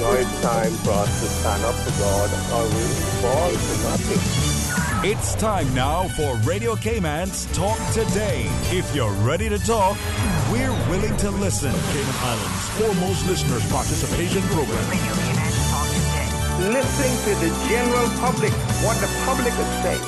Now it's time for us to stand up for God or we'll fall to nothing. It's time now for Radio Cayman's Talk Today. If you're ready to talk, we're willing to listen. Cayman Islands' foremost listeners participation program. Radio Cayman's Talk Today. Listening to the general public, what the public is saying.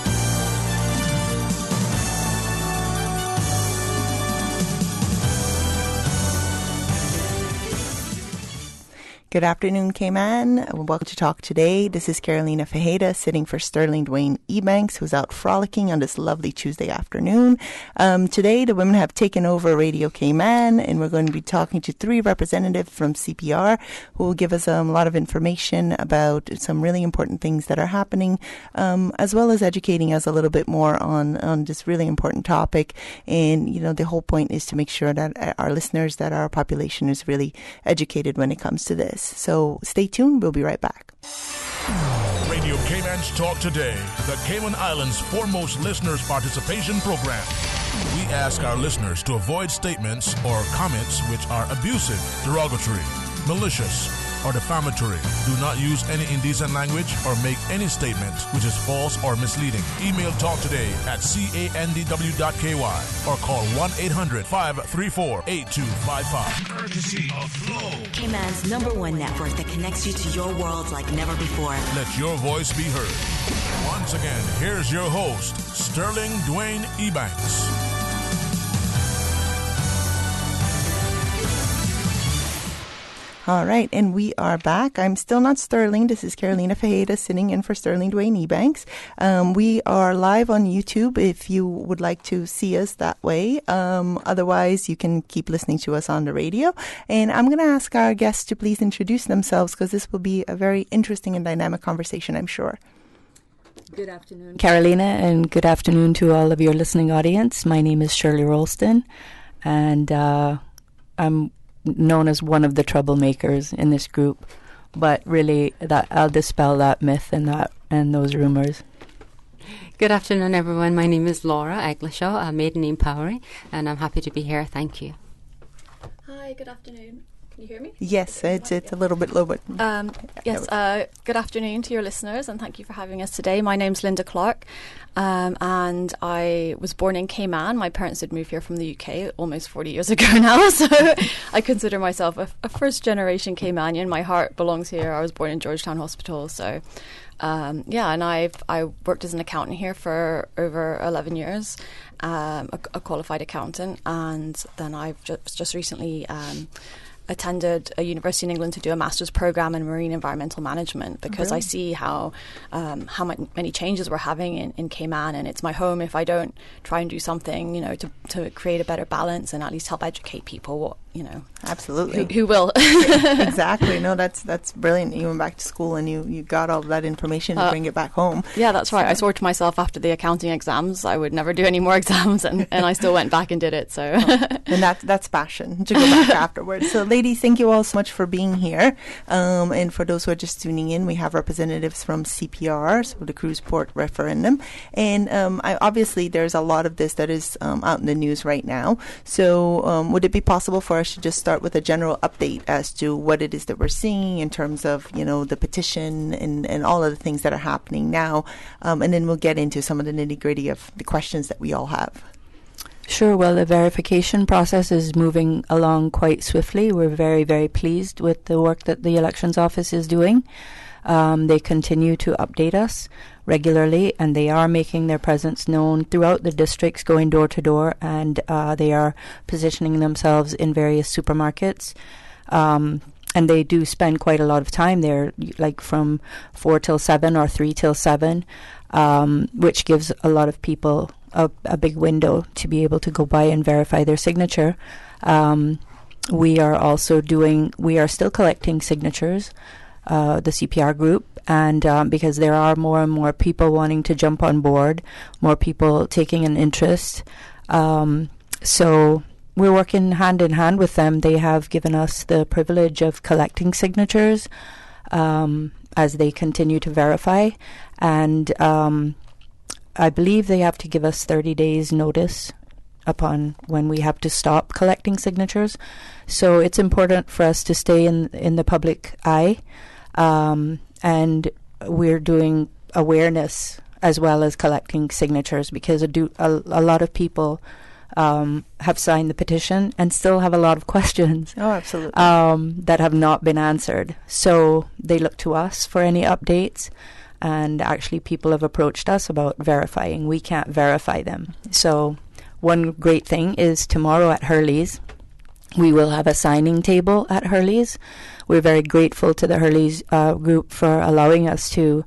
Good afternoon, Cayman. Welcome to Talk Today. This is Carolina Ferreira sitting for Sterling Dwayne Ebanks, who's out frolicking on this lovely Tuesday afternoon. Today, the women have taken over Radio Cayman, and we're going to be talking to three representatives from CPR who will give us a lot of information about some really important things that are happening, as well as educating us a little bit more on this really important topic. And, you know, the whole point is to make sure that our listeners, that our population is really educated when it comes to this. So stay tuned. We'll be right back. Radio Cayman's Talk Today, the Cayman Islands' foremost listeners participation program. We ask our listeners to avoid statements or comments which are abusive, derogatory, malicious, or defamatory. Do not use any indecent language or make any statement which is false or misleading. Email talktoday@candw.ky or call 1-800-534-8255. Courtesy of Flow, Cayman's #1 network that connects you to your world like never before. Let your voice be heard. Once again, here's your host, Sterling Dwayne Ebanks. All right, and we are back. I'm still not Sterling. This is Carolina Ferreira sitting in for Sterling Dwayne Ebanks. We are live on YouTube if you would like to see us that way. Otherwise, you can keep listening to us on the radio. And I'm going to ask our guests to please introduce themselves because this will be a very interesting and dynamic conversation, I'm sure. Good afternoon, Carolina, and good afternoon to all of your listening audience. My name is Shirley Rolston, and I'm known as one of the troublemakers in this group, but really that I'll dispel that myth and those rumors. Good afternoon, everyone. My name is Laura Eglishaw, maiden name Powery, and I'm happy to be here. Thank you. Hi, good afternoon. Can you hear me? Yes, it's a little bit low, but good afternoon to your listeners, and thank you for having us today. My name's Linda Clark, and I was born in Cayman. My parents did move here from the UK almost 40 years ago now, so I consider myself a first-generation Caymanian. My heart belongs here. I was born in Georgetown Hospital, so and I worked as an accountant here for over 11 years, a qualified accountant, and then I've just recently attended a university in England to do a master's program in marine environmental management because I see how many changes we're having in Cayman, and it's my home. If I don't try and do something, to create a better balance and at least help educate people, absolutely, who will? Exactly. No, that's brilliant. You went back to school and you got all that information to bring it back home. Yeah, that's right. I swore to myself after the accounting exams I would never do any more exams, and I still went back and did it. So, and that's passion to go back afterwards. So, ladies, thank you all so much for being here. And for those who are just tuning in, we have representatives from CPR, so the Cruise Port Referendum, and obviously there's a lot of this that is out in the news right now. So, would it be possible for us to just start with a general update as to what it is that we're seeing in terms of, the petition and all of the things that are happening now, and then we'll get into some of the nitty-gritty of the questions that we all have. Sure. Well, the verification process is moving along quite swiftly. We're very, very pleased with the work that the Elections Office is doing. They continue to update us regularly, and they are making their presence known throughout the districts, going door to door, and they are positioning themselves in various supermarkets. And they do spend quite a lot of time there, like from 4 till 7 or 3 till 7, which gives a lot of people a big window to be able to go by and verify their signature. We are still collecting signatures, the CPR group, and because there are more and more people wanting to jump on board, more people taking an interest. So we're working hand in hand with them. They have given us the privilege of collecting signatures as they continue to verify, and I believe they have to give us 30 days notice upon when we have to stop collecting signatures. So it's important for us to stay in the public eye, and we're doing awareness as well as collecting signatures, because a lot of people have signed the petition and still have a lot of questions. Oh, absolutely. That have not been answered. So they look to us for any updates, and actually people have approached us about verifying. We can't verify them. So one great thing is tomorrow at Hurley's, we will have a signing table at Hurley's. We're very grateful to the Hurley's group for allowing us to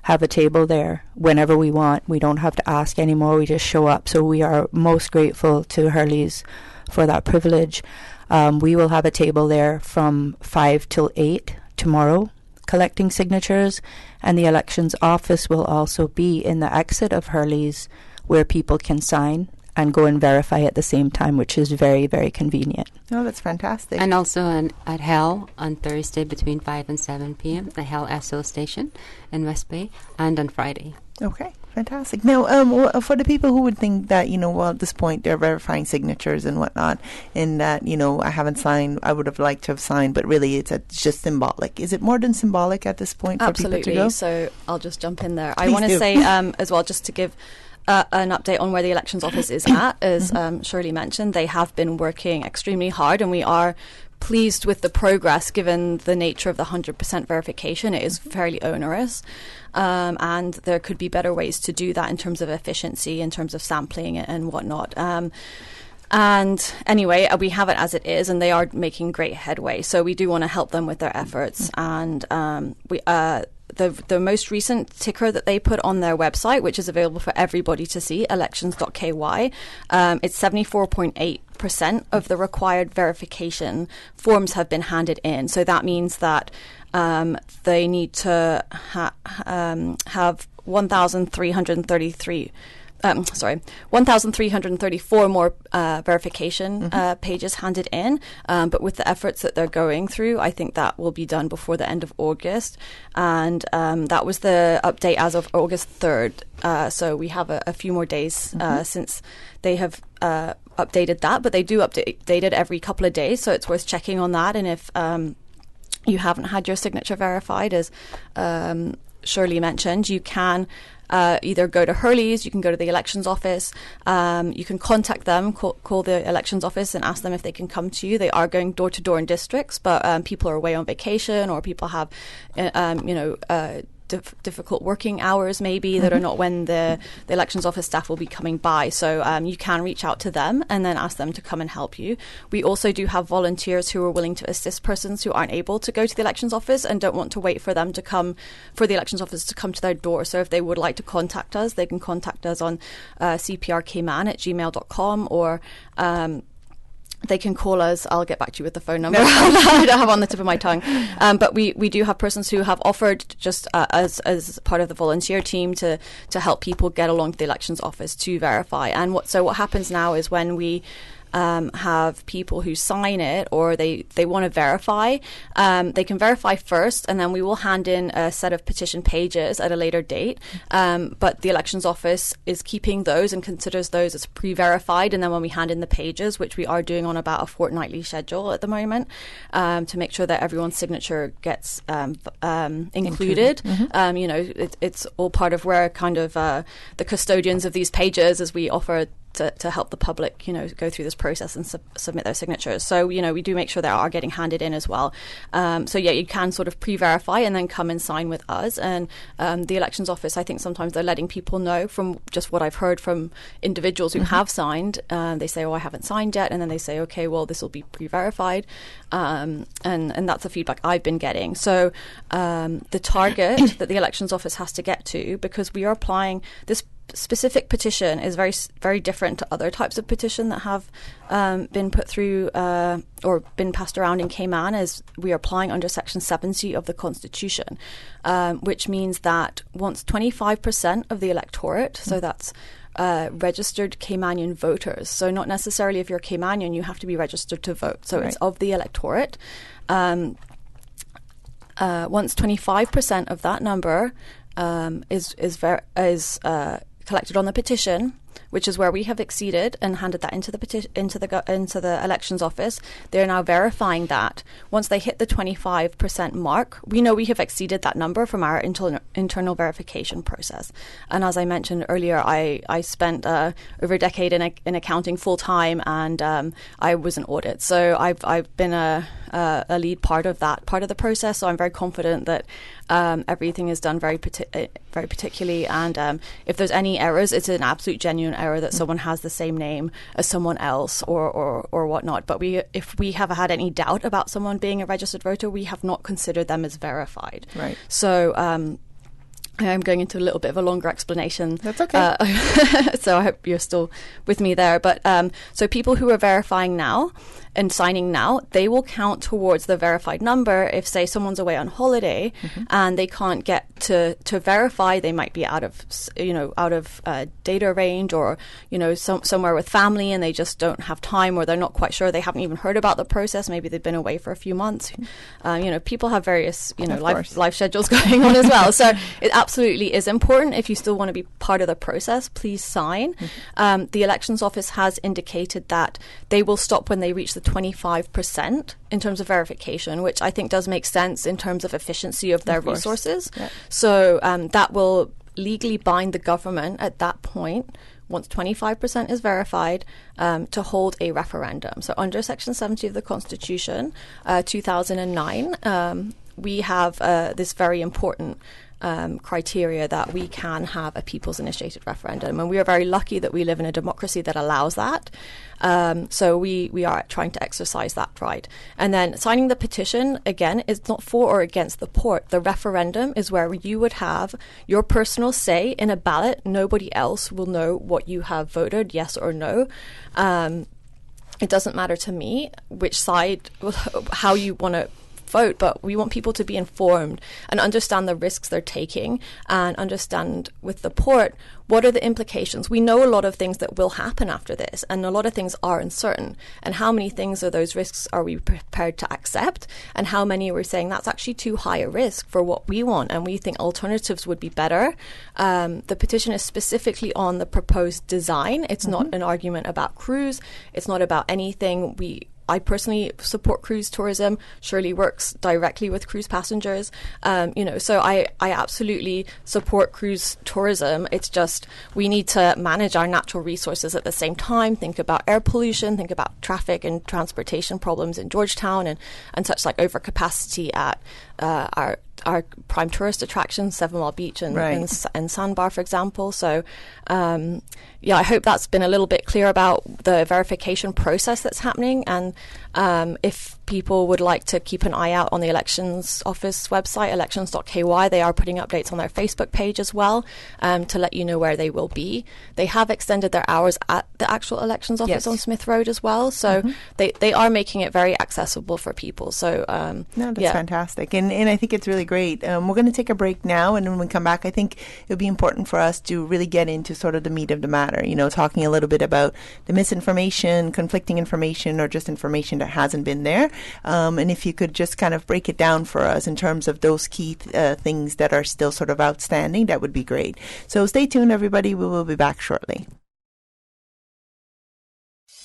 have a table there whenever we want. We don't have to ask anymore. We just show up. So we are most grateful to Hurley's for that privilege. We will have a table there from 5 till 8 tomorrow, collecting signatures, and the elections office will also be in the exit of Hurley's, where people can sign and go and verify at the same time, which is very, very convenient. Oh, that's fantastic. And also at Hell on Thursday between 5 and 7 p.m., the Hell SO station in West Bay, and on Friday. Okay, fantastic. Now, for the people who would think that, at this point they're verifying signatures and whatnot, and that, I haven't signed, I would have liked to have signed, but really it's just symbolic. Is it more than symbolic at this point for people to go? So I'll just jump in there. Please I want do. to say as well, just to give an update on where the elections office is at. As Shirley mentioned, they have been working extremely hard, and we are pleased with the progress given the nature of the 100% verification. It is fairly onerous, and there could be better ways to do that in terms of efficiency, in terms of sampling and whatnot. And anyway, we have it as it is, and they are making great headway. So we do want to help them with their efforts, and the most recent ticker that they put on their website, which is available for everybody to see, elections.ky, it's 74.8% of the required verification forms have been handed in. So that means that they need to have 1,334 more verification pages handed in. But with the efforts that they're going through, I think that will be done before the end of August. And that was the update as of August 3rd. So we have a few more days since they have updated that. But they do update it every couple of days. So it's worth checking on that. And if you haven't had your signature verified, as Shirley mentioned, you can either go to Hurley's, you can go to the elections office, you can contact them, call the elections office and ask them if they can come to you. They are going door to door in districts, but people are away on vacation, or people have, difficult working hours maybe that are not when the elections office staff will be coming by. So you can reach out to them and then ask them to come and help you. We also do have volunteers who are willing to assist persons who aren't able to go to the elections office and don't want to wait for them to come, for the elections office to come to their door. So if they would like to contact us, they can contact us on cprkman@gmail.com, or they can call us. I'll get back to you with the phone number. I don't have on the tip of my tongue. But we do have persons who have offered just as part of the volunteer team to help people get along to the elections office to verify. And what happens now is when we have people who sign it, or they want to verify, they can verify first, and then we will hand in a set of petition pages at a later date. But the elections office is keeping those and considers those as pre-verified, and then when we hand in the pages, which we are doing on about a fortnightly schedule at the moment, to make sure that everyone's signature gets included. It's all part of where kind of the custodians of these pages, as we offer to help the public, go through this process and submit their signatures. So, we do make sure they are getting handed in as well. You can sort of pre-verify and then come and sign with us. And the elections office, I think sometimes they're letting people know, from just what I've heard from individuals who have signed. They say, I haven't signed yet. And then they say, okay, well, this will be pre-verified. And that's the feedback I've been getting. So the target that the elections office has to get to, because we are applying this specific petition, is very, very different to other types of petition that have been put through or been passed around in Cayman, as we are applying under Section 70 of the Constitution, which means that once 25% of the electorate, so that's registered Caymanian voters, so not necessarily if you're Caymanian you have to be registered to vote, so it's of the electorate. Once 25% of that number is collected on the petition, which is where we have exceeded and handed that into the elections office. They're now verifying that. Once they hit the 25% mark, we know we have exceeded that number from our internal verification process. And as I mentioned earlier, I spent over a decade in accounting full time, and I was an audit. So I've been a lead part of that part of the process. So I'm very confident that everything is done very particularly. And if there's any errors, it's an absolute genuine error that someone has the same name as someone else or whatnot. But if we have had any doubt about someone being a registered voter, we have not considered them as verified. Right. So I'm going into a little bit of a longer explanation. That's okay. So I hope you're still with me there. But so people who are verifying now and signing now, they will count towards the verified number. If, say, someone's away on holiday and they can't get to verify, they might be out of data range, or somewhere with family and they just don't have time, or they're not quite sure, they haven't even heard about the process. Maybe they've been away for a few months. People have various life schedules going on as well. So it absolutely is important. If you still want to be part of the process, please sign. The elections office has indicated that they will stop when they reach the 25% in terms of verification, which I think does make sense in terms of efficiency of their resources. Yeah. So that will legally bind the government at that point, once 25% is verified, to hold a referendum. So under Section 70 of the Constitution, 2009, we have this very important criteria that we can have a people's initiated referendum, and we are very lucky that we live in a democracy that allows that. So we are trying to exercise that right. And then signing the petition, again, is not for or against the port. The referendum is where you would have your personal say in a ballot. Nobody else will know what you have voted, yes or no. It doesn't matter to me which side, how you want to vote, but we want people to be informed and understand the risks they're taking, and understand with the port what are the implications. We know a lot of things that will happen after this, and a lot of things are uncertain. And how many things of those risks are we prepared to accept, and how many we're saying that's actually too high a risk for what we want, and we think alternatives would be better. The petition is specifically on the proposed design. It's not an argument about cruise. It's not about anything. I personally support cruise tourism. Shirley works directly with cruise passengers. So I absolutely support cruise tourism. It's just we need to manage our natural resources at the same time, think about air pollution, think about traffic and transportation problems in Georgetown and such, like overcapacity at our prime tourist attractions, 7 Mile Beach and Sandbar, for example. So, I hope that's been a little bit clear about the verification process that's happening. And if people would like to keep an eye out on the elections office website, elections.ky, they are putting updates on their Facebook page as well, to let you know where they will be. They have extended their hours at the actual elections office on Smith Road as well. So they are making it very accessible for people. So that's fantastic. And I think it's really great. We're going to take a break now, and when we come back, I think it would be important for us to really get into sort of the meat of the matter, talking a little bit about the misinformation, conflicting information, or just information that hasn't been there. And if you could just kind of break it down for us in terms of those key things that are still sort of outstanding, that would be great. So stay tuned, everybody. We will be back shortly.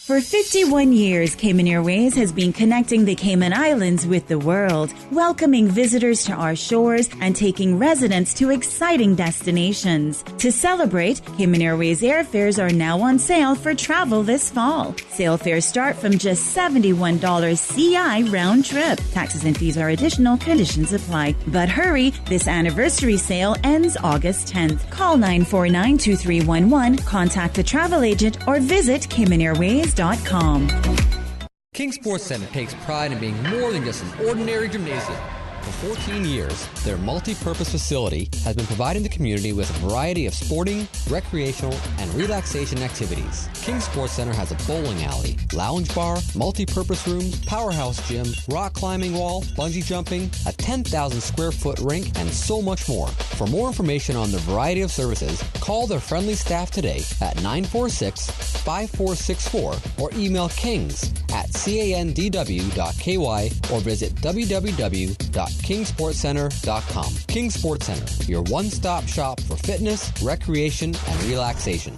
For 51 years, Cayman Airways has been connecting the Cayman Islands with the world, welcoming visitors to our shores and taking residents to exciting destinations. To celebrate, Cayman Airways airfares are now on sale for travel this fall. Sale fares start from just $71 CI round trip. Taxes and fees are additional. Conditions apply. But hurry, this anniversary sale ends August 10th. Call 949-2311, contact the travel agent, or visit CaymanAirways.com. King Sports Center takes pride in being more than just an ordinary gymnasium. For 14 years, their multi-purpose facility has been providing the community with a variety of sporting, recreational, and relaxation activities. King Sports Center has a bowling alley, lounge bar, multi-purpose rooms, powerhouse gym, rock climbing wall, bungee jumping, a 10,000 square foot rink, and so much more. For more information on the variety of services, call their friendly staff today at 946-5464 or email kings@candw.ky or visit www.kingsportscenter.com. King Sports Center, your one-stop shop for fitness, recreation, and relaxation.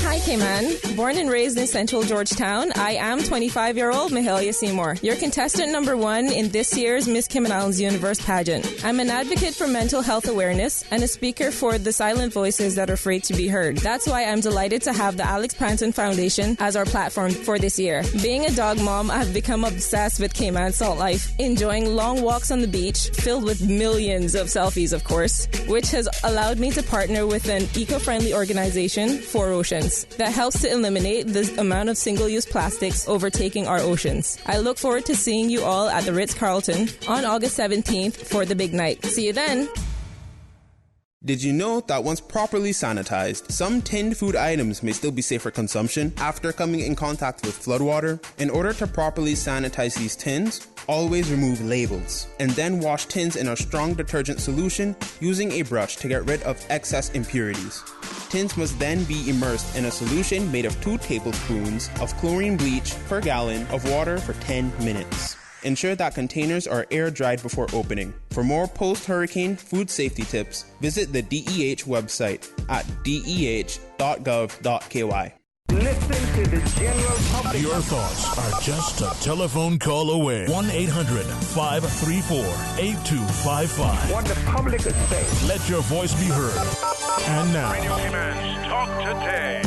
Hi, Cayman. Born and raised in central Georgetown, I am 25-year-old Mahalia Seymour, your contestant number 1 in this year's Miss Cayman Islands Universe pageant. I'm an advocate for mental health awareness and a speaker for the silent voices that are afraid to be heard. That's why I'm delighted to have the Alex Panton Foundation as our platform for this year. Being a dog mom, I've become obsessed with Cayman salt life, enjoying long walks on the beach, filled with millions of selfies, of course, which has allowed me to partner with an eco-friendly organization, 4 Oceans, that helps to eliminate the amount of single-use plastics overtaking our oceans. I look forward to seeing you all at the Ritz-Carlton on August 17th for the big night. See you then! Did you know that once properly sanitized, some tinned food items may still be safe for consumption after coming in contact with floodwater? In order to properly sanitize these tins, always remove labels, and then wash tins in a strong detergent solution using a brush to get rid of excess impurities. Tins must then be immersed in a solution made of 2 tablespoons of chlorine bleach per gallon of water for 10 minutes. Ensure that containers are air-dried before opening. For more post-hurricane food safety tips, visit the DEH website at deh.gov.ky. Listen to the general public. Your thoughts are just a telephone call away. 1-800-534-8255. What the public is saying. Let your voice be heard. And now, Radio Cayman's Talk Today.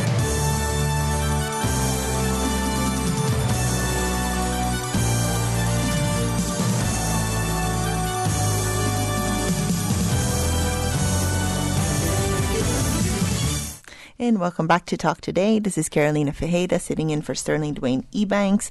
And welcome back to Talk Today. This is Carolina Ferreira sitting in for Sterling Dwayne Ebanks.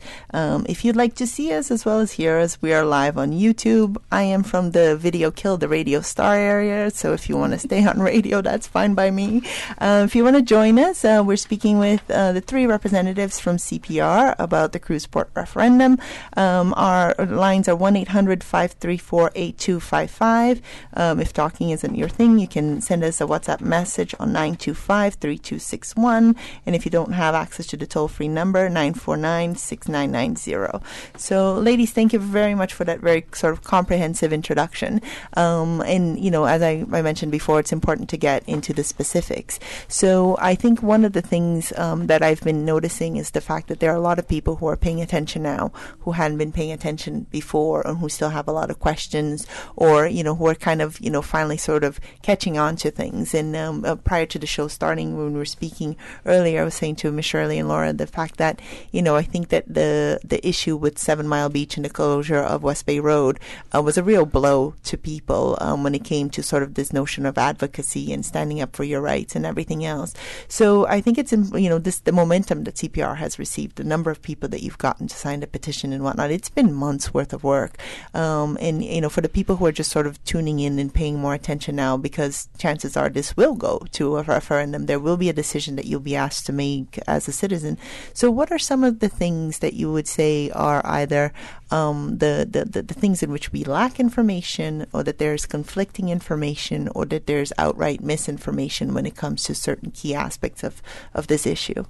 If you'd like to see us as well as hear us, we are live on YouTube. I am from the Video Kill the Radio Star area, so if you want to stay on radio, that's fine by me. If you want to join us, we're speaking with the 3 representatives from CPR about the cruise port referendum. Our lines are 1-800-534-8255. If talking isn't your thing, you can send us a WhatsApp message on 925-3261. And if you don't have access to the toll-free number, 949-6990. So, ladies, thank you very much for that very sort of comprehensive introduction. And, you know, as I mentioned before, it's important to get into the specifics. So I think one of the things that I've been noticing is the fact that there are a lot of people who are paying attention now who hadn't been paying attention before and who still have a lot of questions or, you know, who are kind of, you know, finally sort of catching on to things. And prior to the show starting, when we were speaking earlier, I was saying to Ms. Shirley and Laura the fact that, you know, I think that the issue with 7 Mile Beach and the closure of West Bay Road was a real blow to people when it came to sort of this notion of advocacy and standing up for your rights and everything else. So I think it's, you know, the momentum that CPR has received, the number of people that you've gotten to sign the petition and whatnot, it's been months worth of work. And, you know, for the people who are just sort of tuning in and paying more attention now, because chances are this will go to a referendum, there will be a decision that you'll be asked to make as a citizen. So what are some of the things that you would say are either the things in which we lack information, or that there's conflicting information, or that there's outright misinformation when it comes to certain key aspects of this issue?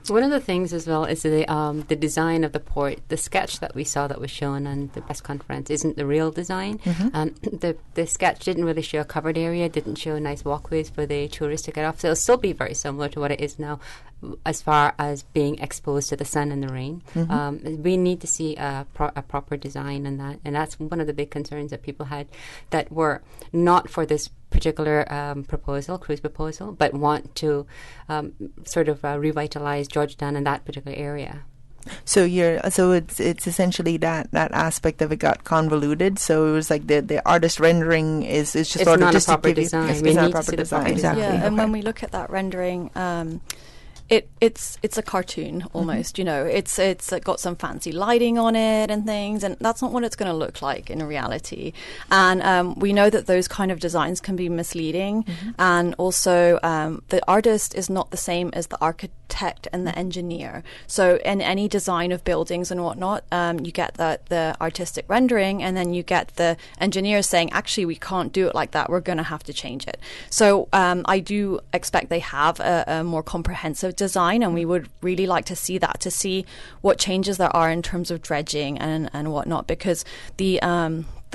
One of the things as well is the design of the port. The sketch that we saw that was shown on the press conference isn't the real design. Mm-hmm. The sketch didn't really show a covered area, didn't show nice walkways for the tourists to get off. So it'll still be very similar to what it is now as far as being exposed to the sun and the rain. Mm-hmm. We need to see a proper design in that. And that's one of the big concerns that people had that were not for this particular cruise proposal, but want to sort of revitalize Georgetown in that particular area. So it's essentially that aspect of it got convoluted. So it was like the artist rendering is just it's sort not of just a proper to give design. it's we not need a proper to see design. the proper Exactly. Yeah, okay. and when we look at that rendering, it's a cartoon almost. Mm-hmm. You know, it's got some fancy lighting on it and things, and that's not what it's going to look like in reality. And we know that those kind of designs can be misleading, mm-hmm. and also the artist is not the same as the architect and the engineer. So in any design of buildings and whatnot, you get the artistic rendering, and then you get the engineers saying, actually, we can't do it like that. We're going to have to change it. So I do expect they have a more comprehensive design, and we would really like to see that, to see what changes there are in terms of dredging and whatnot, because the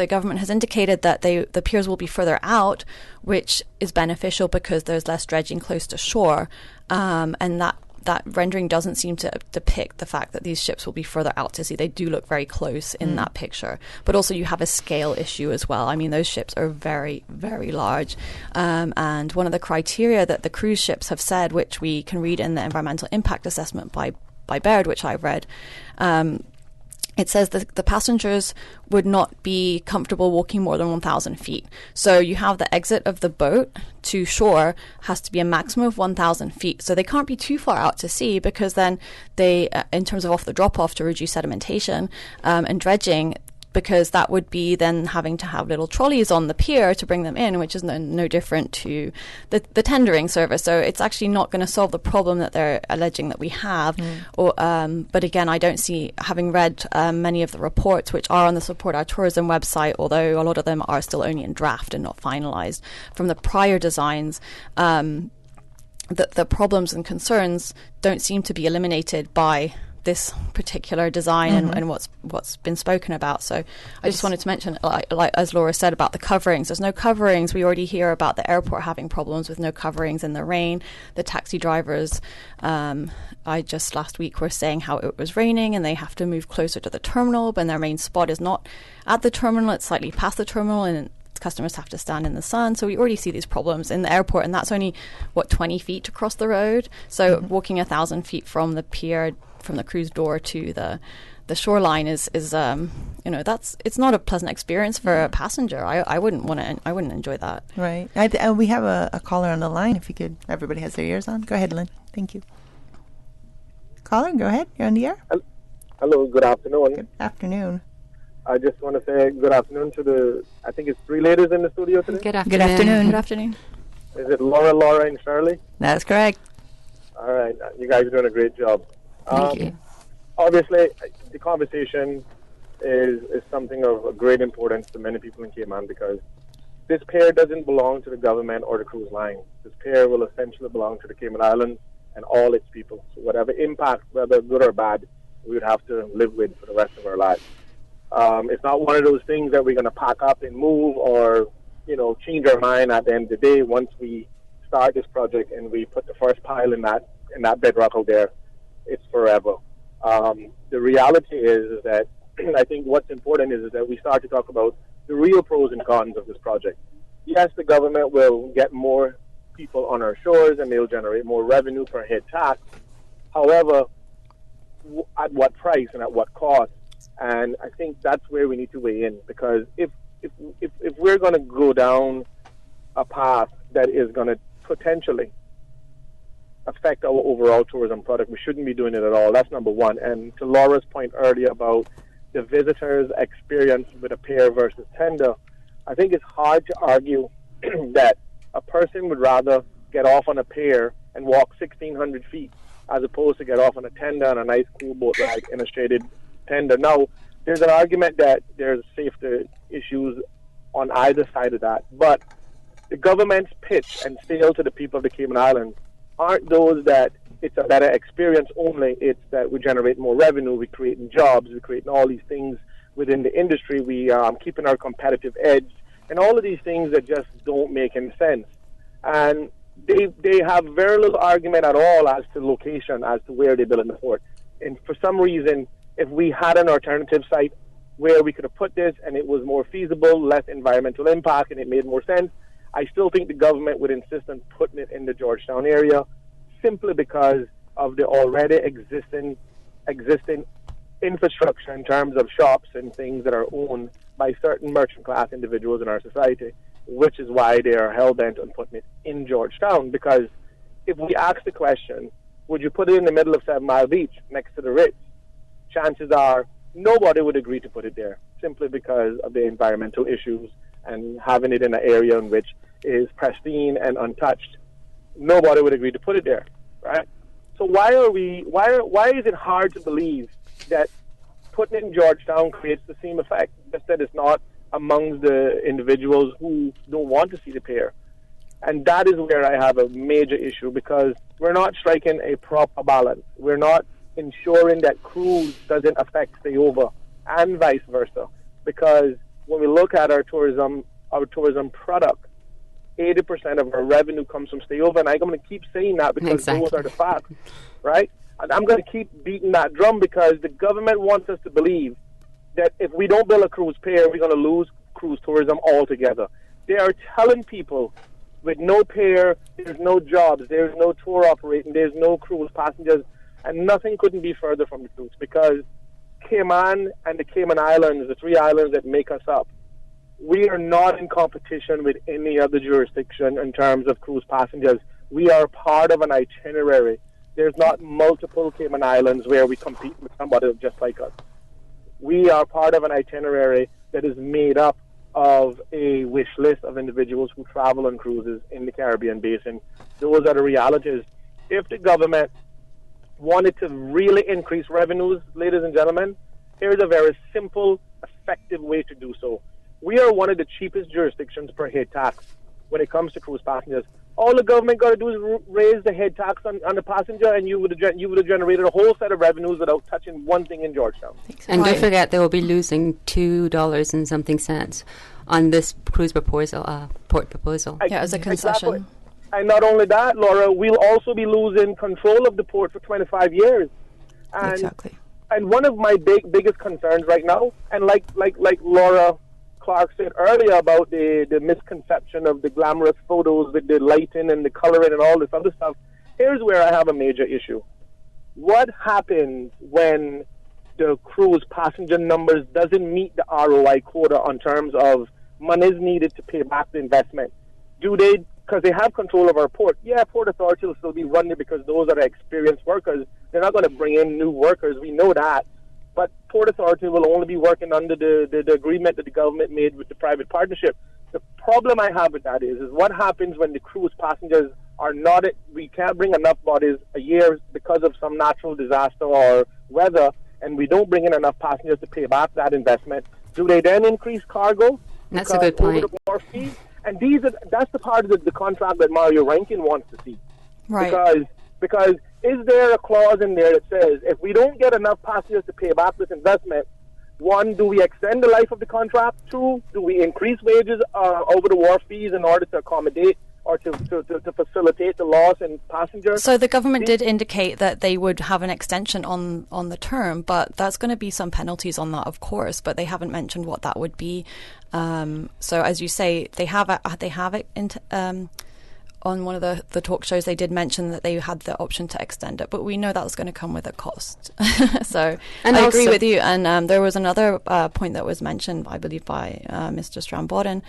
government has indicated that the piers will be further out, which is beneficial because there's less dredging close to shore, and that rendering doesn't seem to depict the fact that these ships will be further out to sea. They do look very close in that picture. But also you have a scale issue as well. I mean, those ships are very, very large. And one of the criteria that the cruise ships have said, which we can read in the environmental impact assessment by Baird, which I've read, it says that the passengers would not be comfortable walking more than 1,000 feet. So you have the exit of the boat to shore has to be a maximum of 1,000 feet. So they can't be too far out to sea, because then they, in terms of off the drop-off to reduce sedimentation and dredging, because that would be then having to have little trolleys on the pier to bring them in, which is no different to the tendering service. So it's actually not going to solve the problem that they're alleging that we have. But again, I don't see, having read many of the reports which are on the Support Our Tourism website, although a lot of them are still only in draft and not finalised, from the prior designs, the problems and concerns don't seem to be eliminated by this particular design and what's been spoken about. So I just wanted to mention, like as Laura said, about the coverings. There's no coverings. We already hear about the airport having problems with no coverings in the rain. The taxi drivers, I just last week were saying how it was raining and they have to move closer to the terminal, but their main spot is not at the terminal, it's slightly past the terminal, and customers have to stand in the sun. So we already see these problems in the airport, and that's only 20 feet across the road. So walking 1,000 feet from the pier, from the cruise door to the shoreline is it's not a pleasant experience for a passenger. I wouldn't enjoy that. Right. We have a caller on the line. If you could, everybody has their ears on. Go ahead, Lynn. Thank you. Caller, go ahead. You're on the air. Hello. Good afternoon. Good afternoon. I just want to say good afternoon to I think it's 3 ladies in the studio today. Good afternoon. Good afternoon. Is it Laura, and Shirley? That's correct. All right. You guys are doing a great job. Thank you. Obviously, the conversation is something of great importance to many people in Cayman, because this pier doesn't belong to the government or the cruise line. This pier will essentially belong to the Cayman Islands and all its people. So whatever impact, whether good or bad, we would have to live with for the rest of our lives. It's not one of those things that we're going to pack up and move, or change our mind at the end of the day once we start this project and we put the first pile in that bedrock out there. It's forever. The reality is that I think what's important is that we start to talk about the real pros and cons of this project. Yes, the government will get more people on our shores and they'll generate more revenue per head tax. However, at what price and at what cost? And I think that's where we need to weigh in, because if we're going to go down a path that is going to potentially affect our overall tourism product, we shouldn't be doing it at all. That's number one. And to Laura's point earlier about the visitors' experience with a pier versus tender, I think it's hard to argue that a person would rather get off on a pier and walk 1,600 feet as opposed to get off on a tender and a nice cool boat ride in a shaded tender. Now, there's an argument that there's safety issues on either side of that, but the government's pitch and sale to the people of the Cayman Islands aren't those that it's a better experience only. It's that we generate more revenue, we're creating jobs, we're creating all these things within the industry, we are keeping our competitive edge, and all of these things that just don't make any sense. And they have very little argument at all as to location, as to where they build in the port. And for some reason, if we had an alternative site where we could have put this and it was more feasible, less environmental impact, and it made more sense, I still think the government would insist on putting it in the Georgetown area, simply because of the already existing infrastructure in terms of shops and things that are owned by certain merchant class individuals in our society, which is why they are hell-bent on putting it in Georgetown. Because if we ask the question, would you put it in the middle of 7 Mile Beach next to the Ritz? Chances are nobody would agree to put it there, simply because of the environmental issues and having it in an area in which is pristine and untouched. Nobody would agree to put it there, right? So why is it hard to believe that putting it in Georgetown creates the same effect, just that it's not amongst the individuals who don't want to see the pier? And that is where I have a major issue, because we're not striking a proper balance. We're not ensuring that cruise doesn't affect stayover and vice versa. Because when we look at our tourism product, 80% of our revenue comes from stayover, and I'm going to keep saying that because those are the facts, right? And I'm going to keep beating that drum because the government wants us to believe that if we don't build a cruise pier, we're going to lose cruise tourism altogether. They are telling people with no pier, there's no jobs, there's no tour operating, there's no cruise passengers, and nothing couldn't be further from the truth, because Cayman and the Cayman Islands, the 3 islands that make us up, we are not in competition with any other jurisdiction in terms of cruise passengers. We are part of an itinerary. There's not multiple Cayman Islands where we compete with somebody just like us. We are part of an itinerary that is made up of a wish list of individuals who travel on cruises in the Caribbean basin. Those are the realities. If the government wanted to really increase revenues, ladies and gentlemen, here's a very simple, effective way to do so. We are one of the cheapest jurisdictions per head tax when it comes to cruise passengers. All the government got to do is raise the head tax on the passenger, and you would have generated a whole set of revenues without touching one thing in Georgetown. And don't forget, they will be losing $2 and something cents on this cruise proposal, port proposal. As a concession. Exactly. And not only that, Laura, we'll also be losing control of the port for 25 years. And, exactly. And one of my biggest concerns right now, and like Laura Clark said earlier about the misconception of the glamorous photos with the lighting and the coloring and all this other stuff, here's where I have a major issue. What happens when the cruise passenger numbers doesn't meet the ROI quota on terms of monies needed to pay back the investment? Do they, because they have control of our port, Port Authority will still be running it because those are experienced workers. They're not going to bring in new workers, we know that. But Port Authority will only be working under the agreement that the government made with the private partnership. The problem I have with that is what happens when the cruise passengers are not, we can't bring enough bodies a year because of some natural disaster or weather, and we don't bring in enough passengers to pay back that investment. Do they then increase cargo? That's a good point. Over the wharf fees? And that's the part of the contract that Mario Rankin wants to see. Right. Because is there a clause in there that says if we don't get enough passengers to pay back this investment, 1, do we extend the life of the contract? 2, do we increase wages over the wharf fees in order to accommodate or to facilitate the loss in passengers? So the government did indicate that they would have an extension on the term, but that's going to be some penalties on that, of course, but they haven't mentioned what that would be. So as you say, they have it on one of the talk shows. They did mention that they had the option to extend it, but we know that was going to come with a cost. So and I agree with you. And there was another point that was mentioned, I believe, by Mr. Strambodden,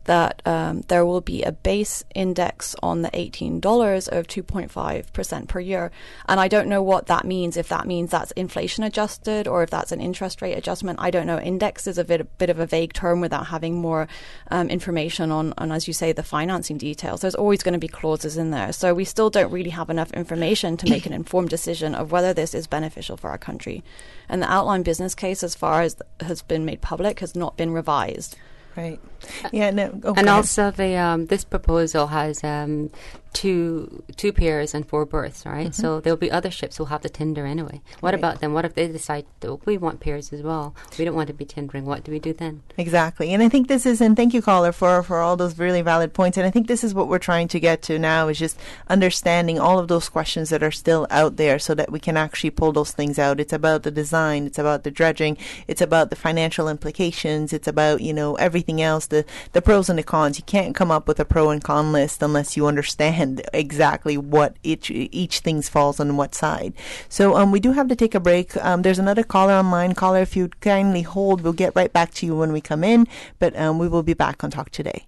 that there will be a base index on the $18 of 2.5% per year. And I don't know what that means, if that means that's inflation adjusted or if that's an interest rate adjustment. I don't know. Index is a bit of a vague term without having more information on, as you say, the financing details. There's always going to be clauses in there. So we still don't really have enough information to make an informed decision of whether this is beneficial for our country. And the outline business case, as far as has been made public, has not been revised. Right. Yeah. No. Oh, and also, this proposal has 2 piers and 4 berths, right? Mm-hmm. So there'll be other ships who'll have to tender anyway. What about them? What if they decide we want piers as well? We don't want to be tendering. What do we do then? Exactly. And I think this is, and thank you, caller, for all those really valid points. And I think this is what we're trying to get to now, is just understanding all of those questions that are still out there so that we can actually pull those things out. It's about the design. It's about the dredging. It's about the financial implications. It's about, everything else, the pros and the cons. You can't come up with a pro and con list unless you understand exactly what each thing falls on what side. So we do have to take a break. There's another caller online. Caller, if you'd kindly hold, we'll get right back to you when we come in, but we will be back on Talk Today.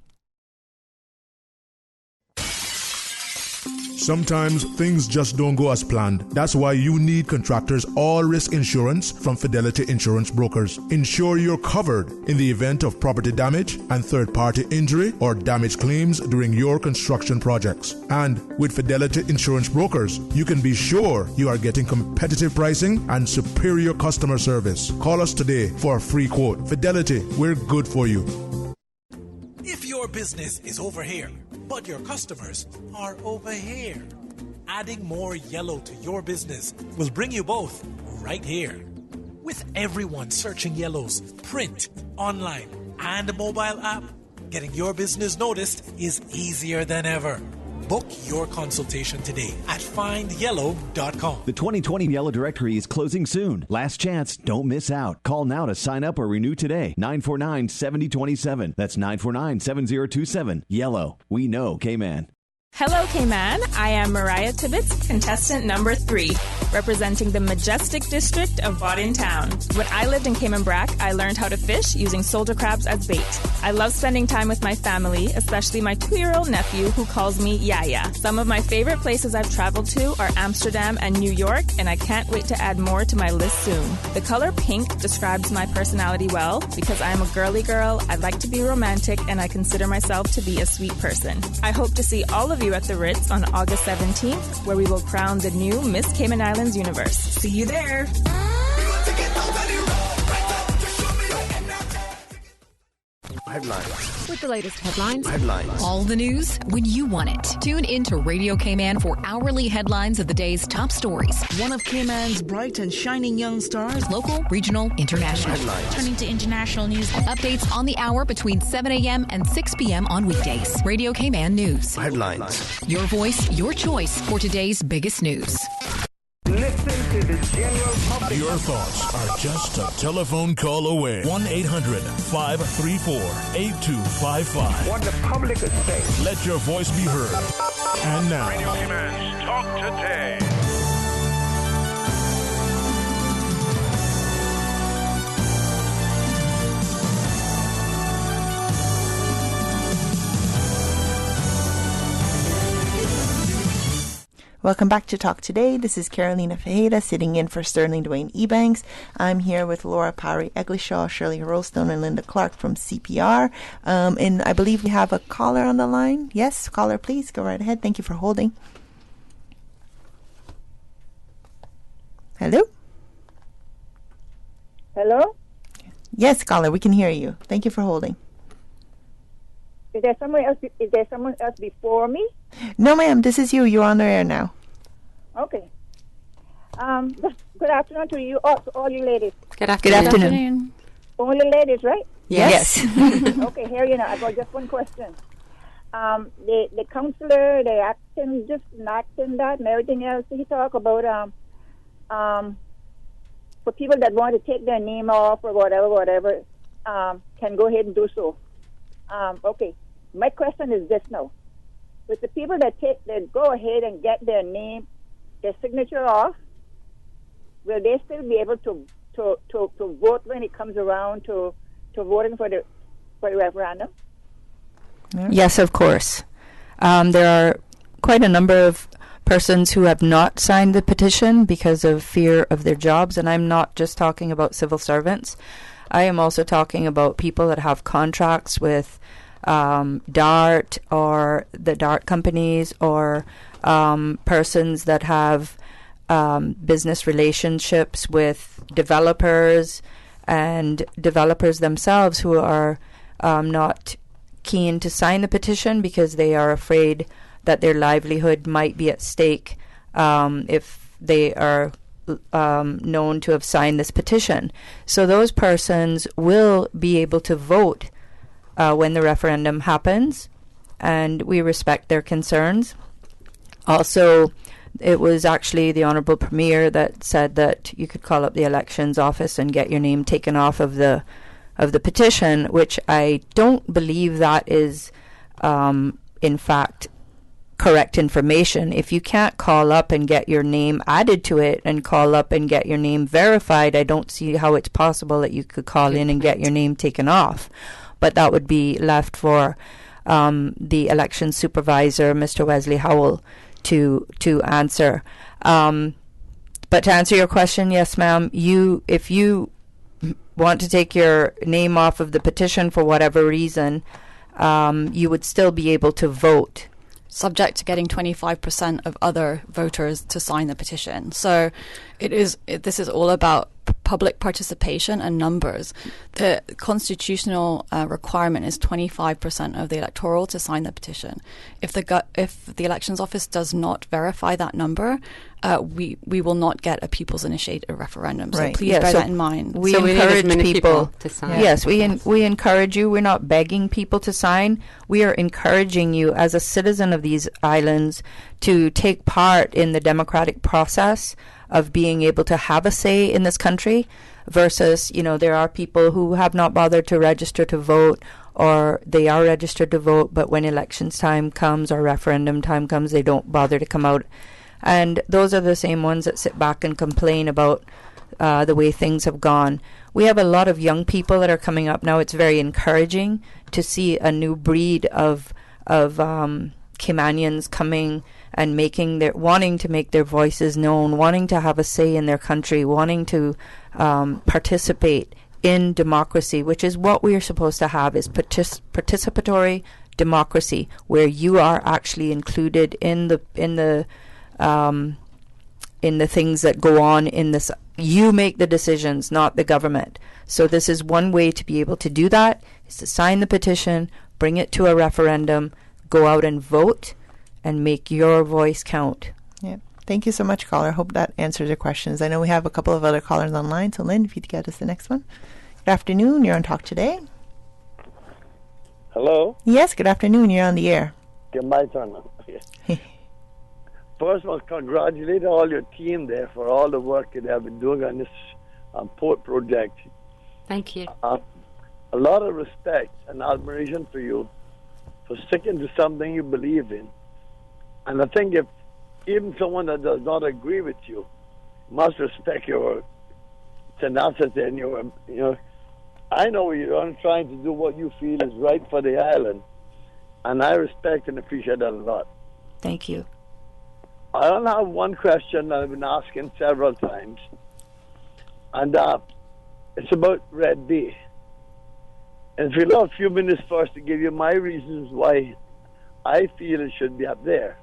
Sometimes things just don't go as planned. That's why you need Contractors All Risk Insurance from Fidelity Insurance Brokers. Ensure you're covered in the event of property damage and third-party injury or damage claims during your construction projects. And with Fidelity Insurance Brokers, you can be sure you are getting competitive pricing and superior customer service. Call us today for a free quote. Fidelity, we're good for you. If your business is over here but your customers are over here. Adding more yellow to your business will bring you both right here. With everyone searching yellows, print, online, and mobile app, getting your business noticed is easier than ever. Book your consultation today at findyellow.com. The 2020 Yellow Directory is closing soon. Last chance. Don't miss out. Call now to sign up or renew today. 949-7027. That's 949-7027. Yellow. We know K-Man. Hello, K-Man. I am Mariah Tibbetts, contestant number 3, representing the majestic district of Bodin Town. When I lived in Cayman Brac, I learned how to fish using soldier crabs as bait. I love spending time with my family, especially my 2-year-old nephew who calls me Yaya. Some of my favorite places I've traveled to are Amsterdam and New York, and I can't wait to add more to my list soon. The color pink describes my personality well because I am a girly girl, I like to be romantic, and I consider myself to be a sweet person. I hope to see all of you at the Ritz on August 17th, where we will crown the new Miss Cayman Islands Universe. See you there. Headlines. With the latest headlines. Headlines. All the news when you want it. Tune in to Radio Cayman for hourly headlines of the day's top stories. One of Cayman's bright and shining young stars. Local, regional, international. Headlines. Turning to international news. Updates on the hour between 7 a.m. and 6 p.m. on weekdays. Radio Cayman News. Headlines. Your voice, your choice for today's biggest news. Listen to the general public. Your thoughts are just a telephone call away. 1-800-534-8255. What the public is saying. Let your voice be heard. And now, Radio Cayman's Talk Today. Welcome back to Talk Today. This is Carolina Ferreira sitting in for Sterling Dwayne Ebanks. I'm here with Laura Parry-Eglishaw, Shirley Harrowstone, and Linda Clark from CPR. And I believe we have a caller on the line. Yes, caller, please go right ahead. Thank you for holding. Hello? Hello? Yes, caller, we can hear you. Thank you for holding. Is there someone else? Is there someone else before me? No, ma'am. This is you. You're on the air now. Okay. Good afternoon to you, to all you ladies. Good afternoon. Good afternoon. Only ladies, right? Yes. Okay. Here you know. I got just one question. The counselor, the acting, just acting that, and everything else. He talk about for people that want to take their name off or whatever, can go ahead and do so. Okay, my question is this now. With the people that go ahead and get their signature off, will they still be able to vote when it comes around to voting for the referendum? Yes, of course. There are quite a number of persons who have not signed the petition because of fear of their jobs, and I'm not just talking about civil servants. I am also talking about people that have contracts with DART or the DART companies, or persons that have business relationships with developers, and developers themselves who are not keen to sign the petition because they are afraid that their livelihood might be at stake if they are known to have signed this petition. So those persons will be able to vote when the referendum happens, and we respect their concerns. Also, it was actually the Honourable Premier that said that you could call up the elections office and get your name taken off of the petition, which I don't believe that is in fact correct information. If you can't call up and get your name added to it and call up and get your name verified, I don't see how it's possible that you could call in and get your name taken off. But that would be left for the election supervisor, Mr. Wesley Howell, to answer. But to answer your question, yes, ma'am, if you want to take your name off of the petition for whatever reason, you would still be able to vote. Subject to getting 25% of other voters to sign the petition. So this is all about public participation and numbers, the constitutional requirement is 25% of the electoral to sign the petition. If the elections office does not verify that number, we will not get a people's initiative referendum. So please bear that in mind. We so encourage we need people to sign. Yes, we encourage you. We're not begging people to sign. We are encouraging you as a citizen of these islands to take part in the democratic process of being able to have a say in this country versus, there are people who have not bothered to register to vote, or they are registered to vote, but when elections time comes or referendum time comes, they don't bother to come out. And those are the same ones that sit back and complain about the way things have gone. We have a lot of young people that are coming up now. It's very encouraging to see a new breed of Caymanians coming and wanting to make their voices known, wanting to have a say in their country, wanting to participate in democracy, which is what we are supposed to have, is participatory democracy, where you are actually included in the things that go on in this. You make the decisions, not the government. So this is one way to be able to do that, is to sign the petition, bring it to a referendum, go out and vote, and make your voice count. Yeah. Thank you so much, caller. Hope that answers your questions. I know we have a couple of other callers online, so Lynn, if you'd get us the next one. Good afternoon. You're on Talk Today. Hello? Yes, good afternoon. You're on the air. Okay, my turn now. Okay. First of all, congratulate all your team there for all the work that they have been doing on this port project. Thank you. A lot of respect and admiration for you for sticking to something you believe in. And I think if even someone that does not agree with you must respect your tenacity and your, I know you're trying to do what you feel is right for the island. And I respect and appreciate that a lot. Thank you. I only have one question that I've been asking several times. And it's about Red Bay. And if you have a few minutes first to give you my reasons why I feel it should be up there,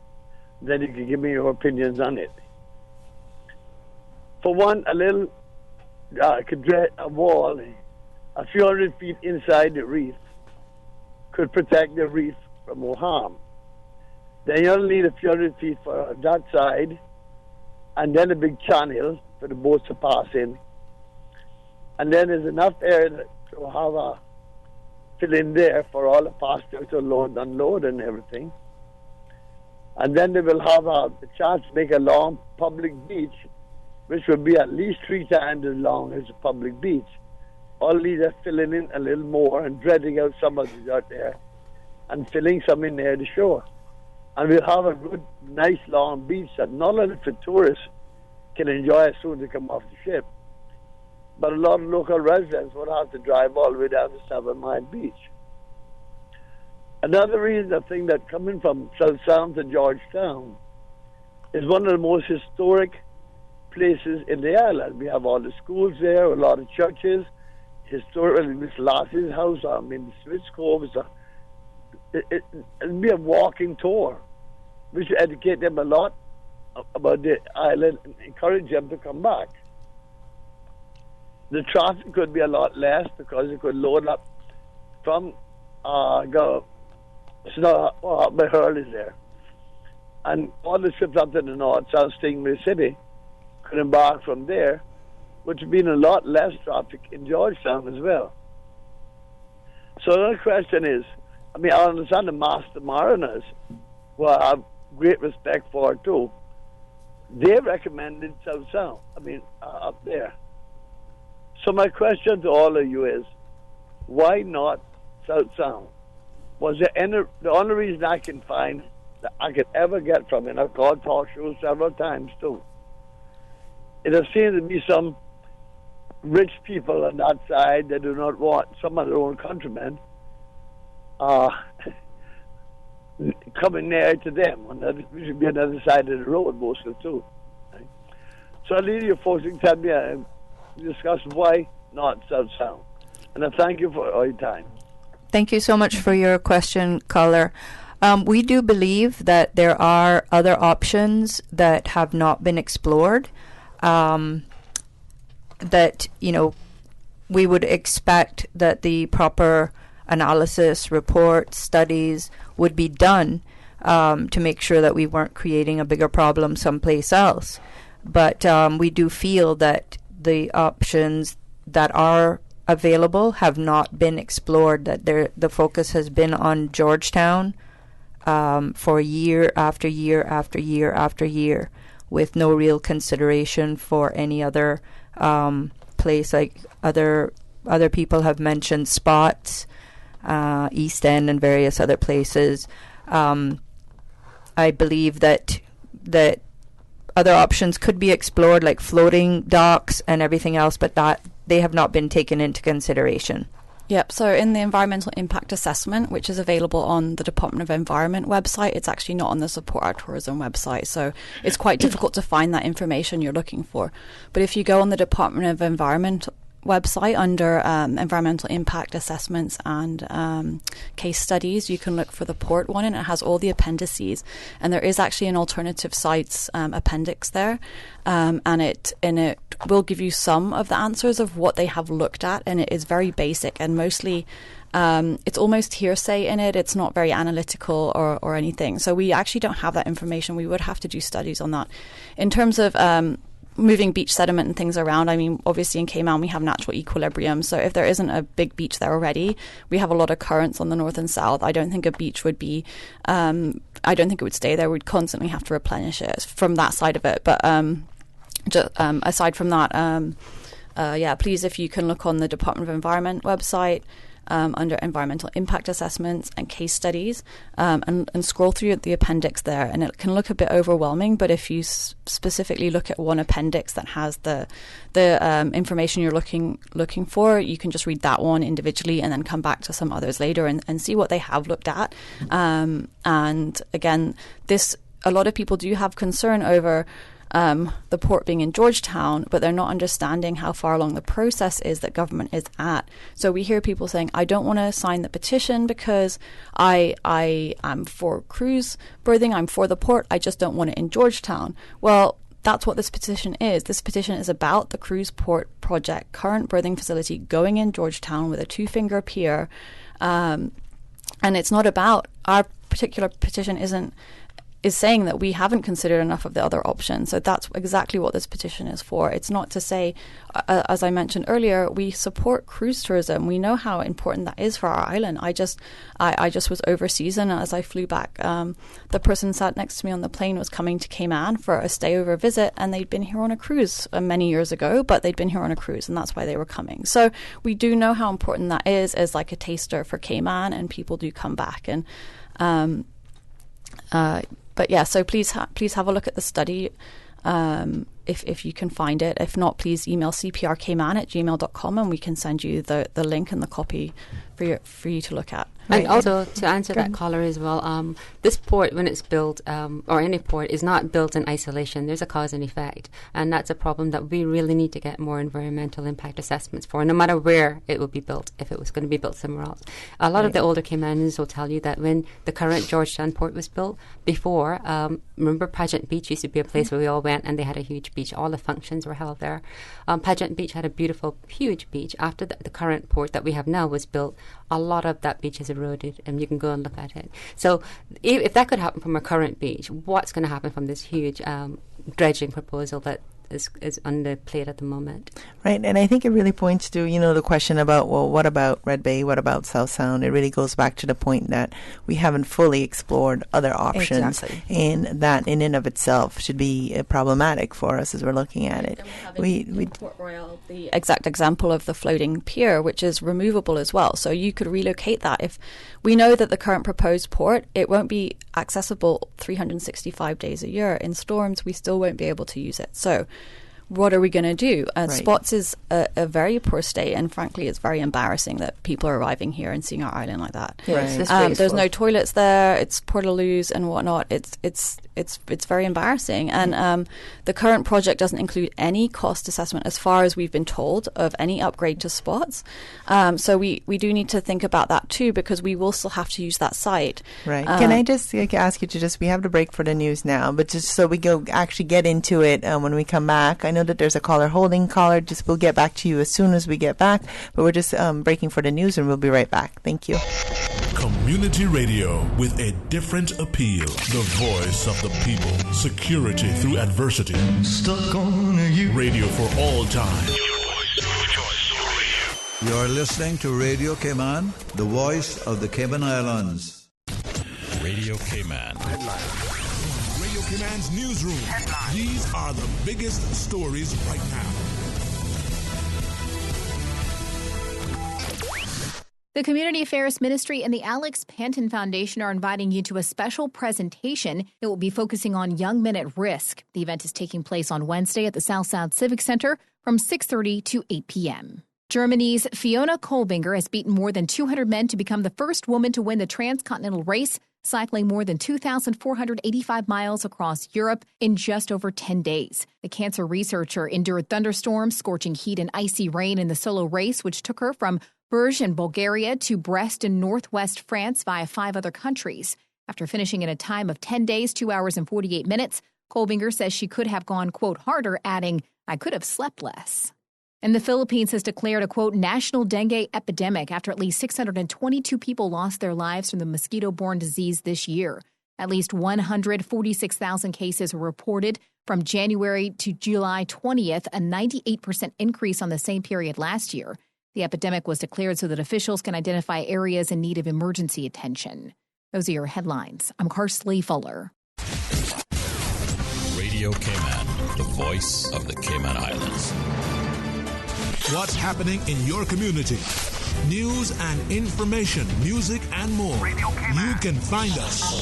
then you can give me your opinions on it. For one, a little a wall a few hundred feet inside the reef could protect the reef from more harm. Then you only need a few hundred feet for that side, and then a big channel for the boats to pass in. And then there's enough area to have a fill in there for all the passengers to load, unload, and everything. And then they will have a chance to make a long public beach, which will be at least 3 times as long as a public beach. Only they're filling in a little more and dredging out some of it out there and filling some in near the shore. And we'll have a good, nice, long beach that not only for tourists can enjoy as soon as they come off the ship, but a lot of local residents would have to drive all the way down to 7 Mile Beach. Another reason I think that coming from South Sound to Georgetown is one of the most historic places in the island. We have all the schools there, a lot of churches, historically Miss Lassie's house, Smith's Cove. It'll be a walking tour. We should educate them a lot about the island and encourage them to come back. The traffic could be a lot less because it could load up from by Hurley's there. And all the ships up to the north, South Stingray City, could embark from there, which would mean a lot less traffic in Georgetown as well. So the question is, I understand the master mariners, who I have great respect for too, they recommended South Sound, up there. So my question to all of you is, why not South Sound? Was there the only reason I can find that I could ever get from it, I've called talk shows several times too, it has seemed to be some rich people on that side that do not want some of their own countrymen coming near to them. We should be on the other side of the road mostly too. Right? So I'll leave you folks and tell me discuss why not South Sound. And I thank you for all your time. Thank you so much for your question, caller. We do believe that there are other options that have not been explored. that, we would expect that the proper analysis, reports, studies would be done to make sure that we weren't creating a bigger problem someplace else. But we do feel that the options that are available have not been explored, that the focus has been on Georgetown for year after year after year after year, with no real consideration for any other place. Like other people have mentioned spots, East End and various other places. I believe that other options could be explored, like floating docks and everything else, but that they have not been taken into consideration. Yep, so in the environmental impact assessment, which is available on the Department of Environment website, it's actually not on the Support Our Tourism website, so it's quite difficult to find that information you're looking for. But if you go on the Department of Environment website under environmental impact assessments and case studies, you can look for the port one, and it has all the appendices, and there is actually an alternative sites appendix there, and it will give you some of the answers of what they have looked at, and it is very basic and mostly it's almost hearsay in it. It's not very analytical or anything, so we actually don't have that information. We would have to do studies on that. In terms of moving beach sediment and things around, I mean, obviously in Cayman we have natural equilibrium, so if there isn't a big beach there already, we have a lot of currents on the north and south. I don't think a beach would be I don't think it would stay there. We'd constantly have to replenish it from that side of it. But aside from that, please, if you can look on the Department of Environment website under environmental impact assessments and case studies, and scroll through the appendix there, and it can look a bit overwhelming, but if you specifically look at one appendix that has the information you're looking for, you can just read that one individually and then come back to some others later and see what they have looked at. And again, a lot of people do have concern over the port being in Georgetown, but they're not understanding how far along the process is that government is at. So we hear people saying, I don't want to sign the petition because I am for cruise berthing, I'm for the port, I just don't want it in Georgetown. Well, that's what this petition is. This petition is about the cruise port project, current berthing facility going in Georgetown with a 2-finger pier. And it's not about, our particular petition is saying that we haven't considered enough of the other options. So that's exactly what this petition is for. It's not to say, as I mentioned earlier, we support cruise tourism. We know how important that is for our island. I just was overseas, and as I flew back, the person sat next to me on the plane was coming to Cayman for a stayover visit, and they'd been here on a cruise many years ago, but they'd been here on a cruise, and that's why they were coming. So we do know how important that is as like a taster for Cayman, and people do come back. And but yeah, so please have a look at the study if you can find it. If not, please email cprcayman@gmail.com, and we can send you the link and the copy for you to look at. And also, to answer that caller as well, this port, when it's built, or any port, is not built in isolation. There's a cause and effect, and that's a problem that we really need to get more environmental impact assessments for, no matter where it will be built, if it was going to be built somewhere else. A lot of the older Caymanians will tell you that when the current Georgetown port was built, before, remember Pageant Beach used to be a place where we all went, and they had a huge beach. All the functions were held there. Pageant Beach had a beautiful, huge beach. After the current port that we have now was built, a lot of that beach is eroded, and you can go and look at it. So if that could happen from a current beach, what's going to happen from this huge dredging proposal that is on the plate at the moment? Right, and I think it really points to, the question about, well, what about Red Bay? What about South Sound? It really goes back to the point that we haven't fully explored other options, and that in and of itself should be problematic for us as we're looking at it. We Port Royal, the exact example of the floating pier, which is removable as well. So you could relocate that. If we know that the current proposed port, it won't be accessible 365 days a year. In storms, we still won't be able to use it. So what are we going to do? Spots is a very poor state, and frankly, it's very embarrassing that people are arriving here and seeing our island like that. There's no toilets there. It's portaloos and whatnot. It's very embarrassing, and the current project doesn't include any cost assessment, as far as we've been told, of any upgrade to spots. So we do need to think about that too, because we will still have to use that site. Right. Can I just ask you to we have to break for the news now, but just so we actually get into it when we come back. I know know that there's a caller holding. Caller, we'll get back to you as soon as we get back. But we're just breaking for the news, and we'll be right back. Thank you. Community radio with a different appeal. The voice of the people. Security through adversity. Stuck on you. Radio for all time. You're listening to Radio Cayman, the voice of the Cayman Islands. Radio Cayman. Radio Cayman's newsroom. These are the biggest stories right now. The Community Affairs Ministry and the Alex Panton Foundation are inviting you to a special presentation. It will be focusing on young men at risk. The event is taking place on Wednesday at the South Civic Center from 6:30 to 8 p.m. Germany's Fiona Kolbinger has beaten more than 200 men to become the first woman to win the transcontinental race, cycling more than 2,485 miles across Europe in just over 10 days. The cancer researcher endured thunderstorms, scorching heat, and icy rain in the solo race, which took her from Bourges in Bulgaria to Brest in northwest France via 5 other countries. After finishing in a time of 10 days, 2 hours and 48 minutes, Kolbinger says she could have gone, quote, harder, adding, I could have slept less. And the Philippines has declared a, quote, national dengue epidemic after at least 622 people lost their lives from the mosquito-borne disease this year. At least 146,000 cases were reported from January to July 20th, a 98% increase on the same period last year. The epidemic was declared so that officials can identify areas in need of emergency attention. Those are your headlines. I'm Karsley Fuller. Radio Cayman, the voice of the Cayman Islands. What's happening in your community? News and information, music and more. You can find us.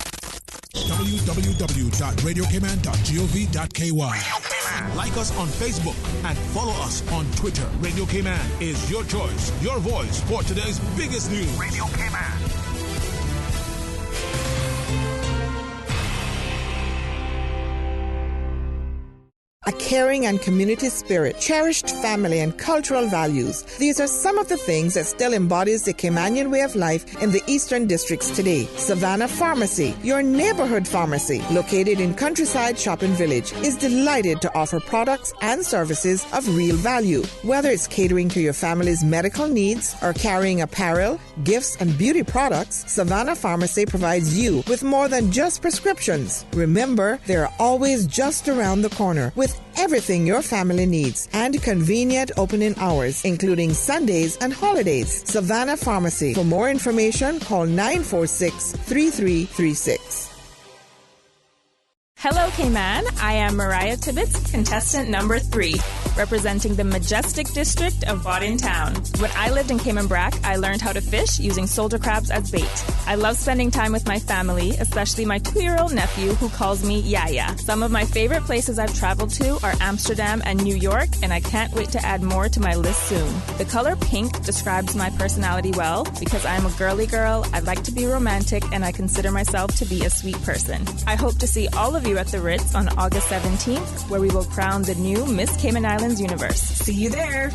www.radiocayman.gov.ky. Like us on Facebook and follow us on Twitter. Radio Cayman is your choice, your voice for today's biggest news. Radio Cayman. A caring and community spirit, cherished family and cultural values. These are some of the things that still embodies the Caymanian way of life in the Eastern Districts today. Savannah Pharmacy, your neighborhood pharmacy, located in Countryside Shopping Village, is delighted to offer products and services of real value. Whether it's catering to your family's medical needs or carrying apparel, gifts, and beauty products, Savannah Pharmacy provides you with more than just prescriptions. Remember, they're always just around the corner with everything your family needs and convenient opening hours, including Sundays and holidays. Savannah Pharmacy. For more information, call 946-3336. Hello, Cayman. I am Mariah Tibbetts, contestant number 3, representing the majestic district of Bodin Town. When I lived in Cayman Brac, I learned how to fish using soldier crabs as bait. I love spending time with my family, especially my 2-year-old nephew who calls me Yaya. Some of my favorite places I've traveled to are Amsterdam and New York, and I can't wait to add more to my list soon. The color pink describes my personality well because I'm a girly girl, I like to be romantic, and I consider myself to be a sweet person. I hope to see all of you at the Ritz on August 17th, where we will crown the new Miss Cayman Islands Universe. See you there.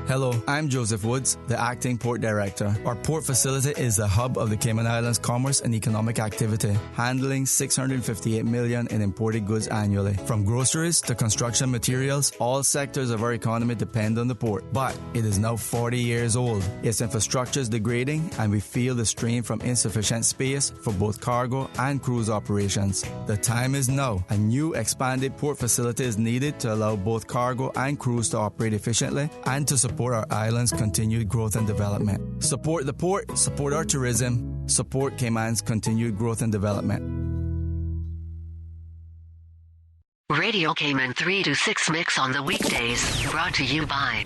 Hello, I'm Joseph Woods, the Acting Port Director. Our port facility is the hub of the Cayman Islands commerce and economic activity, handling $658 million in imported goods annually. From groceries to construction materials, all sectors of our economy depend on the port. But it is now 40 years old. Its infrastructure is degrading, and we feel the strain from insufficient space for both cargo and cruise operations. The time is now. A new expanded port facility is needed to allow both cargo and cruise to operate efficiently and to support our island's continued growth and development. Support the port, support our tourism, support Cayman's continued growth and development. Radio Cayman 3 to 6 mix on the weekdays. Brought to you by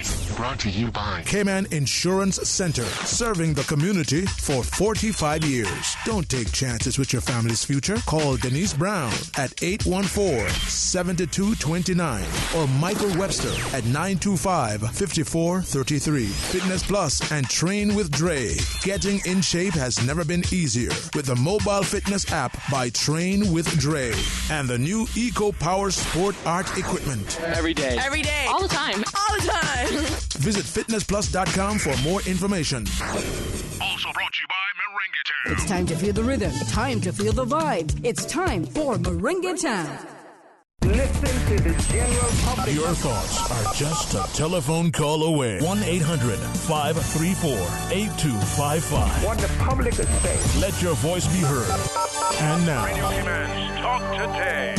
Cayman Insurance Center, serving the community for 45 years. Don't take chances with your family's future. Call Denise Brown at 814-7229 or Michael Webster at 925-5433. Fitness Plus and Train with Dre. Getting in shape has never been easier with the mobile fitness app by Train with Dre and the new Eco Power Sport Art Equipment. Every day. Every day. All the time. All the time. Visit fitnessplus.com for more information. Also brought to you by Merengue Town. It's time to feel the rhythm. Time to feel the vibe. It's time for Moringa Town. Listen to the general public. Your thoughts are just a telephone call away. 1-800-534-8255. What the public is saying. Let your voice be heard. And now, Radio Cayman's Talk Today.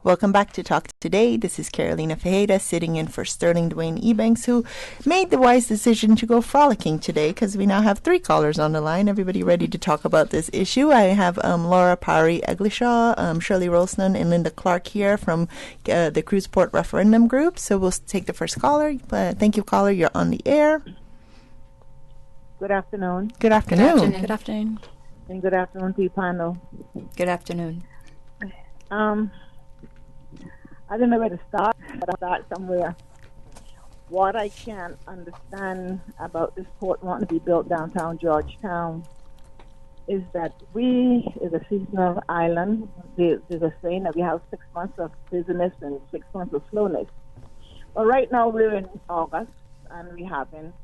Welcome back to Talk Today. This is Carolina Ferreira sitting in for Sterling Dwayne Ebanks, who made the wise decision to go frolicking today because we now have 3 callers on the line. Everybody ready to talk about this issue. I have Laura Parry Eglishaw, Shirley Rolston, and Linda Clark here from the Cruise Port Referendum Group. So we'll take the first caller. Thank you, caller. You're on the air. Good afternoon. Good afternoon. Good afternoon. And good afternoon to you, panel. Good afternoon. I don't know where to start, but I'll start somewhere. What I can't understand about this port wanting to be built downtown Georgetown is that we is a seasonal island. There's a saying that we have 6 months of busyness and 6 months of slowness. But right now we're in August and we're having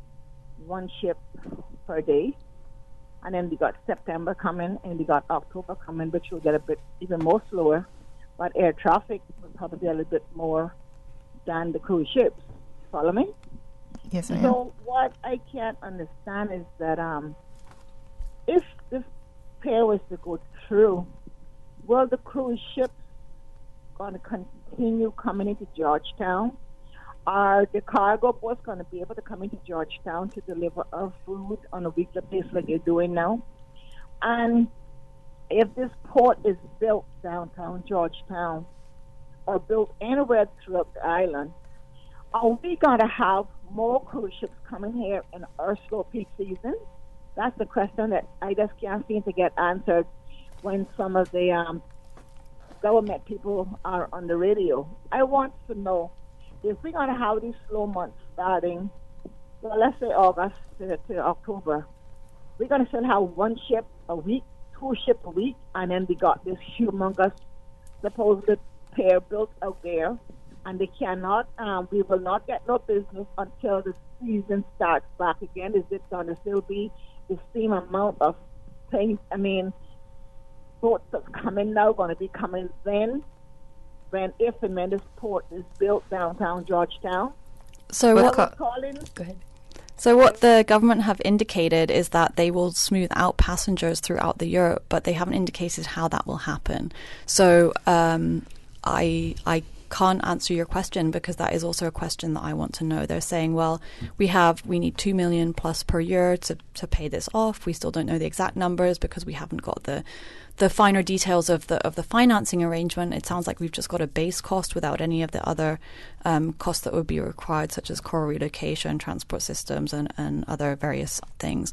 1 ship per day. And then we got September coming and we got October coming, which will get a bit even more slower. But air traffic will probably be a little bit more than the cruise ships. Follow me? Yes, I am. So what I can't understand is that if this pair was to go through, will the cruise ships going to continue coming into Georgetown? Are the cargo boats going to be able to come into Georgetown to deliver our food on a weekly basis like they're doing now? And if this port is built downtown Georgetown or built anywhere throughout the island, are we going to have more cruise ships coming here in our slow peak season? That's the question that I just can't seem to get answered when some of the government people are on the radio. I want to know if we're going to have these slow months starting, well, let's say August to October, we're going to still have 1 ship a week, 2 ships a week, and then we got this humongous supposed pair built out there, and they cannot, we will not get no business until the season starts back again. Is it going to still be the same amount of things? I mean, boats that's coming now going to be coming then, if and when this port is built downtown Georgetown? So Go ahead. So what the government have indicated is that they will smooth out passengers throughout the Europe, but they haven't indicated how that will happen. So I can't answer your question because that is also a question that I want to know. They're saying, well, we need 2 million plus per year to pay this off. We still don't know the exact numbers because we haven't got the finer details of the financing arrangement. It sounds like we've just got a base cost without any of the other costs that would be required, such as core relocation, transport systems, and other various things.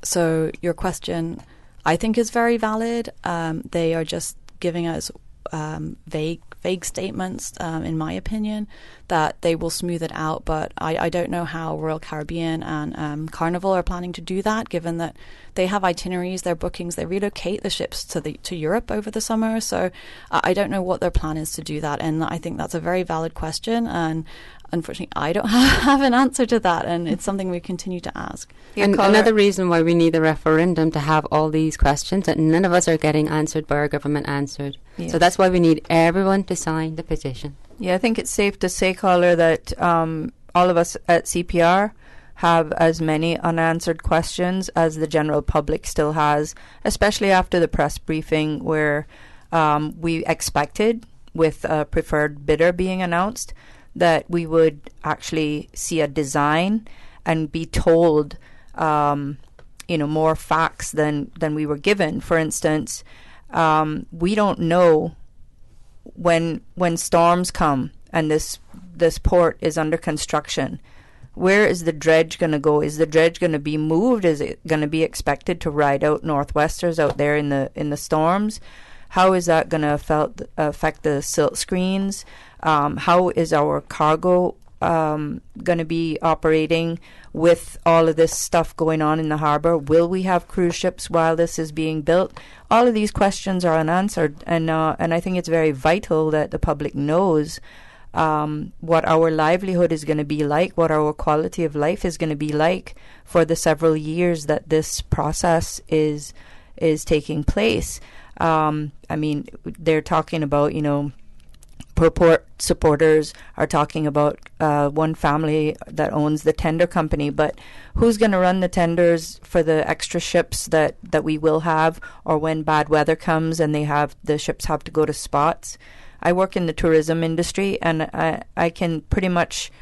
So your question, I think, is very valid. They are just giving us vague statements, in my opinion, that they will smooth it out. But I don't know how Royal Caribbean and Carnival are planning to do that, given that they have itineraries, their bookings, they relocate the ships to Europe over the summer. So I don't know what their plan is to do that. And I think that's a very valid question. And unfortunately, I don't have an answer to that, and it's something we continue to ask. And another reason why we need a referendum to have all these questions that none of us are getting answered by our government answered. Yes. So that's why we need everyone to sign the petition. Yeah, I think it's safe to say, caller, that all of us at CPR have as many unanswered questions as the general public still has, especially after the press briefing where we expected, with a preferred bidder being announced, that we would actually see a design and be told, more facts than we were given. For instance, we don't know when storms come and this port is under construction. Where is the dredge going to go? Is the dredge going to be moved? Is it going to be expected to ride out northwesters out there in the storms? How is that going to affect the silt screens? How is our cargo going to be operating with all of this stuff going on in the harbor? Will we have cruise ships while this is being built? All of these questions are unanswered, and I think it's very vital that the public knows what our livelihood is going to be like, what our quality of life is going to be like for the several years that this process is taking place. I mean, they're talking about, purport supporters are talking about one family that owns the tender company, but who's going to run the tenders for the extra ships that we will have, or when bad weather comes and the ships have to go to spots? I work in the tourism industry, and I can pretty much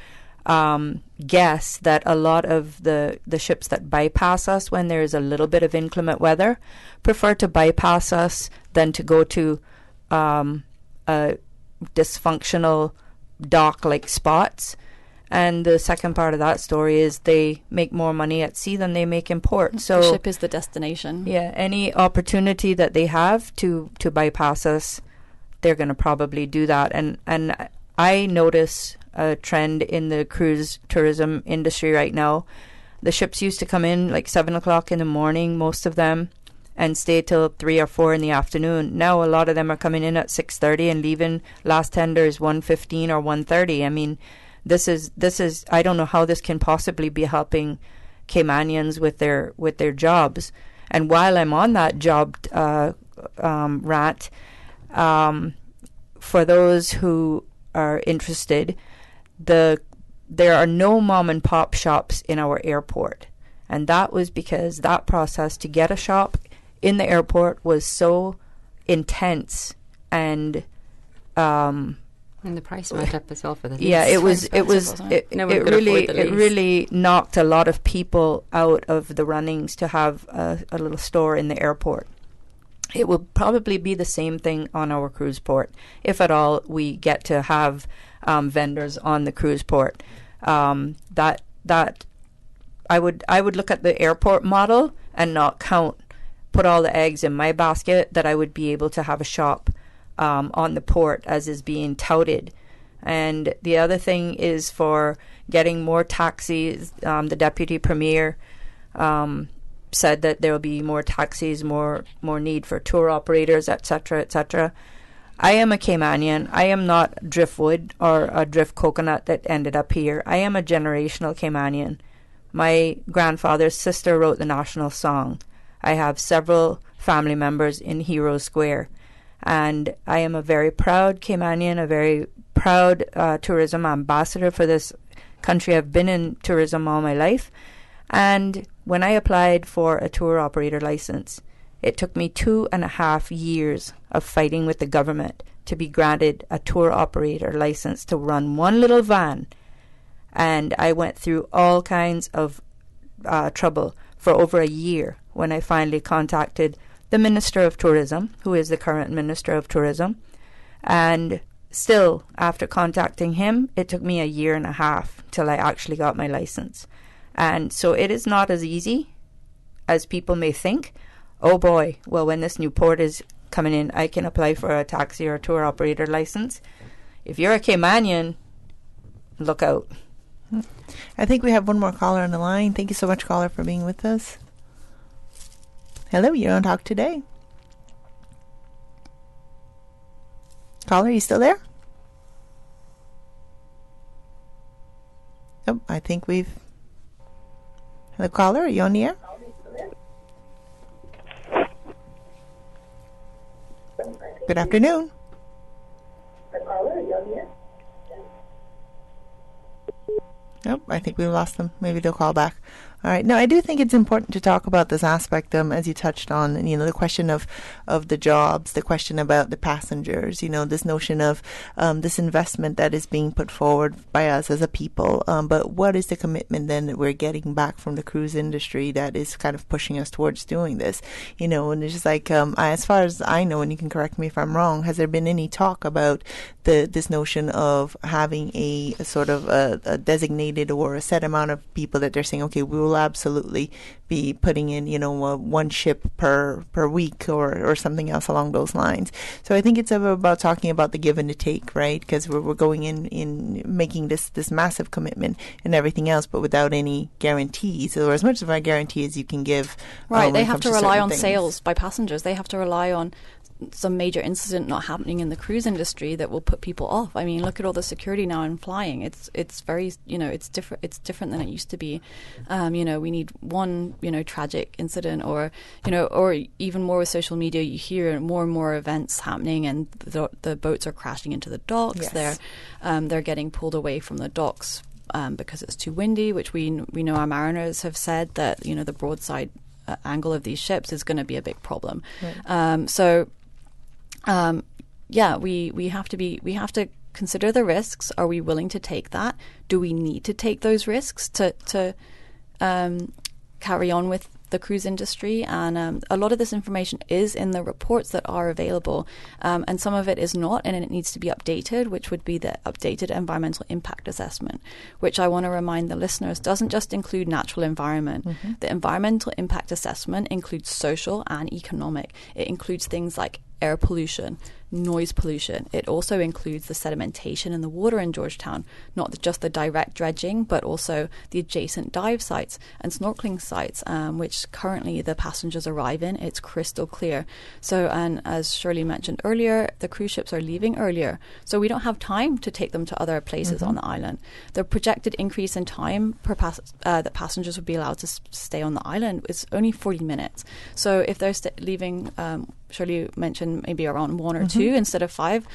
guess that a lot of the ships that bypass us when there is a little bit of inclement weather prefer to bypass us than to go to a dysfunctional dock-like spots. And the second part of that story is they make more money at sea than they make in port. So the ship is the destination. Yeah, any opportunity that they have to bypass us, they're going to probably do that. And I notice a trend in the cruise tourism industry right now. The ships used to come in like 7 o'clock in the morning, most of them, and stay till 3 or 4 in the afternoon. Now a lot of them are coming in at 6:30 and leaving. Last tender is 1:15 or 1:30. I mean, this is I don't know how this can possibly be helping Caymanians with their jobs. And while I'm on that job rant, for those who are interested, there are no mom and pop shops in our airport, and that was because that process to get a shop in the airport was so intense, and the price went up as well for the lease. Yeah, it really knocked a lot of people out of the runnings to have a little store in the airport. It will probably be the same thing on our cruise port, if at all we get to have vendors on the cruise port. That I would look at the airport model and not put all the eggs in my basket that I would be able to have a shop on the port as is being touted. And the other thing is for getting more taxis. The Deputy Premier said that there will be more taxis, more need for tour operators, etc., etc. I am a Caymanian. I am not driftwood or a drift coconut that ended up here. I am a generational Caymanian. My grandfather's sister wrote the national song. I have several family members in Hero Square. And I am a very proud Caymanian, a very proud tourism ambassador for this country. I've been in tourism all my life. And when I applied for a tour operator license, it took me 2.5 years of fighting with the government to be granted a tour operator license to run one little van. And I went through all kinds of trouble for over a year when I finally contacted the Minister of Tourism, who is the current Minister of Tourism. And still, after contacting him, it took me 1.5 years till I actually got my license. And so it is not as easy as people may think. Oh boy, well, when this new port is coming in, I can apply for a taxi or a tour operator license. If you're a Caymanian, look out. I think we have one more caller on the line. Thank you so much, caller, for being with us. Hello, you're on Talk Today. Caller, are you still there? Oh, I think we've... Hello, caller, are you on the air? Good afternoon. Nope, I think we lost them. Maybe they'll call back. All right. No, I do think it's important to talk about this aspect, as you touched on, the question of the jobs, the question about the passengers, this notion of this investment that is being put forward by us as a people. But what is the commitment then that we're getting back from the cruise industry that is kind of pushing us towards doing this? And it's just like, as far as I know, and you can correct me if I'm wrong, has there been any talk about this notion of having a sort of a designated or a set amount of people that they're saying, okay, we will absolutely be putting in, one ship per week or something else along those lines. So I think it's about talking about the give and the take, right? Because we're going in making this massive commitment and everything else, but without any guarantees, or as much of a guarantee as you can give. Right, they have to rely on sales by passengers. They have to rely on some major incident not happening in the cruise industry that will put people off. I mean, look at all the security now in flying. It's very, it's different. It's different than it used to be. We need one, tragic incident, or even more with social media. You hear more and more events happening, and the boats are crashing into the docks. Yes. They're getting pulled away from the docks because it's too windy, which we know our mariners have said that the broadside angle of these ships is going to be a big problem. Right. We have to consider the risks. Are we willing to take that? Do we need to take those risks to carry on with the cruise industry? And a lot of this information is in the reports that are available, and some of it is not, and it needs to be updated, which would be the updated environmental impact assessment, which I want to remind the listeners doesn't just include natural environment. Mm-hmm. The environmental impact assessment includes social and economic. It includes things like air pollution, noise pollution. It also includes the sedimentation in the water in Georgetown, not just the direct dredging, but also the adjacent dive sites and snorkeling sites, which currently the passengers arrive in. It's crystal clear. So, and as Shirley mentioned earlier, the cruise ships are leaving earlier, so we don't have time to take them to other places on the island. The projected increase in time that passengers would be allowed to stay on the island is only 40 minutes. So if they're leaving, Shirley mentioned maybe around 1 or 2 instead of 5,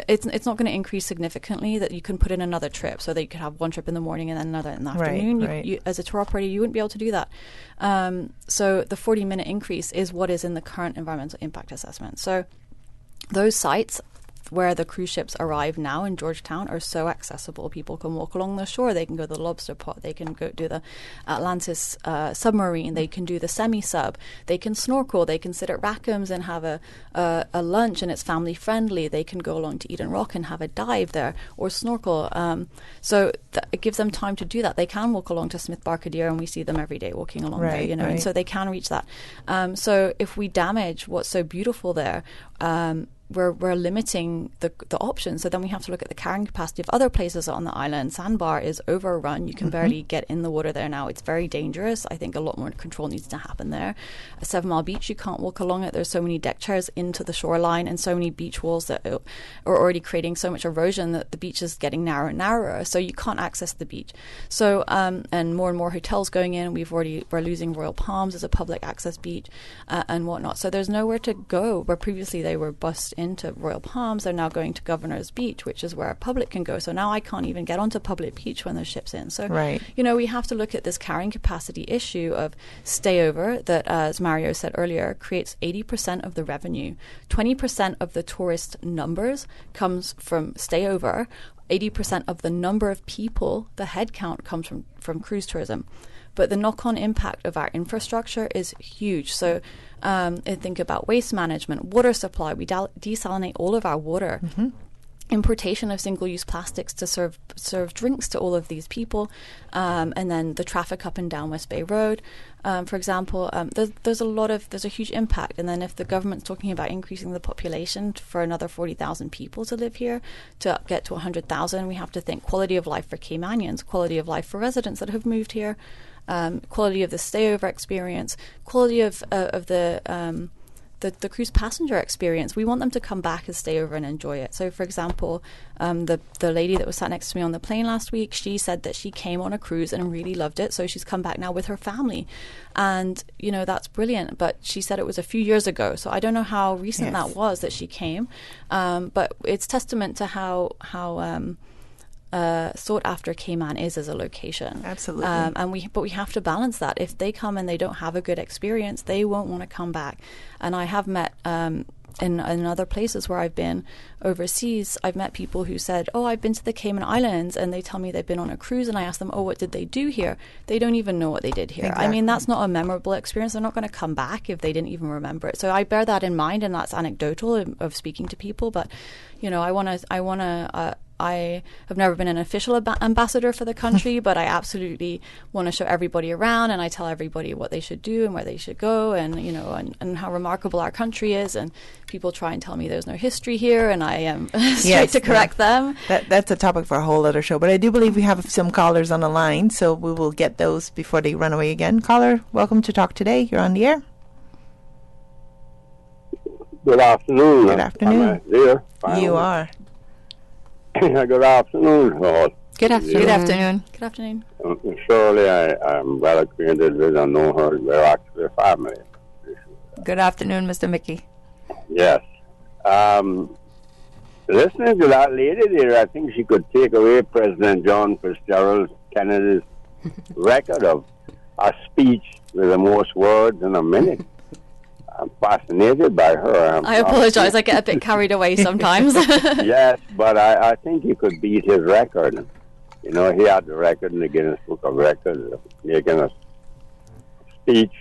it's not going to increase significantly, that you can put in another trip, so that you could have one trip in the morning and then another in the afternoon. Right. You, as a tour operator, you wouldn't be able to do that. So the 40-minute increase is what is in the current environmental impact assessment. So those sites where the cruise ships arrive now in Georgetown are so accessible. People can walk along the shore. They can go to the Lobster Pot. They can go do the Atlantis submarine. They can do the semi-sub. They can snorkel. They can sit at Rackham's and have a lunch, and it's family friendly. They can go along to Eden Rock and have a dive there or snorkel. So it gives them time to do that. They can walk along to Smith Barcadier, and we see them every day walking along there, and so they can reach that. So if we damage what's so beautiful there, we're limiting the options. So then we have to look at the carrying capacity of other places on the island. Sandbar is overrun. You can barely get in the water there now. It's very dangerous. I think a lot more control needs to happen there. 7 Mile Beach, you can't walk along it. There's so many deck chairs into the shoreline and so many beach walls that are already creating so much erosion that the beach is getting narrower and narrower. So you can't access the beach. So and more hotels going in. We're losing Royal Palms as a public access beach and whatnot. So there's nowhere to go. Where previously they were bussed into Royal Palms, they're now going to Governor's Beach, which is where a public can go. So now I can't even get onto public beach when there's ships in. So, we have to look at this carrying capacity issue of stayover that, as Mario said earlier, creates 80% of the revenue. 20% of the tourist numbers comes from stayover. 80% of the number of people, the head count, comes from cruise tourism. But the knock-on impact of our infrastructure is huge. So think about waste management, water supply. We desalinate all of our water. Importation of single-use plastics to serve drinks to all of these people, and then the traffic up and down West Bay Road, for example. There's a huge impact. And then if the government's talking about increasing the population for another 40,000 people to live here to get to 100,000, we have to think quality of life for Caymanians, quality of life for residents that have moved here, quality of the stayover experience, quality of the cruise passenger experience. We want them to come back and stay over and enjoy it. So, for example, the lady that was sat next to me on the plane last week, she said that she came on a cruise and really loved it. So she's come back now with her family. And, that's brilliant. But she said it was a few years ago. So I don't know how recent that was that she came. But it's testament to how sought after Cayman is as a location. Absolutely. But we have to balance that. If they come and they don't have a good experience, they won't want to come back. And I have met in other places where I've been overseas, I've met people who said, oh, I've been to the Cayman Islands, and they tell me they've been on a cruise, and I ask them, oh, what did they do here? They don't even know what they did here. Exactly. I mean, that's not a memorable experience. They're not going to come back if they didn't even remember it. So I bear that in mind, and that's anecdotal of speaking to people. But, you know, I have never been an official ambassador for the country, but I absolutely want to show everybody around, and I tell everybody what they should do and where they should go, and, you know, and how remarkable our country is. And people try and tell me there's no history here, and I am straight to correct them. That's a topic for a whole other show. But I do believe we have some callers on the line, so we will get those before they run away again. Caller, welcome to Talk Today. You're on the air. Good afternoon. Good afternoon. Am I there? You are. Good afternoon, all. Good afternoon. Good afternoon. Good afternoon. Surely I'm well acquainted with and know her. We're actually a family. Good afternoon, Mr. Mickey. Yes. Listening to that lady there, I think she could take away President John Fitzgerald Kennedy's record of a speech with the most words in a minute. I'm fascinated by her. I apologize. I get a bit carried away sometimes. Yes, but I think he could beat his record. You know, he had the record in the Guinness Book of Records of making a speech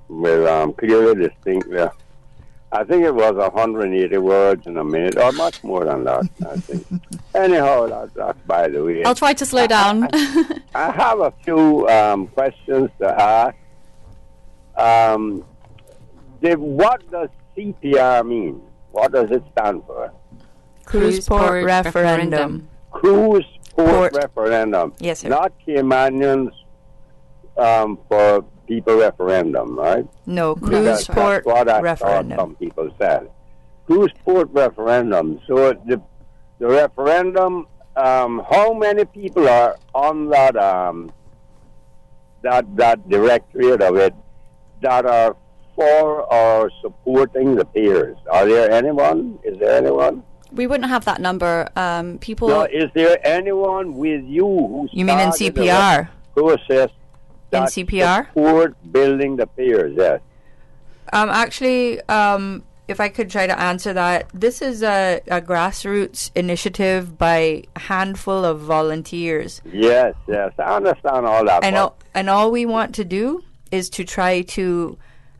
with clearly distinctly. I think it was 180 words in a minute, or much more than that, I think. Anyhow, that's by the way. I'll try to slow down. I have a few questions to ask. What does CPR mean? What does it stand for? Cruise Port Referendum. Cruise Port Referendum. Yes, sir. Not Caymanians for people referendum, right? No, Cruise Port that's what I Referendum. thought some people said. Cruise Port Referendum. So the referendum, how many people are on that directorate of it that are for or supporting the peers? Are there anyone? Is there anyone? We wouldn't have that number. People. No, is there anyone with you who You mean in CPR? Process in CPR? Support building the peers, yes. Actually, if I could try to answer that, this is a grassroots initiative by a handful of volunteers. Yes, I understand all that. And all we want to do is to try to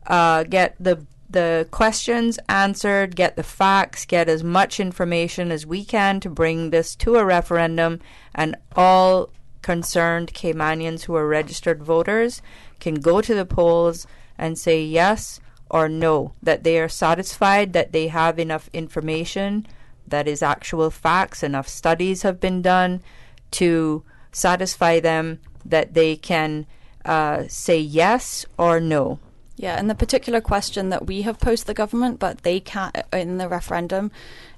get the questions answered, get the facts, get as much information as we can to bring this to a referendum, and all concerned Caymanians who are registered voters can go to the polls and say yes or no, that they are satisfied that they have enough information that is actual facts, enough studies have been done to satisfy them that they can say yes or no. Yeah, and the particular question that we have posed to the government, but they can't in the referendum,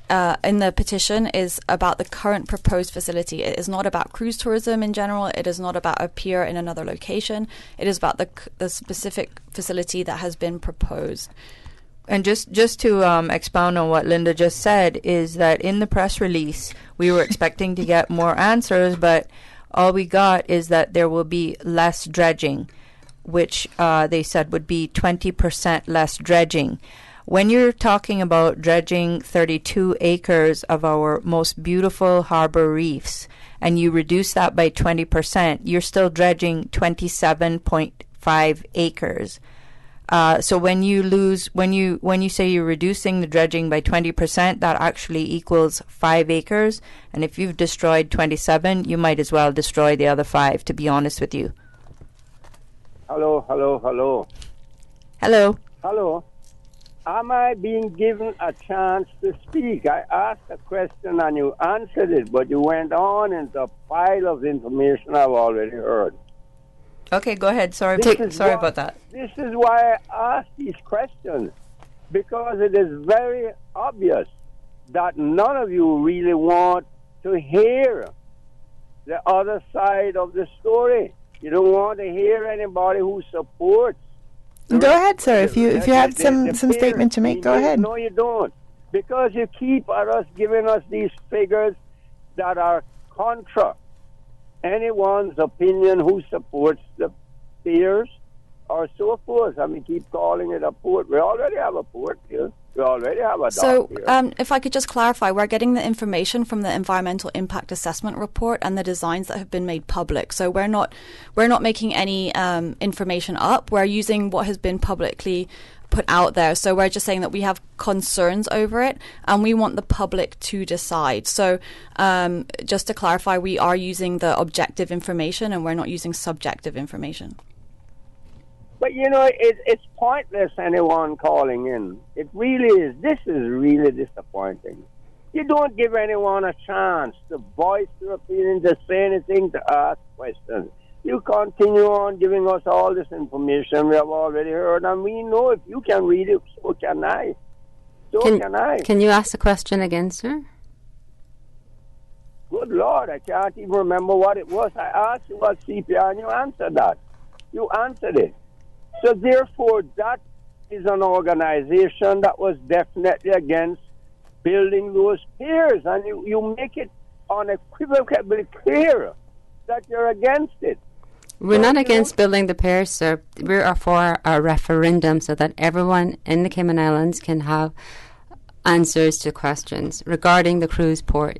in the petition, is about the current proposed facility. It is not about cruise tourism in general. It is not about a pier in another location. It is about the specific facility that has been proposed. And just to expound on what Linda just said, is that in the press release, we were expecting to get more answers, but all we got is that there will be less dredging, which they said would be 20% less dredging. When you're talking about dredging 32 acres of our most beautiful harbor reefs, and you reduce that by 20%, you're still dredging 27.5 acres. So when you say you're reducing the dredging by 20%, that actually equals 5 acres. And if you've destroyed 27, you might as well destroy the other 5, to be honest with you. Hello. Hello. Am I being given a chance to speak? I asked a question and you answered it, but you went on into a pile of information I've already heard. Okay, go ahead. Sorry about that. This is why I ask these questions, because it is very obvious that none of you really want to hear the other side of the story. You don't want to hear anybody who supports. Go ahead, sir. If you had some statement to make, go ahead. No, you don't, because you keep giving us these figures that are contra anyone's opinion who supports the piers or so forth. I mean, keep calling it a port. We already have a port here. We already have a dock here. If I could just clarify, we're getting the information from the Environmental Impact Assessment Report and the designs that have been made public. So we're not making any information up. We're using what has been publicly put out there. So we're just saying that we have concerns over it and we want the public to decide. So just to clarify, we are using the objective information and we're not using subjective information. But, you know, it's pointless anyone calling in. It really is. This is really disappointing. You don't give anyone a chance to voice their opinion, to say anything, to ask questions. You continue on giving us all this information we have already heard, and we know if you can read it, so can I. Can you ask the question again, sir? Good Lord, I can't even remember what it was. I asked you about CPR, and you answered that. You answered it. So therefore, that is an organization that was definitely against building those piers, and you make it unequivocally clear that you're against it. We're not against building the piers, sir. We are for a referendum so that everyone in the Cayman Islands can have answers to questions regarding the cruise port.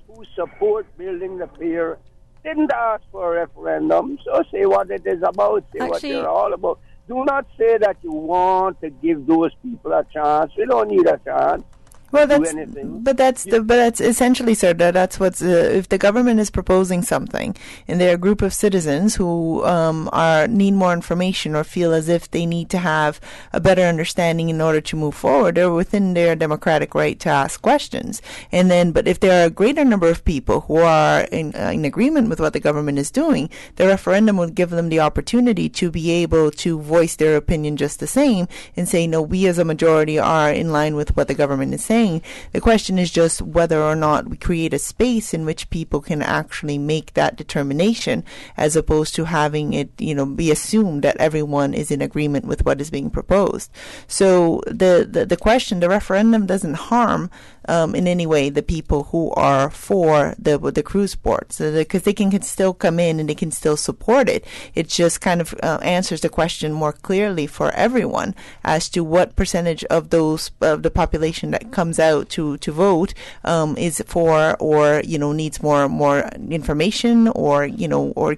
Who support building the pier didn't ask for a referendum, so say what it is about, what you're all about. Do not say that you want to give those people a chance. We don't need a chance. Well, that's essentially, sir. That's what's if the government is proposing something, and there are a group of citizens who need more information or feel as if they need to have a better understanding in order to move forward, they're within their democratic right to ask questions. And then, but if there are a greater number of people who are in agreement with what the government is doing, the referendum would give them the opportunity to be able to voice their opinion just the same and say, no, we as a majority are in line with what the government is saying. The question is just whether or not we create a space in which people can actually make that determination, as opposed to having it, be assumed that everyone is in agreement with what is being proposed. So the question, the referendum doesn't harm in any way the people who are for the cruise ports, because they can still come in and they can still support it. It just kind of answers the question more clearly for everyone as to what percentage of the population that comes out to vote is for, or needs more information, or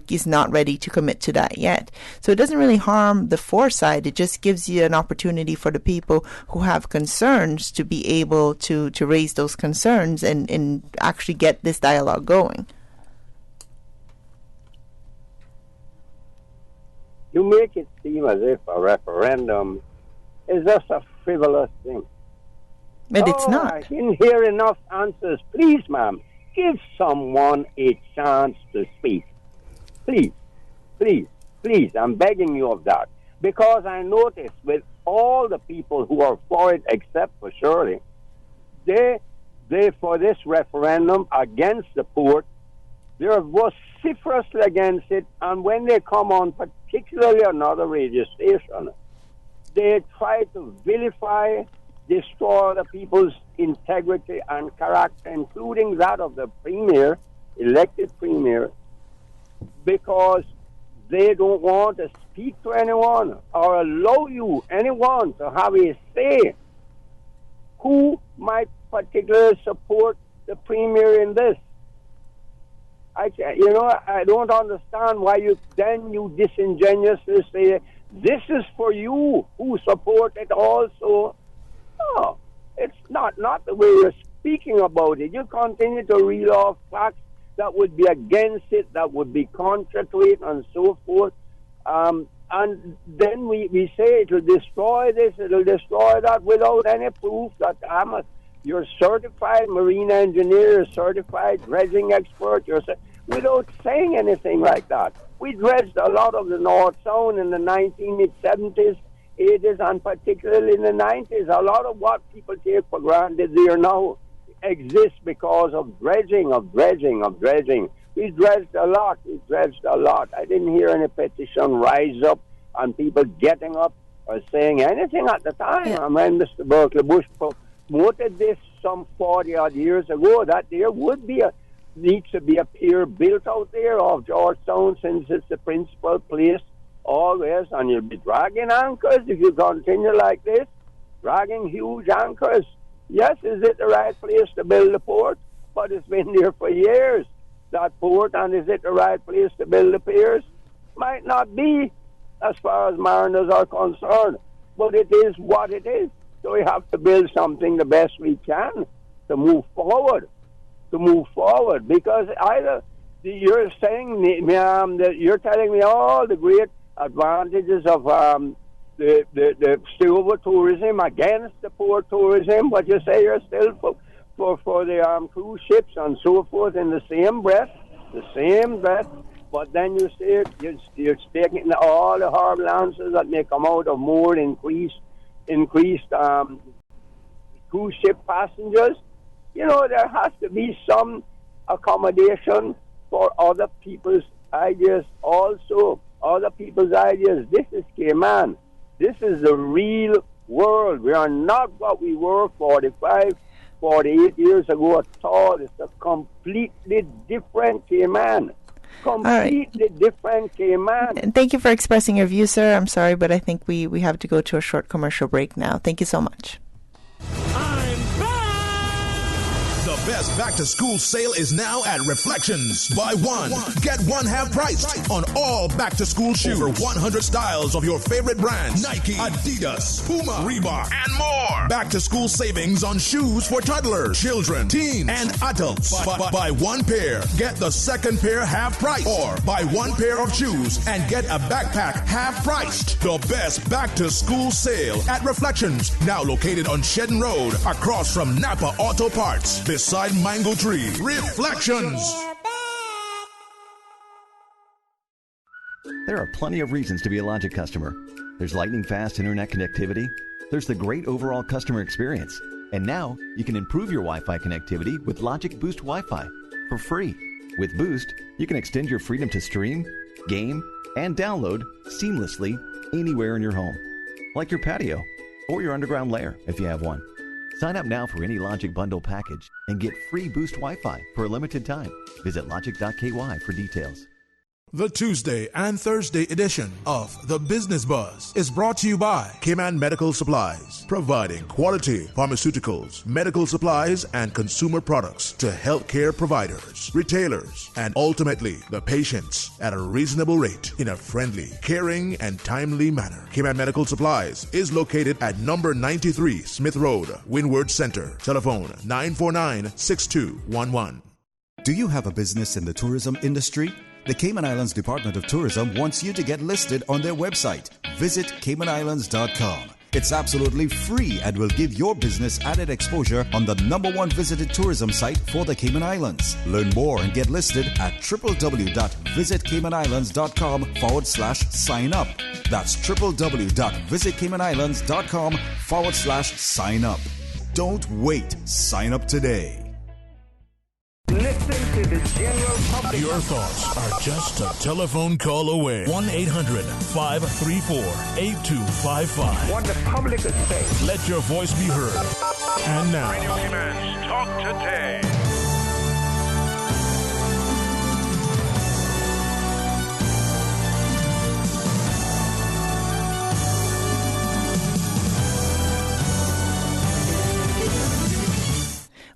is not ready to commit to that yet. So it doesn't really harm the foresight. It just gives you an opportunity for the people who have concerns to be able to raise those concerns and actually get this dialogue going. You make it seem as if a referendum is just a frivolous thing. But it's not. I didn't hear enough answers. Please, ma'am, give someone a chance to speak. Please, please, please, I'm begging you of that. Because I noticed with all the people who are for it, except for Shirley, they for this referendum against the port, they're vociferously against it, and when they come on, particularly another radio station, they try to vilify, destroy the people's integrity and character, including that of the premier, elected premier, because they don't want to speak to anyone or allow anyone to have a say who might particularly support the premier in this. I don't understand why you disingenuously say, this is for you who support it also. No, it's not the way you're speaking about it. You continue to reel off facts that would be against it, that would be contrary to it, and so forth. And then we say it'll destroy this, it'll destroy that, without any proof that you're certified marine engineer, you're certified dredging expert, without saying anything like that. We dredged a lot of the North Sound in the 1970s, 80s, and particularly in the 90s. A lot of what people take for granted there now exists because of dredging. We dredged a lot. I didn't hear any petition rise up and people getting up or saying anything at the time. Yeah. And when Mr. Berkeley Bush promoted this some 40-odd years ago, that there would be needs to be a pier built out there off Georgetown, since it's the principal place always, and you'll be dragging anchors if you continue like this, dragging huge anchors. Yes, is it the right place to build a port? But it's been there for years, that port, and is it the right place to build the piers? Might not be, as far as mariners are concerned, but it is what it is. So we have to build something the best we can to move forward. Because either you're saying that you're telling me all the great advantages of the silver tourism against the port tourism, but you say you're still for the cruise ships and so forth in the same breath. But then you say you're taking all the horrible answers that may come out of more increased cruise ship passengers. You know, there has to be some accommodation for other people's ideas also. Other people's ideas. This is Cayman. This is the real world. We are not what we were 45, 48 years ago at all. It's a completely different Cayman. Different Cayman. And thank you for expressing your view, sir. I'm sorry, but I think we have to go to a short commercial break now. Thank you so much. The best back-to-school sale is now at Reflections. Buy one, get one half price on all back-to-school shoes. Over 100 styles of your favorite brands. Nike, Adidas, Puma, Reebok, and more. Back-to-school savings on shoes for toddlers, children, teens, and adults. Buy one pair, get the second pair half price. Or buy one pair of shoes and get a backpack half priced. The best back-to-school sale at Reflections. Now located on Shedden Road, across from Napa Auto Parts. Beside Mango Tree. Reflections. There are plenty of reasons to be a Logic customer. There's lightning fast internet connectivity. There's the great overall customer experience. And now you can improve your Wi-Fi connectivity with Logic Boost Wi-Fi for free. With Boost, you can extend your freedom to stream, game, and download seamlessly anywhere in your home, like your patio or your underground lair if you have one. Sign up now for any Logic Bundle package and get free Boost Wi-Fi for a limited time. Visit logic.ky for details. The Tuesday and Thursday edition of The Business Buzz is brought to you by Cayman Medical Supplies, providing quality pharmaceuticals, medical supplies, and consumer products to healthcare providers, retailers, and ultimately the patients at a reasonable rate in a friendly, caring, and timely manner. Cayman Medical Supplies is located at number 93 Smith Road, Windward Center. Telephone 949-6211. Do you have a business in the tourism industry? The Cayman Islands Department of Tourism wants you to get listed on their website. Visit CaymanIslands.com. It's absolutely free and will give your business added exposure on the #1 visited tourism site for the Cayman Islands. Learn more and get listed at www.visitcaymanislands.com/sign up. That's www.visitcaymanislands.com/sign up. Don't wait. Sign up today. Listen to the general public. Your thoughts are just a telephone call away. 1-800-534-8255. What the public is saying. Let your voice be heard. And now, Radio Cayman's Talk Today.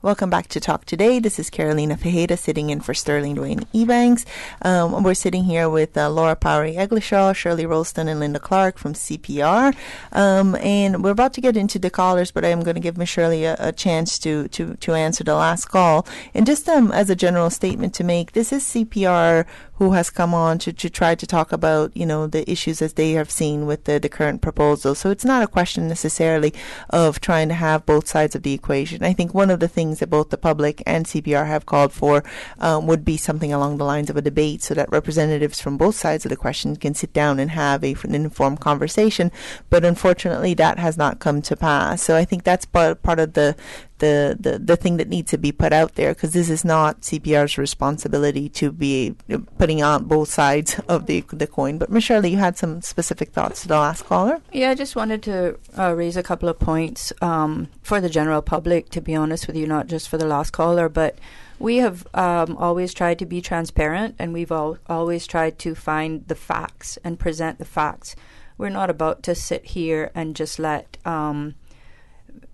Welcome back to Talk Today. This is Carolina Ferreira sitting in for Sterling Dwayne Ebanks. We're sitting here with Laura Powery-Eglishaw, Shirley Rolston, and Linda Clark from CPR. And we're about to get into the callers, but I'm going to give Ms. Shirley a chance to answer the last call. And just as a general statement to make, this is CPR who has come on to try to talk about, the issues as they have seen with the current proposal. So it's not a question necessarily of trying to have both sides of the equation. I think one of the things that both the public and CPR have called for would be something along the lines of a debate so that representatives from both sides of the question can sit down and have an informed conversation. But unfortunately, that has not come to pass. So I think that's part of the thing that needs to be put out there, because this is not CPR's responsibility to be putting on both sides of the coin. But Ms. Shirley, you had some specific thoughts to the last caller? Yeah, I just wanted to raise a couple of points for the general public, to be honest with you, not just for the last caller, but We have always tried to be transparent, and we've always tried to find the facts and present the facts. We're not about to sit here and just let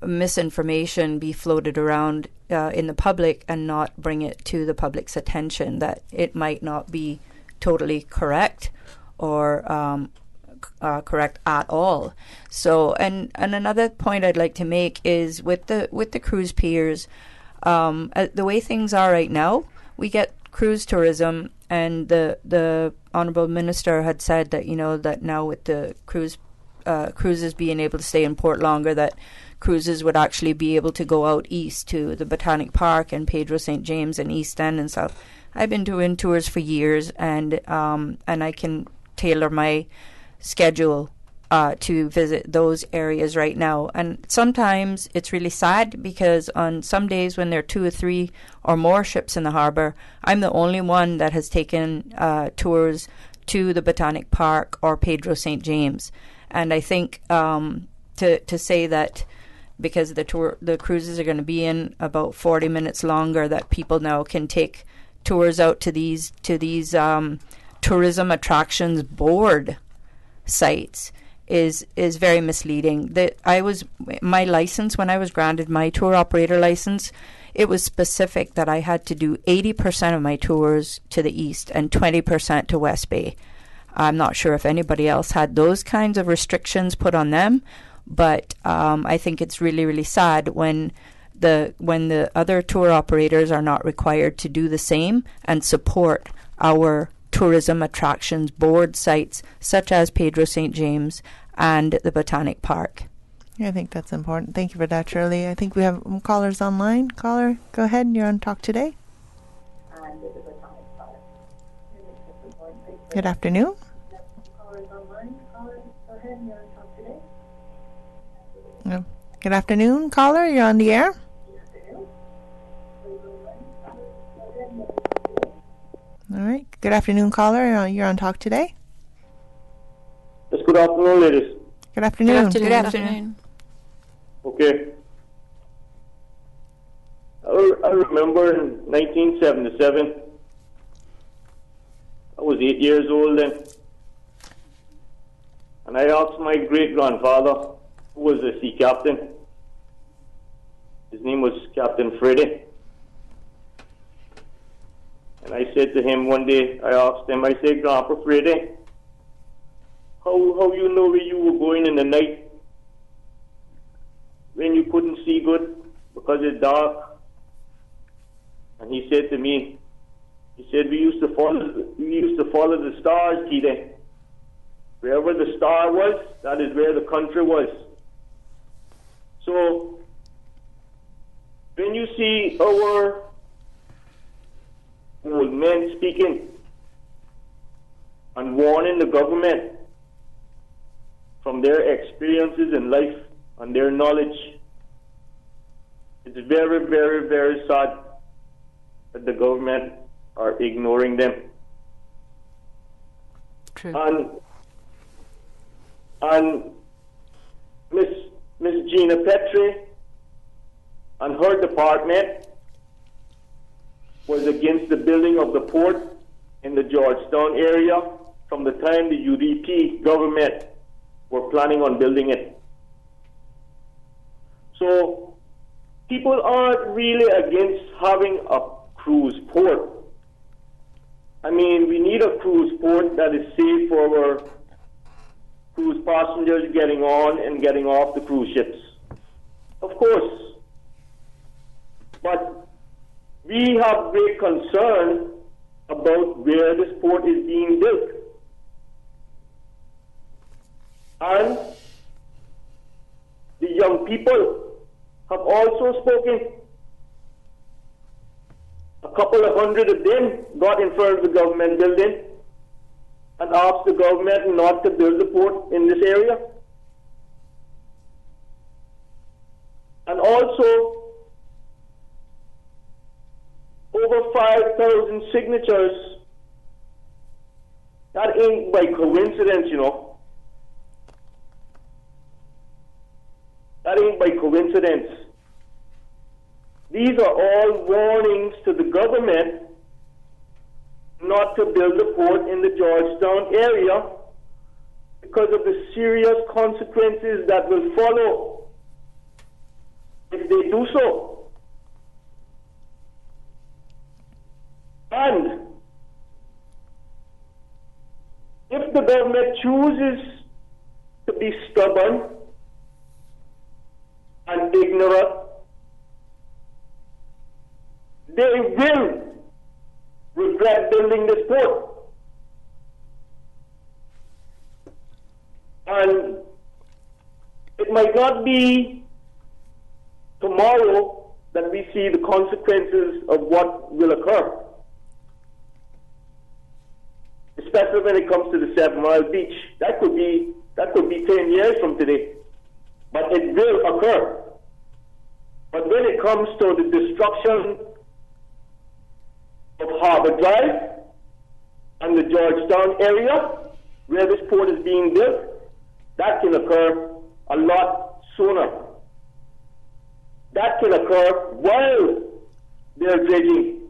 misinformation be floated around in the public and not bring it to the public's attention that it might not be totally correct or correct at all. So, and another point I'd like to make is with the cruise piers, the way things are right now, we get cruise tourism, and the Honourable Minister had said that, that now with the cruises being able to stay in port longer, that cruises would actually be able to go out east to the Botanic Park and Pedro St. James and East End and stuff. I've been doing tours for years, and I can tailor my schedule to visit those areas right now. And sometimes it's really sad because on some days when there are 2 or 3 or more ships in the harbour, I'm the only one that has taken tours to the Botanic Park or Pedro St. James. And I think to say that because the cruises are going to be in about 40 minutes longer, that people now can take tours out to these tourism attractions board sites is very misleading. My license, when I was granted my tour operator license, it was specific that I had to do 80% of my tours to the east and 20% to West Bay. I'm not sure if anybody else had those kinds of restrictions put on them, but I think it's really, really sad when the other tour operators are not required to do the same and support our tourism attractions board sites such as Pedro St. James and the Botanic Park. Yeah, I think that's important. Thank you for that, Shirley. I think we have callers online. Caller, go ahead. You're on Talk Today. Good afternoon. Good afternoon, caller. You're on the air. All right. Good afternoon, caller. You're on Talk Today. Yes, good afternoon, ladies. Good afternoon. Good afternoon. Okay. I remember in 1977, I was 8 years old then, and I asked my great-grandfather, who was a sea captain. His name was Captain Ferreira. And I said to him one day, I asked him, I said, Grandpa Ferreira, how you know where you were going in the night when you couldn't see good because it's dark? And he said to me, he said, we used to follow the stars, Peter. Wherever the star was, that is where the country was. So, when you see our old men speaking and warning the government from their experiences in life and their knowledge, it's very, very, very sad that the government are ignoring them. True. And Miss Gina Petrie and her department was against the building of the port in the Georgetown area from the time the UDP government were planning on building it. So people aren't really against having a cruise port. I mean, we need a cruise port that is safe for our cruise passengers getting on and getting off the cruise ships. Of course. But we have great concern about where this port is being built. And the young people have also spoken. A couple of hundred of them got in front of the government building and asked the government not to build the port in this area. And also, over 5,000 signatures. That ain't by coincidence, you know. That ain't by coincidence. These are all warnings to the government not to build a port in the Georgetown area because of the serious consequences that will follow if they do so. And if the government chooses to be stubborn and ignorant, they will regret building this port. And it might not be tomorrow that we see the consequences of what will occur, especially when it comes to the 7 Mile Beach. That could be 10 years from today, but it will occur. But when it comes to the destruction of Harbor Drive and the Georgetown area where this port is being built, that can occur a lot sooner. That can occur while they're dredging.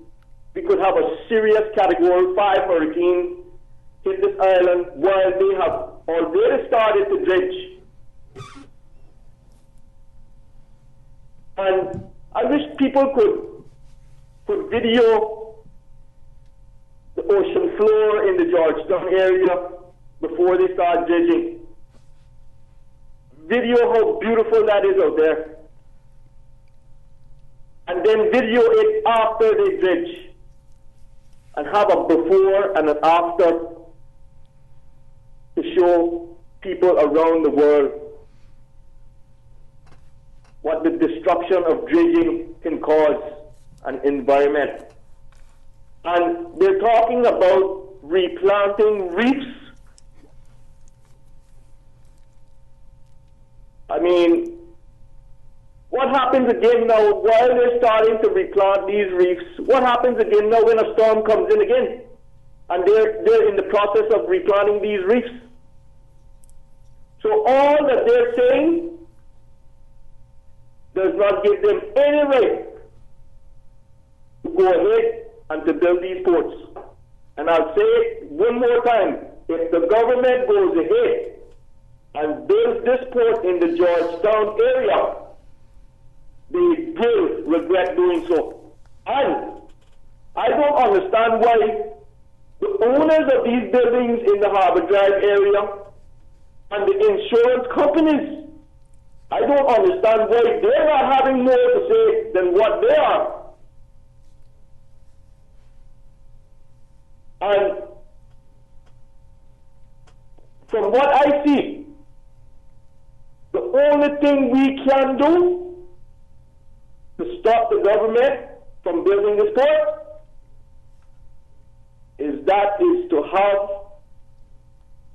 We could have a serious Category 5 hurricane hit this island while they have already started to dredge. And I wish people could video the ocean floor in the Georgetown area before they start dredging. Video how beautiful that is out there. And then video it after they dredge. And have a before and an after to show people around the world what the destruction of dredging can cause an environment. And they're talking about replanting reefs. I mean, what happens again now while they're starting to replant these reefs? What happens again now when a storm comes in again and they're in the process of replanting these reefs? So all that they're saying does not give them any right to go ahead and to build these ports. And I'll say it one more time. If the government goes ahead and builds this port in the Georgetown area, they will regret doing so. And I don't understand why the owners of these buildings in the Harbor Drive area and the insurance companies, I don't understand why they're not having more to say than what they are. And from what I see, the only thing we can do to stop the government from building this port is to have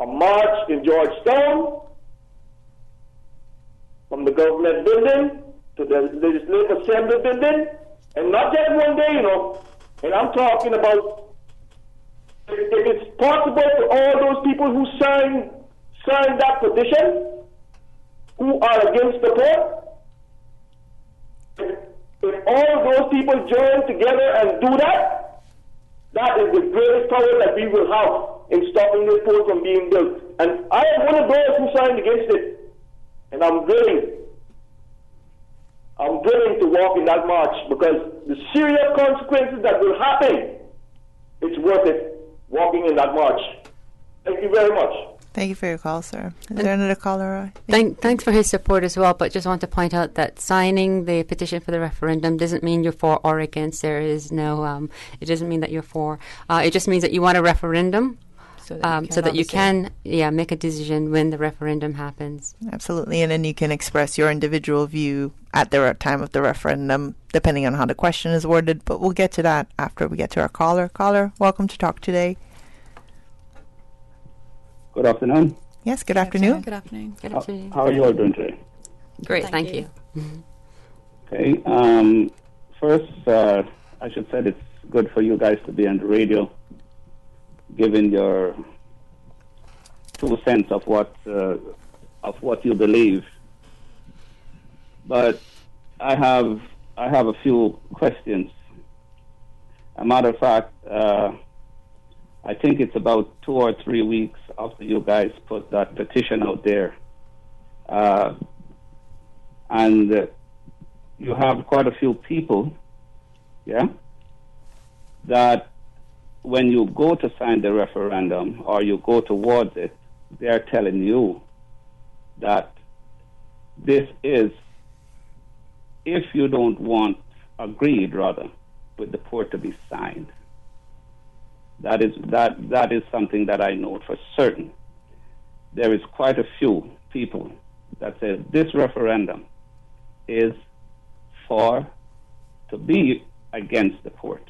a march in Georgetown from the government building to the Legislative Assembly building, and not just one day, And I'm talking about if it's possible for all those people who signed that petition, who are against the port, if all those people join together and do that, that is the greatest power that we will have in stopping this port from being built. And I am one of those who signed against it. And I'm willing to walk in that march because the serious consequences that will happen, it's worth it walking in that march. Thank you very much. Thank you for your call, sir. Is there another caller? Thanks for his support as well, but just want to point out that signing the petition for the referendum doesn't mean you're for or against. There is no, it doesn't mean that you're for. It just means that you want a referendum so that you can make a decision when the referendum happens. Absolutely, and then you can express your individual view at the time of the referendum, depending on how the question is worded, but we'll get to that after we get to our caller. Caller, welcome to Talk Today. Good afternoon. Yes, good afternoon. Good afternoon. Good afternoon. How are you all doing today? Great, thank you. Okay. First, I should say it's good for you guys to be on the radio, giving your 2 cents of what you believe. But I have I have a few questions. A matter of fact, I think it's about 2 or 3 weeks after you guys put that petition out there. And you have quite a few people, yeah, that when you go to sign the referendum or you go towards it, they're telling you that this is, if you don't want, agreed rather, with the port to be signed. That is something that I know for certain. There is quite a few people that say this referendum is for to be against the port.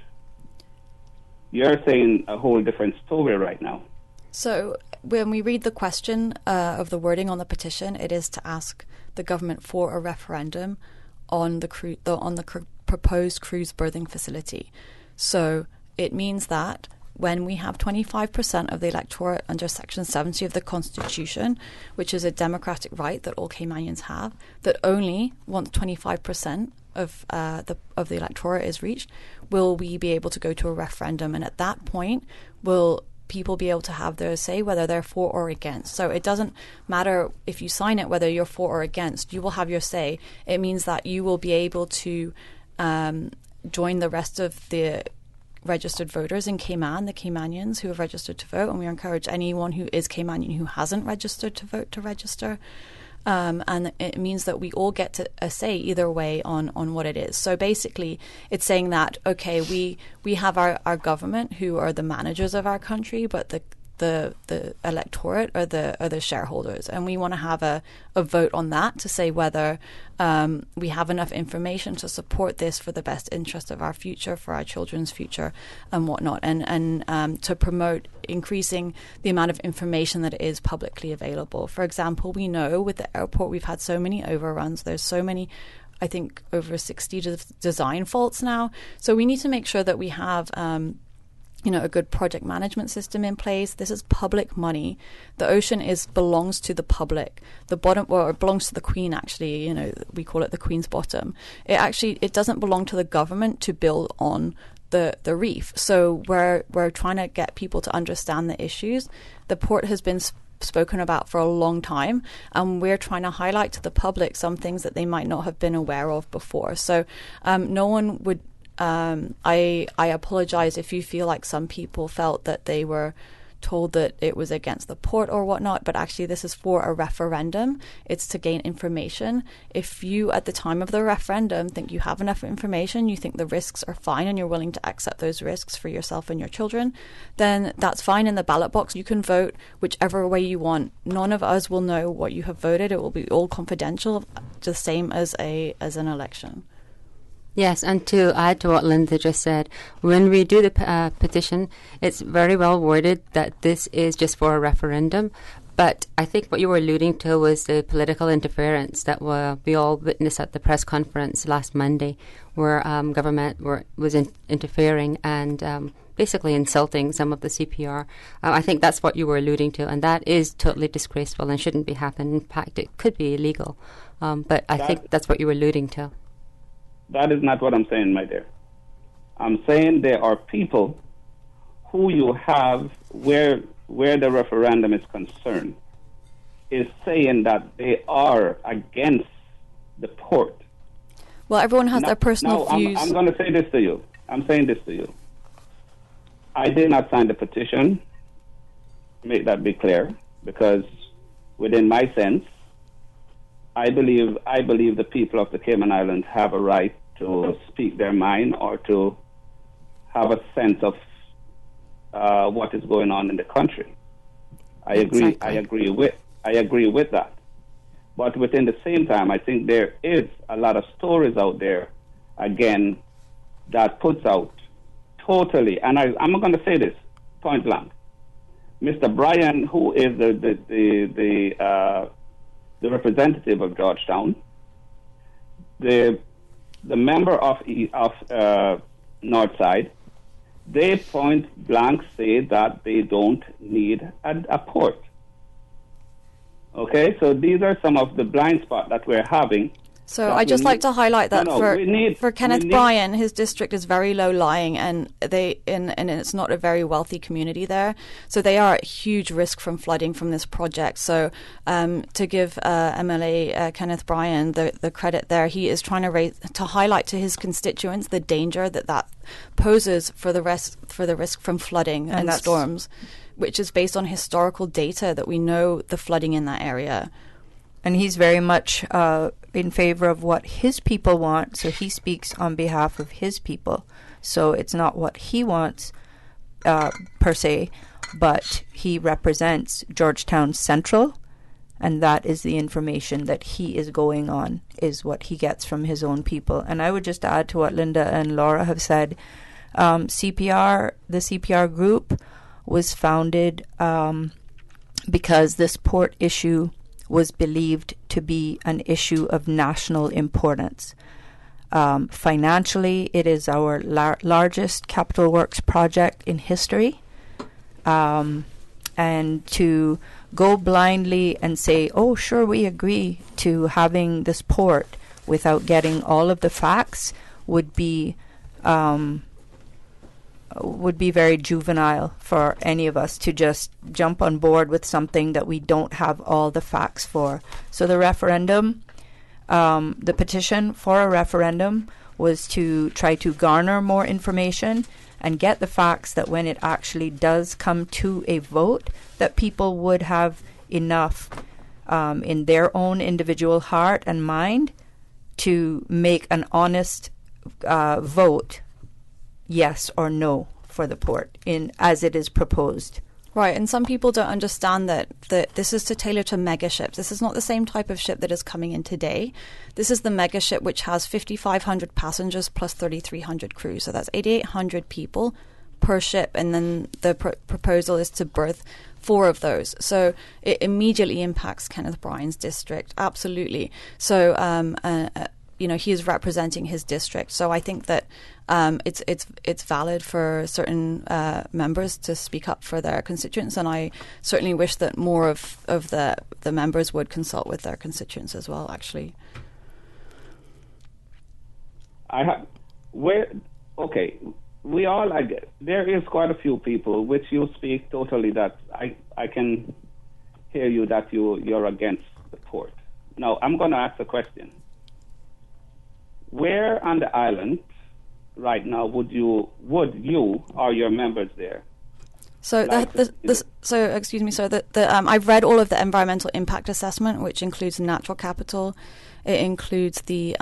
You're saying a whole different story right now. So when we read the question of the wording on the petition, it is to ask the government for a referendum on the proposed cruise berthing facility. So it means that when we have 25% of the electorate under Section 70 of the Constitution, which is a democratic right that all Caymanians have, that only once 25% of the electorate is reached, will we be able to go to a referendum. And at that point, will people be able to have their say whether they're for or against. So it doesn't matter if you sign it, whether you're for or against, you will have your say. It means that you will be able to join the rest of the registered voters in Cayman, the Caymanians who have registered to vote, and we encourage anyone who is Caymanian who hasn't registered to vote to register. And it means that we all get a say either way on what it is. So basically, it's saying that, okay, we have our government who are the managers of our country, but the electorate are the shareholders, and we want to have a vote on that to say whether we have enough information to support this for the best interest of our future, for our children's future, and whatnot, and to promote increasing the amount of information that is publicly available. For example, we know with the airport we've had so many overruns. There's so many, I think over 60 design faults now. So we need to make sure that we have a good project management system in place. This is public money. The ocean belongs to the public. The bottom, well, it belongs to the Queen, actually. We call it the Queen's bottom. It doesn't belong to the government to build on the reef. So we're trying to get people to understand the issues. The port has been spoken about for a long time, and we're trying to highlight to the public some things that they might not have been aware of before. So no one would I apologize if you feel like some people felt that they were told that it was against the port or whatnot, but actually this is for a referendum. It's to gain information. If you, at the time of the referendum, think you have enough information, you think the risks are fine and you're willing to accept those risks for yourself and your children, then that's fine. In the ballot box, you can vote whichever way you want. None of us will know what you have voted. It will be all confidential, the same as an election. Yes, and to add to what Linda just said, when we do the petition, it's very well worded that this is just for a referendum. But I think what you were alluding to was the political interference that we all witnessed at the press conference last Monday, where government was interfering and basically insulting some of the CPR. I think that's what you were alluding to, and that is totally disgraceful and shouldn't be happening. In fact, it could be illegal. But I think that's what you were alluding to. That is not what I'm saying, my dear. I'm saying there are people who you have where the referendum is concerned is saying that they are against the port. Well, everyone has their personal views. I'm going to say this to you. I'm saying this to you. I did not sign the petition. Make that be clear, because within my sense, I believe the people of the Cayman Islands have a right to speak their mind or to have a sense of what is going on in the country. I agree. Exactly. I agree with that. But within the same time, I think there is a lot of stories out there, again, that puts out totally. And I'm going to say this point blank. Mr. Bryan, who is the representative of Georgetown, the member of Northside, they point blank say that they don't need a port. Okay, so these are some of the blind spots that we're having So I'd just like to highlight that for Kenneth Bryan, his district is very low lying, and and it's not a very wealthy community there. So they are at huge risk from flooding from this project. So to give MLA Kenneth Bryan the credit there, he is trying to highlight to his constituents the danger that poses for the risk from flooding and storms, which is based on historical data that we know the flooding in that area. And he's very much in favor of what his people want, so he speaks on behalf of his people. So it's not what he wants per se, but he represents Georgetown Central, and that is the information that he is going on, is what he gets from his own people. And I would just add to what Linda and Laura have said, the CPR group was founded because this port issue was believed to be an issue of national importance. Financially, it is our largest capital works project in history. And to go blindly and say, oh, sure, we agree to having this port without getting all of the facts would be very juvenile for any of us to just jump on board with something that we don't have all the facts for. So the referendum, the petition for a referendum was to try to garner more information and get the facts that when it actually does come to a vote, that people would have enough in their own individual heart and mind to make an honest vote, yes or no, for the port as it is proposed. Right, and some people don't understand that this is to tailor to mega ships. This is not the same type of ship that is coming in today. This is the mega ship, which has 5,500 passengers plus 3,300 crew. So that's 8,800 people per ship, and then the proposal is to berth 4 of those. So it immediately impacts Kenneth Bryan's district, absolutely. So he is representing his district. So I think that it's valid for certain members to speak up for their constituents, and I certainly wish that more of the members would consult with their constituents as well, actually. We all, there is quite a few people which you speak totally that I can hear you that you're against the port. Now, I'm going to ask a question. Where on the island right now would you or your members there? So I've read all of the environmental impact assessment, which includes natural capital. It includes the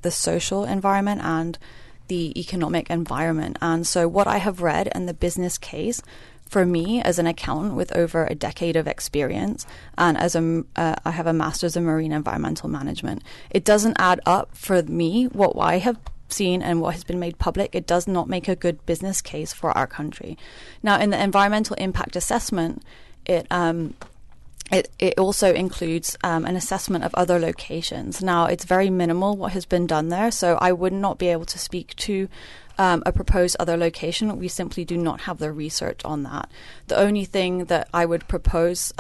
social environment and the economic environment. And so what I have read and the business case for me as an accountant with over a decade of experience, and as I have a master's in marine environmental management, it doesn't add up for me. What I have seen and what has been made public, it does not make a good business case for our country. Now, in the environmental impact assessment, it also includes an assessment of other locations. Now, it's very minimal what has been done there, so I would not be able to speak to a proposed other location. We simply do not have the research on that. The only thing that I would propose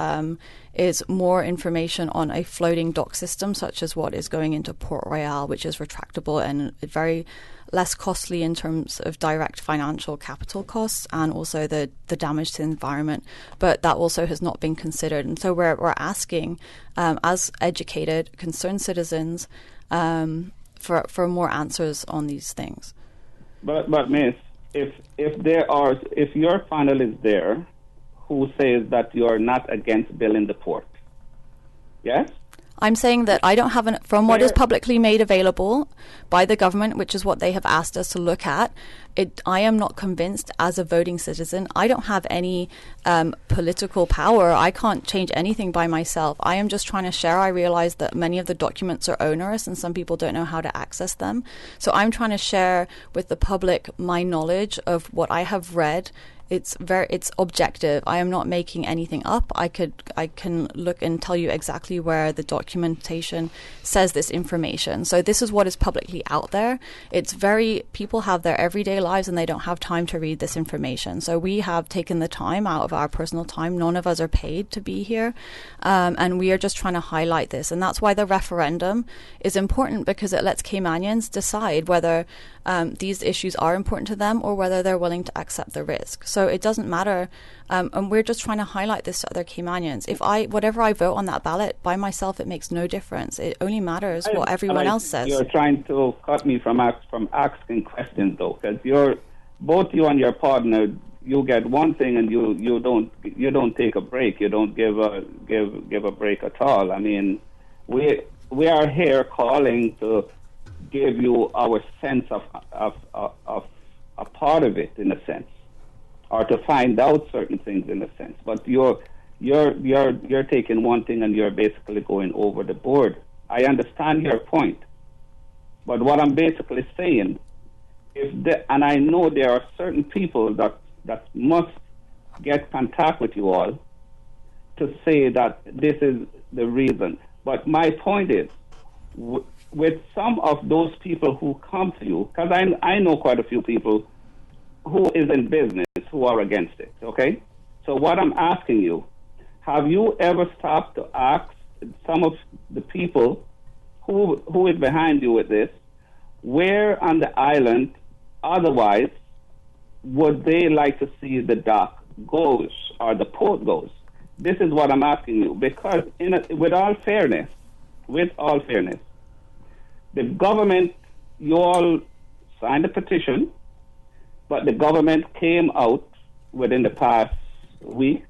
is more information on a floating dock system, such as what is going into Port Royal, which is retractable and very less costly in terms of direct financial capital costs and also the damage to the environment. But that also has not been considered. And so we're asking, as educated, concerned citizens, for more answers on these things. But Miss, if your panel is there who says that you're not against building the port, yes? I'm saying that I don't have from what is publicly made available by the government, which is what they have asked us to look at. I am not convinced as a voting citizen. I don't have any political power. I can't change anything by myself. I am just trying to share. I realize that many of the documents are onerous and some people don't know how to access them. So I'm trying to share with the public my knowledge of what I have read it's objective. I am not making anything up. I can look and tell you exactly where the documentation says this information. So this is what is publicly out there. People have their everyday lives and they don't have time to read this information. So we have taken the time out of our personal time. None of us are paid to be here. And we are just trying to highlight this. And that's why the referendum is important, because it lets Caymanians decide whether these issues are important to them or whether they're willing to accept the risk. So it doesn't matter. And we're just trying to highlight this to other Caymanians. Whatever I vote on that ballot by myself, it makes no difference. It only matters what everyone else says. You're trying to cut me from asking questions, though, because both you and your partner, you get one thing and you don't take a break. You don't give a break at all. I mean, we are here calling to give you our sense of a part of it, in a sense, or to find out certain things, in a sense. But you're taking one thing and you're basically going over the board. I understand your point, but what I'm basically saying, and I know there are certain people that must get contact with you all to say that this is the reason. But my point is, with some of those people who come to you, because I know quite a few people who is in business who are against it, okay? So what I'm asking you, have you ever stopped to ask some of the people who is behind you with this, where on the island, otherwise, would they like to see the dock goes or the port goes? This is what I'm asking you, because with all fairness, the government, you all signed a petition, but the government came out within the past week,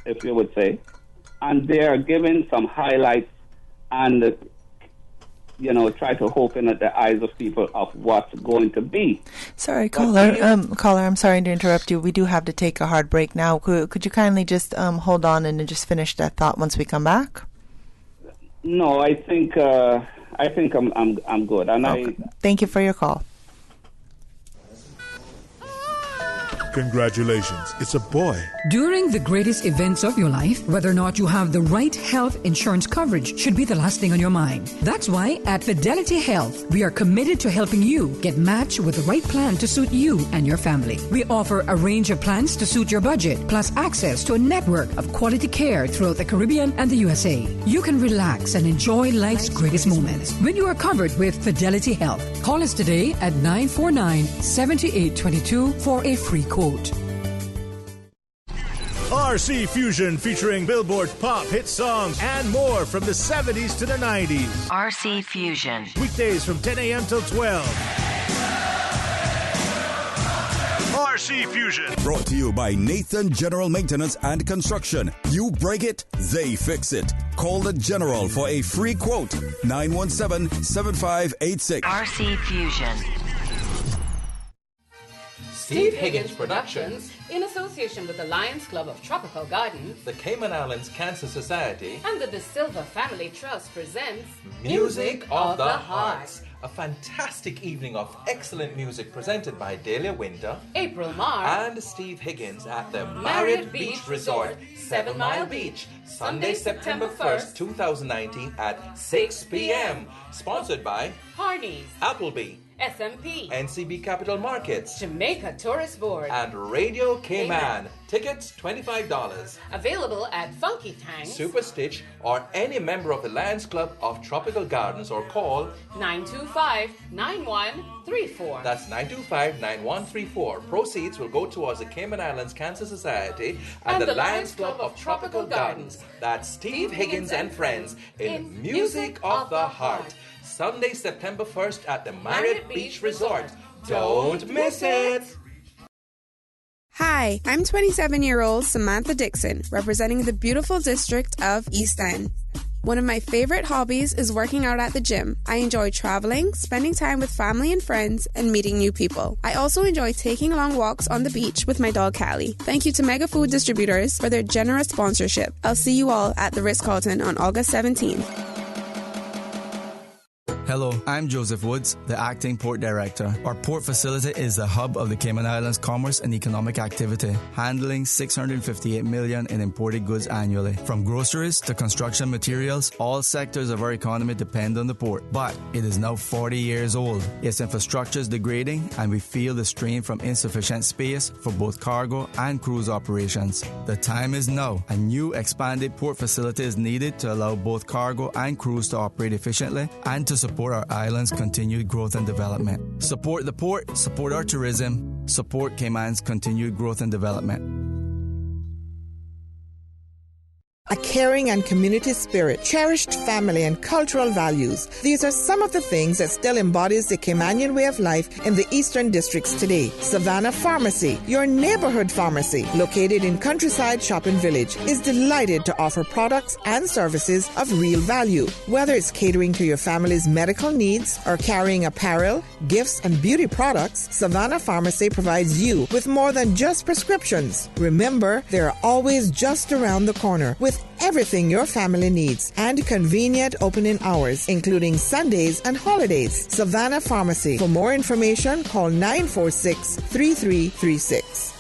if you would say, and they are giving some highlights and, try to open up the eyes of people of what's going to be. Sorry, caller, I'm sorry to interrupt you. We do have to take a hard break now. Could you kindly just hold on and just finish that thought once we come back? No, I think I'm good. And okay. Thank you for your call. Congratulations, it's a boy. During the greatest events of your life, whether or not you have the right health insurance coverage should be the last thing on your mind. That's why at Fidelity Health, we are committed to helping you get matched with the right plan to suit you and your family. We offer a range of plans to suit your budget, plus access to a network of quality care throughout the Caribbean and the USA. You can relax and enjoy life's greatest moments when you are covered with Fidelity Health. Call us today at 949-7822 for a free quote. RC Fusion, featuring Billboard pop hit songs and more from the 70s to the 90s. RC Fusion. Weekdays from 10 a.m. till 12. RC Fusion. Brought to you by Nathan General Maintenance and Construction. You break it, they fix it. Call the General for a free quote. 917-7586. RC Fusion. Steve Higgins Productions, in association with the Lions Club of Tropical Gardens, the Cayman Islands Cancer Society, and the De Silva Family Trust presents Music of the Heart. A fantastic evening of excellent music presented by Delia Winter, April Marr, and Steve Higgins at the Marriott Beach Resort, 7 Mile Beach, Sunday, September 1st, 2019 at 6 p.m. Sponsored by Harney's, Appleby, SMP, NCB Capital Markets, Jamaica Tourist Board, and Radio Cayman. Tickets $25. Available at Funky Tanks, Super Stitch, or any member of the Lions Club of Tropical Gardens, or call 925-9134. That's 925-9134. Proceeds will go towards the Cayman Islands Cancer Society and the Lions Club of Tropical Gardens. That's Steve Higgins and Friends in Music of the Heart. Sunday, September 1st at the Marriott Beach Resort. Don't miss it! Hi, I'm 27-year-old Samantha Dixon, representing the beautiful district of East End. One of my favorite hobbies is working out at the gym. I enjoy traveling, spending time with family and friends, and meeting new people. I also enjoy taking long walks on the beach with my dog Callie. Thank you to Mega Food Distributors for their generous sponsorship. I'll see you all at the Ritz-Carlton on August 17th. Hello, I'm Joseph Woods, the Acting Port Director. Our port facility is the hub of the Cayman Islands commerce and economic activity, handling $658 million in imported goods annually. From groceries to construction materials, all sectors of our economy depend on the port. But it is now 40 years old. Its infrastructure is degrading, and we feel the strain from insufficient space for both cargo and cruise operations. The time is now. A new expanded port facility is needed to allow both cargo and cruise to operate efficiently and to support our island's continued growth and development. Support the port, support our tourism, support Cayman's continued growth and development. A caring and community spirit, cherished family and cultural values. These are some of the things that still embodies the Caymanian way of life in the Eastern Districts today. Savannah Pharmacy, your neighborhood pharmacy, located in Countryside Shopping Village, is delighted to offer products and services of real value. Whether it's catering to your family's medical needs or carrying apparel, gifts, and beauty products, Savannah Pharmacy provides you with more than just prescriptions. Remember, they're always just around the corner with everything your family needs and convenient opening hours, including Sundays and holidays. Savannah Pharmacy. For more information, call 946-3336.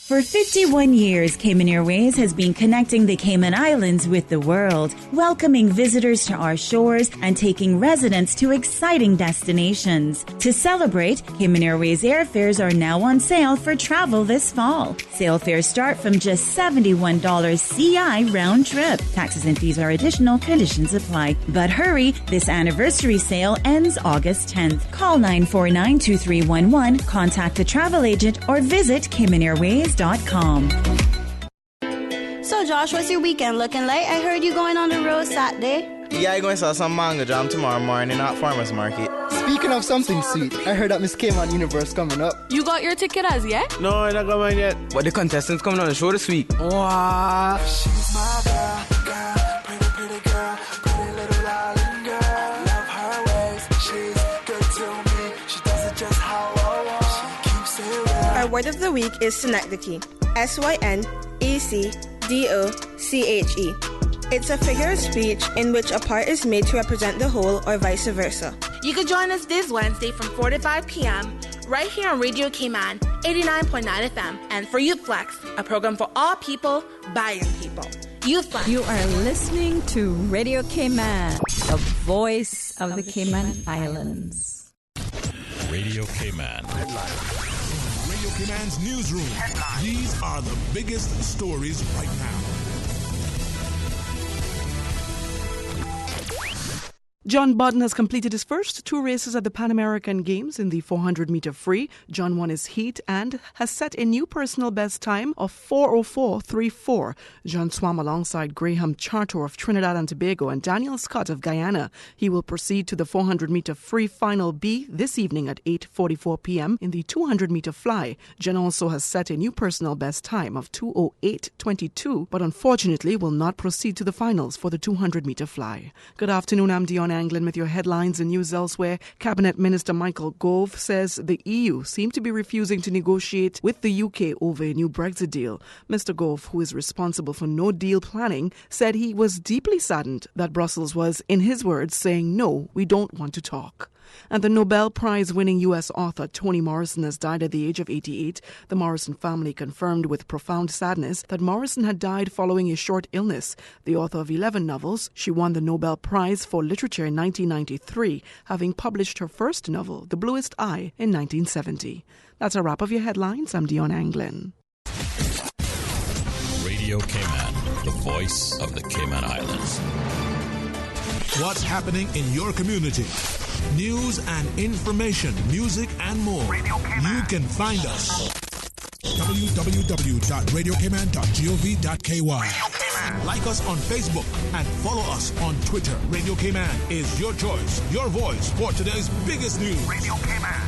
For 51 years, Cayman Airways has been connecting the Cayman Islands with the world, welcoming visitors to our shores and taking residents to exciting destinations. To celebrate, Cayman Airways airfares are now on sale for travel this fall. Sale fares start from just $71 CI round trip. Taxes and fees are additional, conditions apply. But hurry, this anniversary sale ends August 10th. Call 949-2311, contact a travel agent, or visit CaymanAirways.com. So Josh, what's your weekend looking like? I heard you going on the road Saturday. Yeah, I going to sell some mango jam tomorrow morning at Farmers Market. Speaking of something sweet, I heard that Miss Cayman Universe coming up. You got your ticket as yet? No, I not coming yet. But the contestants coming on the show this week. Wow. She's my girl, pretty, pretty girl, pretty little island girl. Love her ways, she's good to me. She does it just how I want. She keeps it real. Our word of the week is synecdoche. SYNECDOCHE. It's a figure of speech in which a part is made to represent the whole or vice versa. You can join us this Wednesday from 4 to 5 p.m. right here on Radio Cayman 89.9 FM and for Youth Flex, a program for all people, by young people. Youth Flex. You are listening to Radio Cayman, the voice of the Cayman Islands. Radio Cayman. Radio Cayman's newsroom. These are the biggest stories right now. John Bodden has completed his first 2 races at the Pan American Games in the 400-meter free. John won his heat and has set a new personal best time of 4:04.34. John swam alongside Graham Charter of Trinidad and Tobago and Daniel Scott of Guyana. He will proceed to the 400-meter free final B this evening at 8:44 p.m. in the 200-meter fly. John also has set a new personal best time of 2:08.22, but unfortunately will not proceed to the finals for the 200-meter fly. Good afternoon, I'm Dion Anglin with your headlines and news elsewhere. Cabinet Minister Michael Gove says the EU seem to be refusing to negotiate with the UK over a new Brexit deal. Mr. Gove, who is responsible for no deal planning, said he was deeply saddened that Brussels was, in his words, saying, "No, we don't want to talk." And the Nobel Prize-winning U.S. author Toni Morrison has died at the age of 88. The Morrison family confirmed with profound sadness that Morrison had died following a short illness. The author of 11 novels, she won the Nobel Prize for Literature in 1993, having published her first novel, The Bluest Eye, in 1970. That's a wrap of your headlines. I'm Dion Anglin. Radio Cayman, the voice of the Cayman Islands. What's happening in your community? News and information, music and more. You can find us. www.radiocayman.gov.ky. Like us on Facebook and follow us on Twitter. Radio Cayman is your choice, your voice for today's biggest news. Radio Cayman.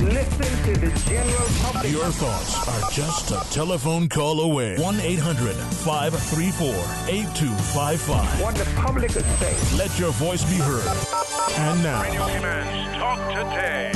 Listen to the general public. Your thoughts are just a telephone call away. 1-800-534-8255. What the public is saying. Let your voice be heard. And now, Radio Cayman's Talk Today.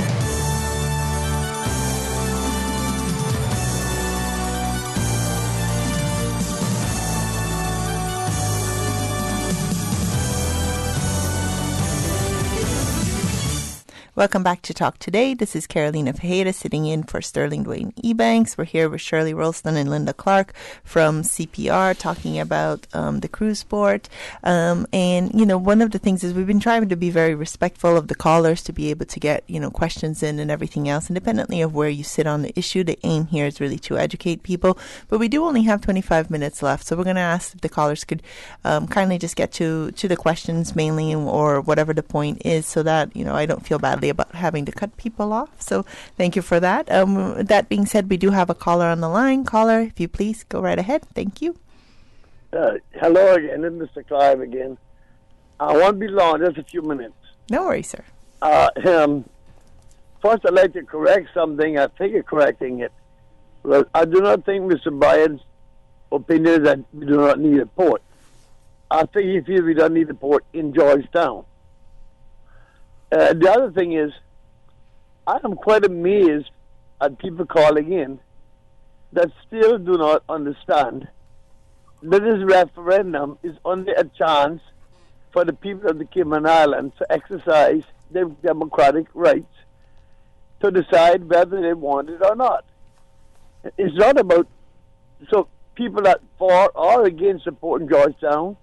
Welcome back to Talk Today. This is Carolina Ferreira sitting in for Sterling Dwayne Ebanks. We're here with Shirley Rolston and Linda Clark from CPR talking about the cruise sport. And, you know, one of the things is we've been trying to be very respectful of the callers to be able to get, you know, questions in and everything else, independently of where you sit on the issue. The aim here is really to educate people. But we do only have 25 minutes left, so we're going to ask if the callers could kindly just get to the questions mainly, or whatever the point is, so that, you know, I don't feel badly about having to cut people off. So thank you for that. That being said, we do have a caller on the line. Caller, if you please go right ahead. Thank you. Hello again, it's Mr. Clive again. I won't be long, just a few minutes. No worries, sir. First, I'd like to correct something. I think you're correcting it. Well, I do not think Mr. Bryan's opinion is that we do not need a port. I think he feels we don't need a port in Georgetown. The other thing is, I am quite amazed at people calling in that still do not understand that this referendum is only a chance for the people of the Cayman Islands to exercise their democratic rights to decide whether they want it or not. It's not about, so people that for or against supporting Georgetown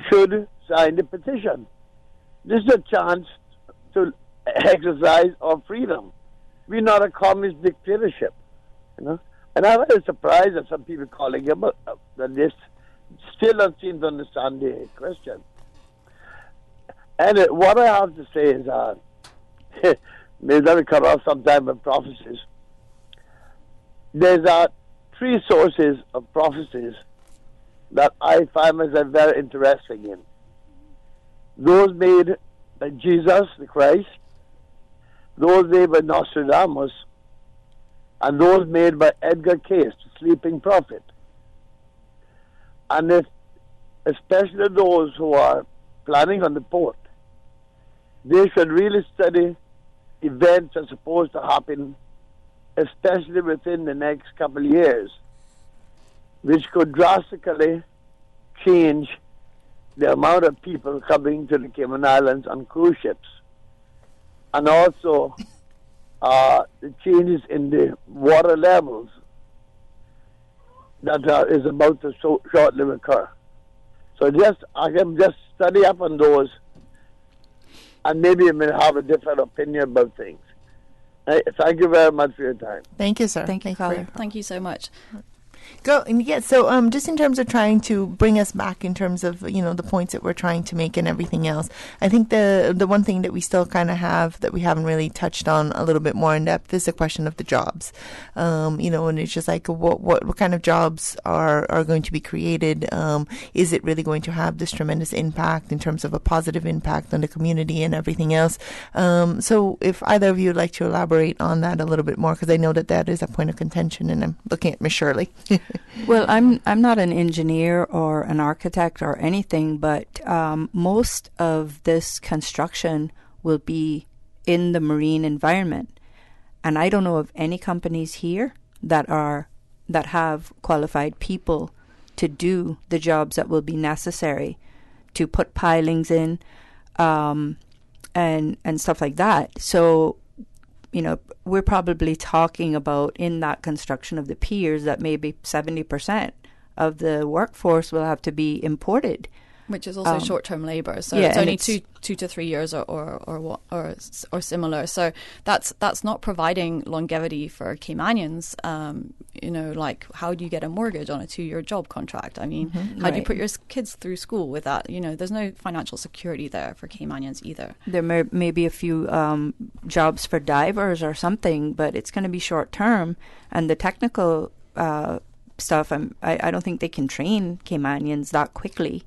should sign the petition. This is a chance to exercise our freedom. We're not a communist dictatorship, you know. And I'm very surprised that some people calling about this still don't seem to understand the question. And what I have to say is, maybe let me cut off sometime with prophecies. There's three sources of prophecies that I find myself very interesting in. Those made by Jesus the Christ, those made by Nostradamus, and those made by Edgar Cayce, the sleeping prophet. And if, especially those who are planning on the port, they should really study events that are supposed to happen, especially within the next couple of years, which could drastically change the amount of people coming to the Cayman Islands on cruise ships, and also the changes in the water levels that is about to shortly occur. So I can just study up on those, and maybe I may have a different opinion about things. Thank you very much for your time. Thank you, sir. Thank you, caller. Thank you so much. So just in terms of trying to bring us back in terms of, you know, the points that we're trying to make and everything else, I think the one thing that we still kind of have that we haven't really touched on a little bit more in depth is the question of the jobs. You know, and it's just like what kind of jobs are going to be created? Is it really going to have this tremendous impact in terms of a positive impact on the community and everything else? So if either of you would like to elaborate on that a little bit more, because I know that is a point of contention, and I'm looking at Miss Shirley. Well, I'm not an engineer or an architect or anything, but most of this construction will be in the marine environment, and I don't know of any companies here that have qualified people to do the jobs that will be necessary to put pilings in and stuff like that. So, you know, we're probably talking about in that construction of the piers that maybe 70% of the workforce will have to be imported. Which is also short-term labor, so it's only 2 to 3 years or similar. So that's not providing longevity for Caymanians. You know, like, how do you get a mortgage on a 2-year job contract? I mean, how do you put your kids through school with that? You know, there's no financial security there for Caymanians either. There may be a few jobs for divers or something, but it's going to be short-term, and the technical stuff. I don't think they can train Caymanians that quickly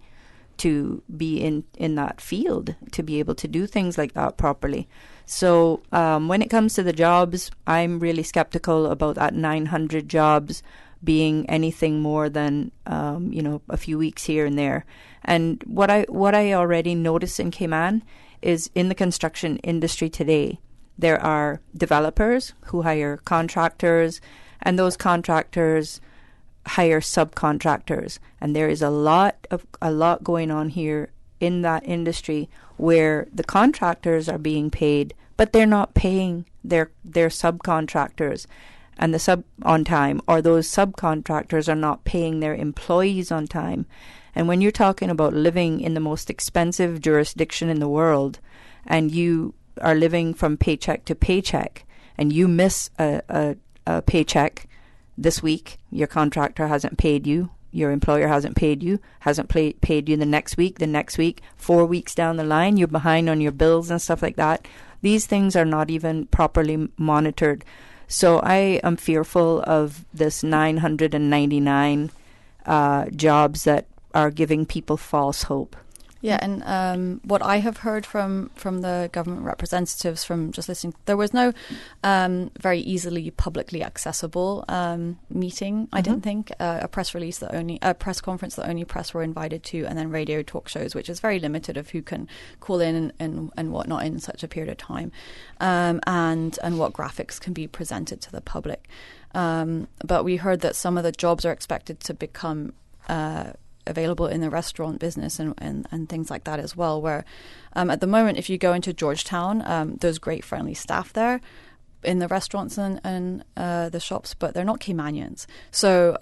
to be in that field, to be able to do things like that properly. So when it comes to the jobs, I'm really skeptical about that 900 jobs being anything more than a few weeks here and there. And what I already notice in Cayman is in the construction industry today, there are developers who hire contractors, and those contractors hire subcontractors, and there is a lot going on here in that industry where the contractors are being paid but they're not paying their subcontractors and the sub on time, or those subcontractors are not paying their employees on time. And when you're talking about living in the most expensive jurisdiction in the world, and you are living from paycheck to paycheck, and you miss a paycheck this week, your contractor hasn't paid you, your employer hasn't paid you, paid you the next week, 4 weeks down the line, you're behind on your bills and stuff like that. These things are not even properly monitored. So I am fearful of this 999 jobs that are giving people false hope. Yeah, and what I have heard from the government representatives, from just listening, there was no very easily publicly accessible meeting. I didn't think a press release a press conference that only press were invited to, and then radio talk shows, which is very limited of who can call in and whatnot in such a period of time, and what graphics can be presented to the public. But we heard that some of the jobs are expected to become available in the restaurant business and things like that as well, where at the moment, if you go into Georgetown, there's great friendly staff there in the restaurants and the shops, but they're not Caymanians. So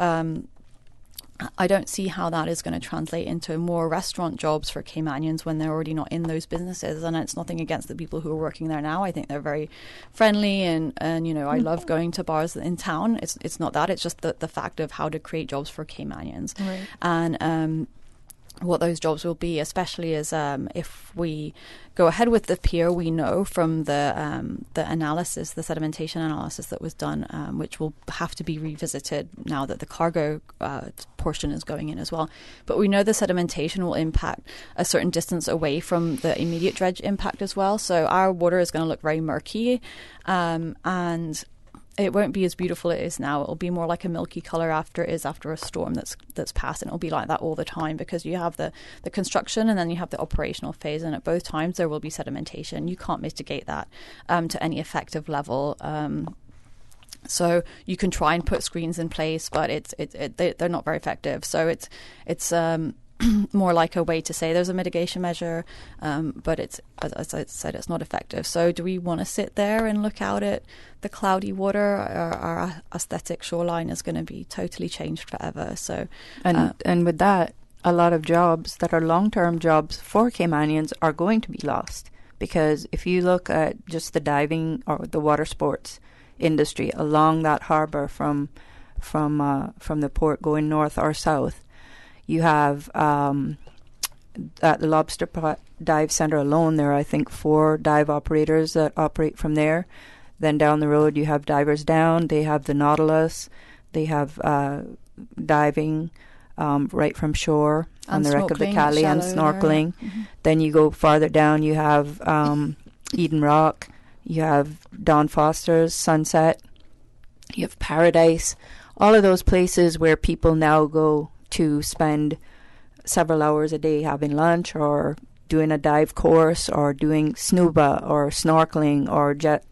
I don't see how that is going to translate into more restaurant jobs for Caymanians when they're already not in those businesses. And it's nothing against the people who are working there now. I think they're very friendly, and you know, I love going to bars in town. It's not that. It's just the fact of how to create jobs for Caymanians. Right. And what those jobs will be, especially is if we go ahead with the pier, we know from the analysis, the sedimentation analysis that was done, which will have to be revisited now that the cargo portion is going in as well. But we know the sedimentation will impact a certain distance away from the immediate dredge impact as well. So our water is going to look very murky, and it won't be as beautiful as it is now. It'll be more like a milky colour after a storm that's passed, and it'll be like that all the time, because you have the construction and then you have the operational phase, and at both times there will be sedimentation. You can't mitigate that to any effective level. So you can try and put screens in place, but they're not very effective. So it's more like a way to say there's a mitigation measure, but it's, as I said, it's not effective. So do we want to sit there and look out at the cloudy water? Our aesthetic shoreline is going to be totally changed forever. So and with that, a lot of jobs that are long-term jobs for Caymanians are going to be lost, because if you look at just the diving or the water sports industry along that harbour from the port going north or south, you have at the Lobster Dive Centre alone, there are, I think, 4 dive operators that operate from there. Then down the road, you have Divers Down. They have the Nautilus. They have diving right from shore on the wreck of the Calais, and snorkeling. Mm-hmm. Then you go farther down, you have Eden Rock. You have Don Foster's Sunset. You have Paradise. All of those places where people now go to spend several hours a day having lunch, or doing a dive course, or doing snuba or snorkeling, or jet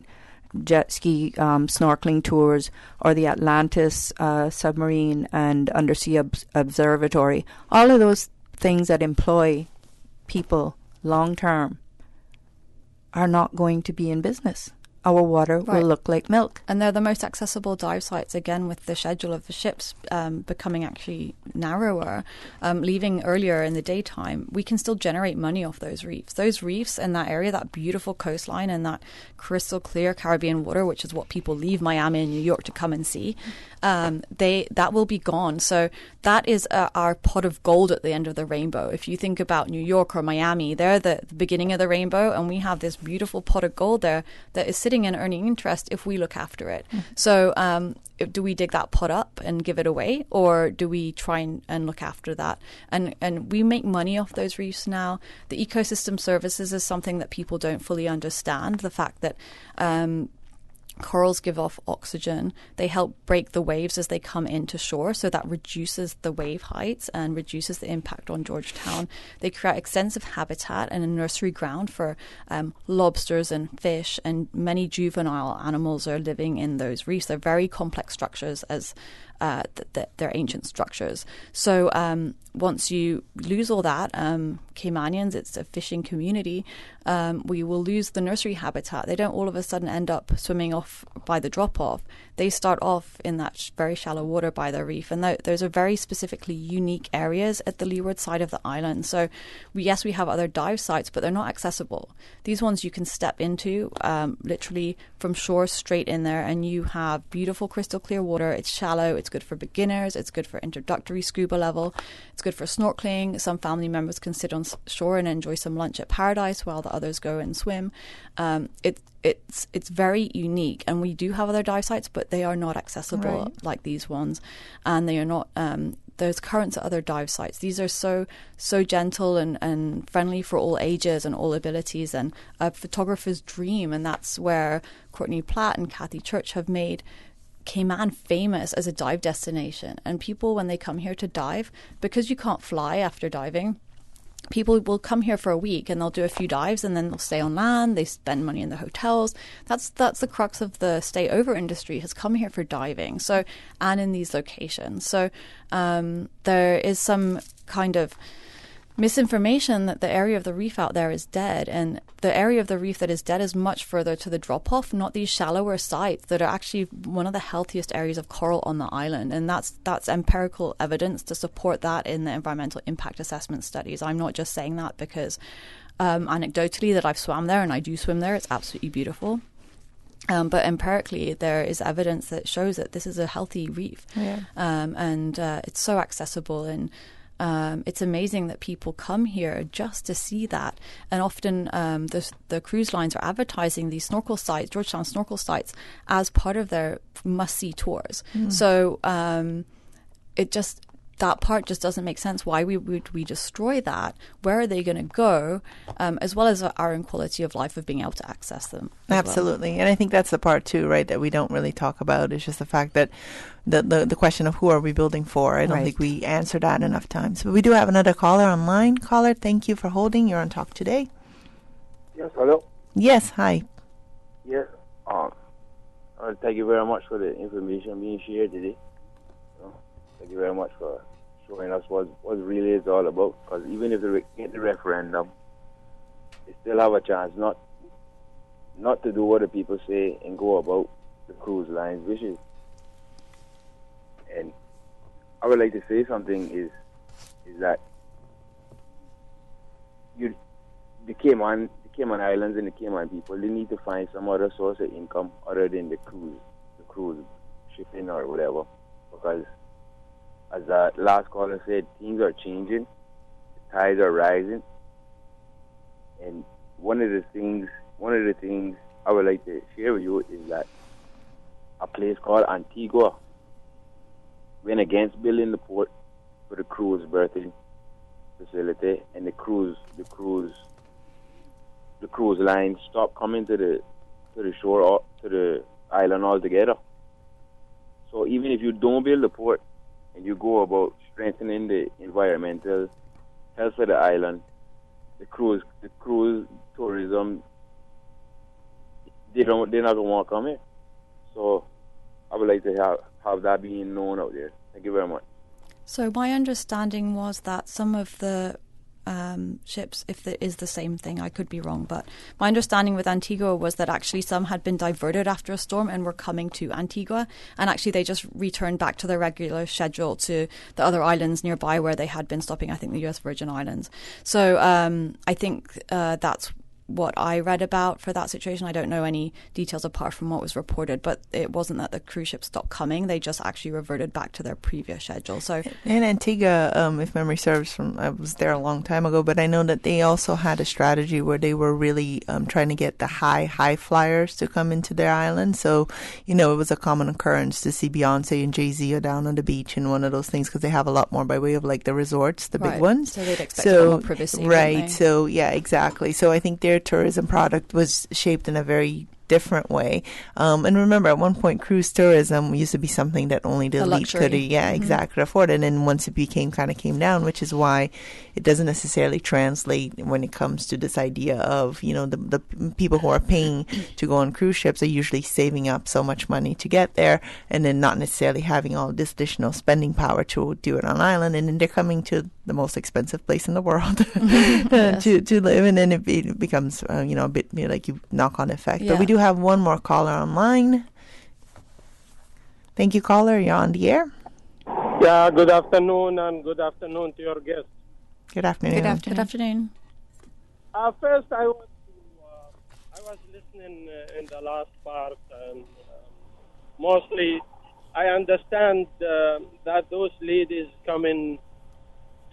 ski snorkeling tours, or the Atlantis submarine and undersea observatory. All of those things that employ people long term are not going to be in business. Our water will look like milk. And they're the most accessible dive sites, again, with the schedule of the ships becoming actually narrower, leaving earlier in the daytime. We can still generate money off those reefs. Those reefs in that area, that beautiful coastline and that crystal clear Caribbean water, which is what people leave Miami and New York to come and see, that will be gone. So that is our pot of gold at the end of the rainbow. If you think about New York or Miami, they're the beginning of the rainbow, and we have this beautiful pot of gold there that is sitting and earning interest if we look after it. Mm-hmm. So do we dig that pot up and give it away, or do we try and look after that? And we make money off those reefs now. The ecosystem services is something that people don't fully understand. The fact that corals give off oxygen. They help break the waves as they come into shore, so that reduces the wave heights and reduces the impact on Georgetown. They create extensive habitat and a nursery ground for lobsters and fish, and many juvenile animals are living in those reefs. They're very complex structures, as their ancient structures. So once you lose all that, Caymanians, it's a fishing community, we will lose the nursery habitat. They don't all of a sudden end up swimming off by the drop-off. They start off in that very shallow water by the reef, and those are very specifically unique areas at the leeward side of the island. So we have other dive sites, but they're not accessible. These ones you can step into literally from shore straight in there, and you have beautiful crystal clear water. It's shallow, it's good for beginners, it's good for introductory scuba level, it's good for snorkeling. Some family members can sit on shore and enjoy some lunch at Paradise while the others go and swim. It's very unique, and we do have other dive sites, but they are not accessible like these ones, and they are not. There's currents at other dive sites. These are so gentle and friendly for all ages and all abilities, and a photographer's dream. And that's where Courtney Platt and Kathy Church have made Cayman famous as a dive destination. And people, when they come here to dive, because you can't fly after diving, people will come here for a week and they'll do a few dives and then they'll stay on land. They spend money in the hotels. That's the crux of the stay over industry, has come here for diving. So, and in these locations. So there is some kind of misinformation that the area of the reef out there is dead, and the area of the reef that is dead is much further to the drop-off, not these shallower sites that are actually one of the healthiest areas of coral on the island. And that's empirical evidence to support that in the environmental impact assessment studies. I'm not just saying that because anecdotally that I've swam there, and I do swim there. It's absolutely beautiful. But empirically, there is evidence that shows that this is a healthy reef. And it's so accessible, and it's amazing that people come here just to see that. And often the cruise lines are advertising these snorkel sites, Georgetown snorkel sites, as part of their must-see tours. So that part just doesn't make sense. Why would we destroy that? Where are they going to go? As well as our own quality of life of being able to access them. Absolutely. Well. And I think that's the part too, right, that we don't really talk about. It's just the fact that the question of who are we building for? I don't think we answer that enough times. But we do have another caller online. Caller, thank you for holding. You're on Talk Today. Yes, hello. Yes, hi. Yes. Thank you very much for the information being shared today. Thank you very much for showing us what really is all about. Because even if they get the referendum, they still have a chance not to do what the people say and go about the cruise lines' wishes. And I would like to say something is that the Cayman Islands and the Cayman people, they need to find some other source of income other than the cruise shipping or whatever, because as the last caller said, things are changing, the tides are rising, and one of the things I would like to share with you is that a place called Antigua went against building the port for the cruise berthing facility, and the cruise line stopped coming to the shore or to the island altogether. So even if you don't build the port and you go about strengthening the environmental health of the island, the cruise tourism, they're not going to want to come here. So I would like to have that being known out there. Thank you very much. So my understanding was that some of the ships, if it is the same thing, I could be wrong, but my understanding with Antigua was that actually some had been diverted after a storm and were coming to Antigua, and actually they just returned back to their regular schedule to the other islands nearby where they had been stopping, I think the US Virgin Islands. So I think that's what I read about for that situation. I don't know any details apart from what was reported, but it wasn't that the cruise ship stopped coming. They just actually reverted back to their previous schedule. So in Antigua, if memory serves, I was there a long time ago, but I know that they also had a strategy where they were really trying to get the high flyers to come into their island. So, it was a common occurrence to see Beyonce and Jay-Z down on the beach in one of those things, because they have a lot more by way of like the resorts, the big ones. So they'd expect a lot more privacy. Right. So yeah, exactly. So I think their tourism product was shaped in a very different way. And remember, at one point, cruise tourism used to be something that only the elite could, exactly, afford. And then once it came down, which is why it doesn't necessarily translate when it comes to this idea of, the people who are paying to go on cruise ships are usually saving up so much money to get there, and then not necessarily having all this additional spending power to do it on island, and then they're coming to the most expensive place in the world to live, and then it becomes a bit like you knock-on effect. But we do have one more caller online. Thank you, caller. You're on the air. Yeah, good afternoon, and good afternoon to your guest. Good afternoon. Good afternoon. First, I was listening in the last part, and mostly I understand that those ladies come in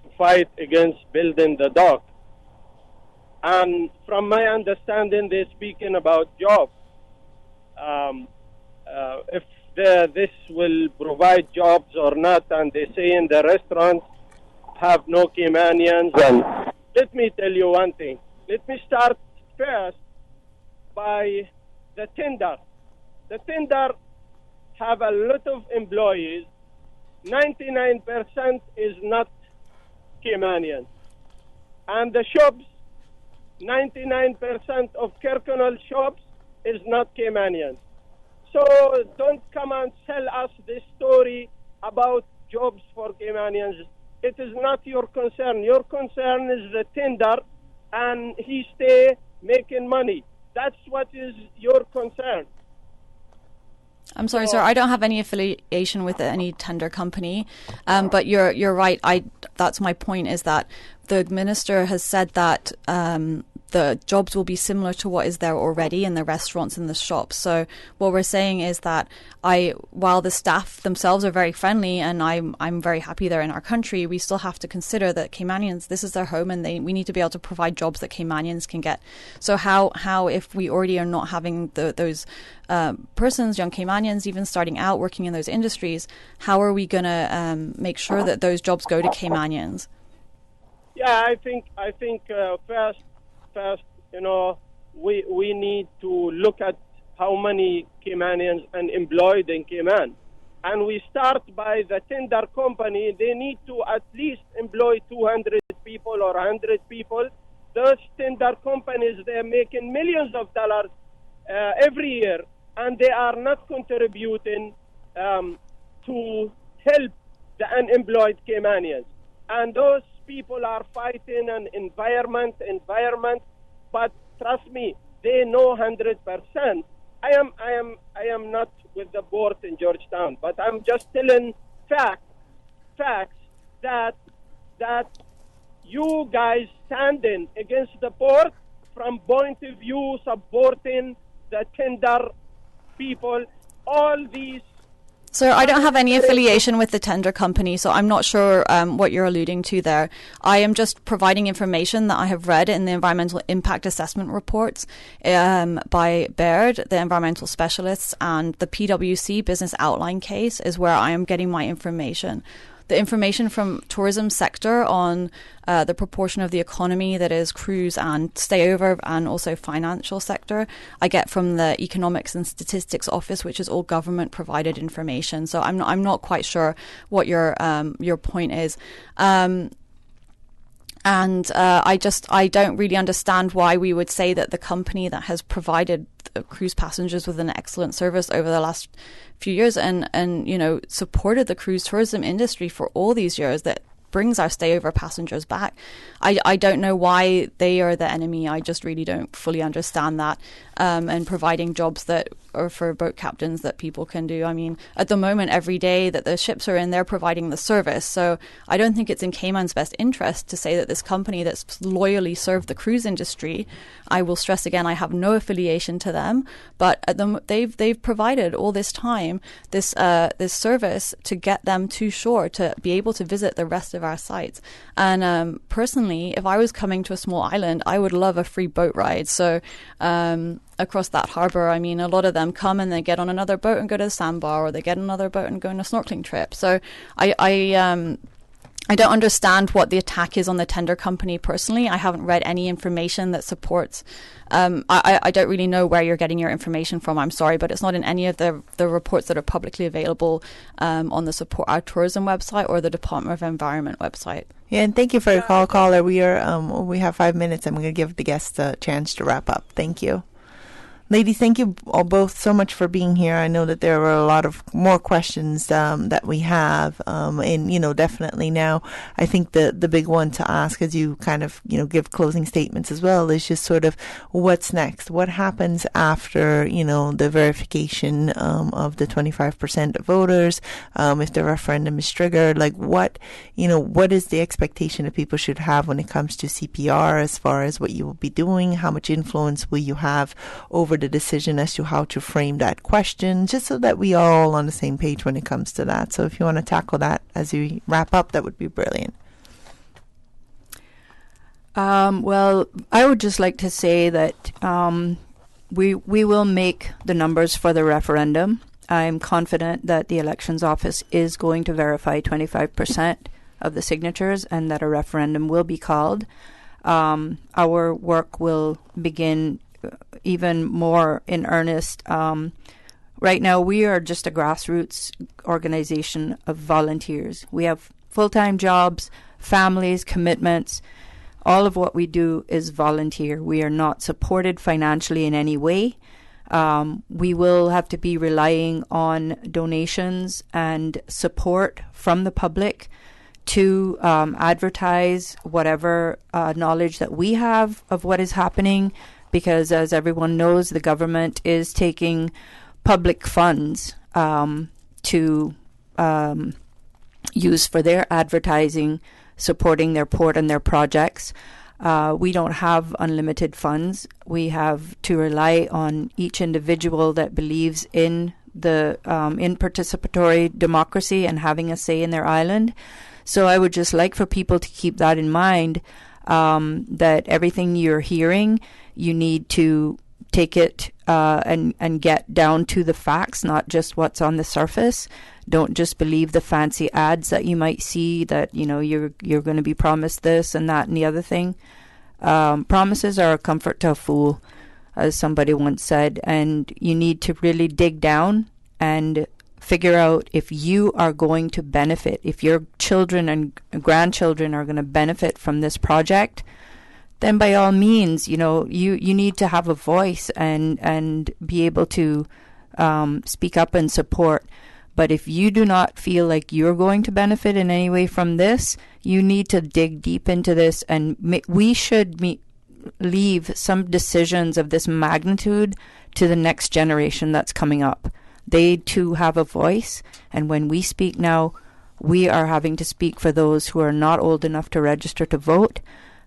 to fight against building the dock. And from my understanding, they're speaking about jobs. If this will provide jobs or not, and they say in the restaurants have no Caymanians. And let me tell you one thing. Let me start first by the tender. The tender have a lot of employees. 99% is not Caymanians. And the shops, 99% of Kirkconnell shops is not Caymanians. So don't come and sell us this story about jobs for Caymanians. It is not your concern. Your concern is the tender, and he stay making money. That's what is your concern. I'm sorry, sir. I don't have any affiliation with any tender company, but you're right. That's my point. Is that the minister has said that the jobs will be similar to what is there already in the restaurants and the shops. So what we're saying is that while the staff themselves are very friendly, and I'm very happy they're in our country, we still have to consider that Caymanians, this is their home, and we need to be able to provide jobs that Caymanians can get. So how if we already are not having those persons, young Caymanians, even starting out working in those industries, how are we going to make sure that those jobs go to Caymanians? Yeah, I think first, we need to look at how many Caymanians are employed in Cayman. And we start by the tender company. They need to at least employ 200 people or 100 people. Those tender companies, they're making millions of dollars every year, and they are not contributing to help the unemployed Caymanians. And those people are fighting an environment, but trust me, they know 100%. I am not with the board in Georgetown, but I'm just telling facts that you guys standing against the board from point of view supporting the tender people, all these. Sir, I don't have any affiliation with the tender company, so I'm not sure what you're alluding to there. I am just providing information that I have read in the environmental impact assessment reports by Baird, the environmental specialists, and the PwC business outline case is where I am getting my information. The information from tourism sector on the proportion of the economy that is cruise and stayover, and also financial sector, I get from the Economics and Statistics Office, which is all government provided information. So I'm not quite sure what your point is. And I don't really understand why we would say that the company that has provided cruise passengers with an excellent service over the last few years and supported the cruise tourism industry for all these years, that brings our stayover passengers back. I don't know why they are the enemy. I just really don't fully understand that. And providing jobs that are for boat captains that people can do. I mean, at the moment, every day that the ships are in, they're providing the service. So I don't think it's in Cayman's best interest to say that this company that's loyally served the cruise industry, I will stress again, I have no affiliation to them, but they've provided all this time this service to get them to shore to be able to visit the rest of our sites. And personally, if I was coming to a small island, I would love a free boat ride. So across that harbour, I mean, a lot of them come and they get on another boat and go to the sandbar, or they get another boat and go on a snorkeling trip. So I I don't understand what the attack is on the tender company personally. I haven't read any information that supports. I don't really know where you're getting your information from. I'm sorry, but it's not in any of the reports that are publicly available on the Support Our Tourism website or the Department of Environment website. Yeah, and thank you for your call, caller. We have 5 minutes. I'm going to give the guests a chance to wrap up. Thank you. Ladies, thank you all both so much for being here. I know that there were a lot of more questions that we have, and definitely now I think the big one to ask as you kind of give closing statements as well is just sort of what's next. What happens after the verification of the 25% of voters? If the referendum is triggered, like what is the expectation that people should have when it comes to CPR as far as what you will be doing? How much influence will you have over the decision as to how to frame that question, just so that we are all on the same page when it comes to that. So if you want to tackle that as we wrap up, that would be brilliant. Well, I would just like to say that we will make the numbers for the referendum. I'm confident that the Elections Office is going to verify 25% of the signatures and that a referendum will be called. Our work will begin even more in earnest. Right now, we are just a grassroots organization of volunteers. We have full-time jobs, families, commitments. All of what we do is volunteer. We are not supported financially in any way. We will have to be relying on donations and support from the public to advertise whatever knowledge that we have of what is happening, because as everyone knows, the government is taking public funds to use for their advertising, supporting their port and their projects. We don't have unlimited funds. We have to rely on each individual that believes in the in participatory democracy and having a say in their island. So I would just like for people to keep that in mind, that everything you're hearing, you need to take it and get down to the facts, not just what's on the surface. Don't just believe the fancy ads that you might see that, you're going to be promised this and that and the other thing. Promises are a comfort to a fool, as somebody once said, and you need to really dig down and figure out if you are going to benefit, if your children and grandchildren are going to benefit from this project. Then by all means, you need to have a voice and be able to speak up and support. But if you do not feel like you're going to benefit in any way from this, you need to dig deep into this. And we should leave some decisions of this magnitude to the next generation that's coming up. They too have a voice. And when we speak now, we are having to speak for those who are not old enough to register to vote,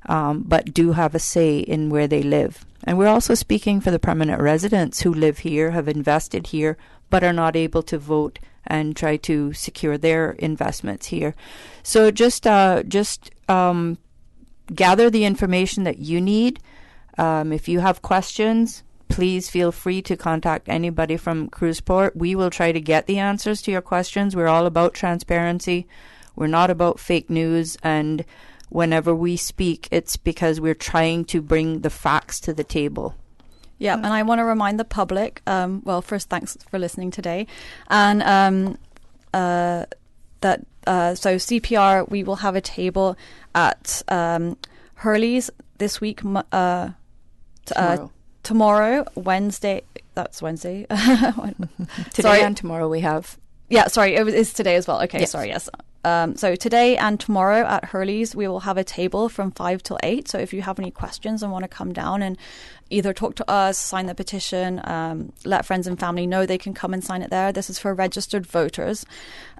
but do have a say in where they live. And we're also speaking for the permanent residents who live here, have invested here, but are not able to vote and try to secure their investments here. So just gather the information that you need. If you have questions, please feel free to contact anybody from Cruzport. We will try to get the answers to your questions. We're all about transparency. We're not about fake news, and whenever we speak, it's because we're trying to bring the facts to the table. Yeah, and I want to remind the public, first, thanks for listening today. And so CPR, we will have a table at Hurley's this week, tomorrow, Wednesday. That's Wednesday. Today and tomorrow we have. Yeah, sorry, it's today as well. Okay, yes. Sorry, yes. So today and tomorrow at Hurley's, we will have a table from 5 till 8. So if you have any questions and want to come down and either talk to us, sign the petition, let friends and family know, they can come and sign it there. This is for registered voters.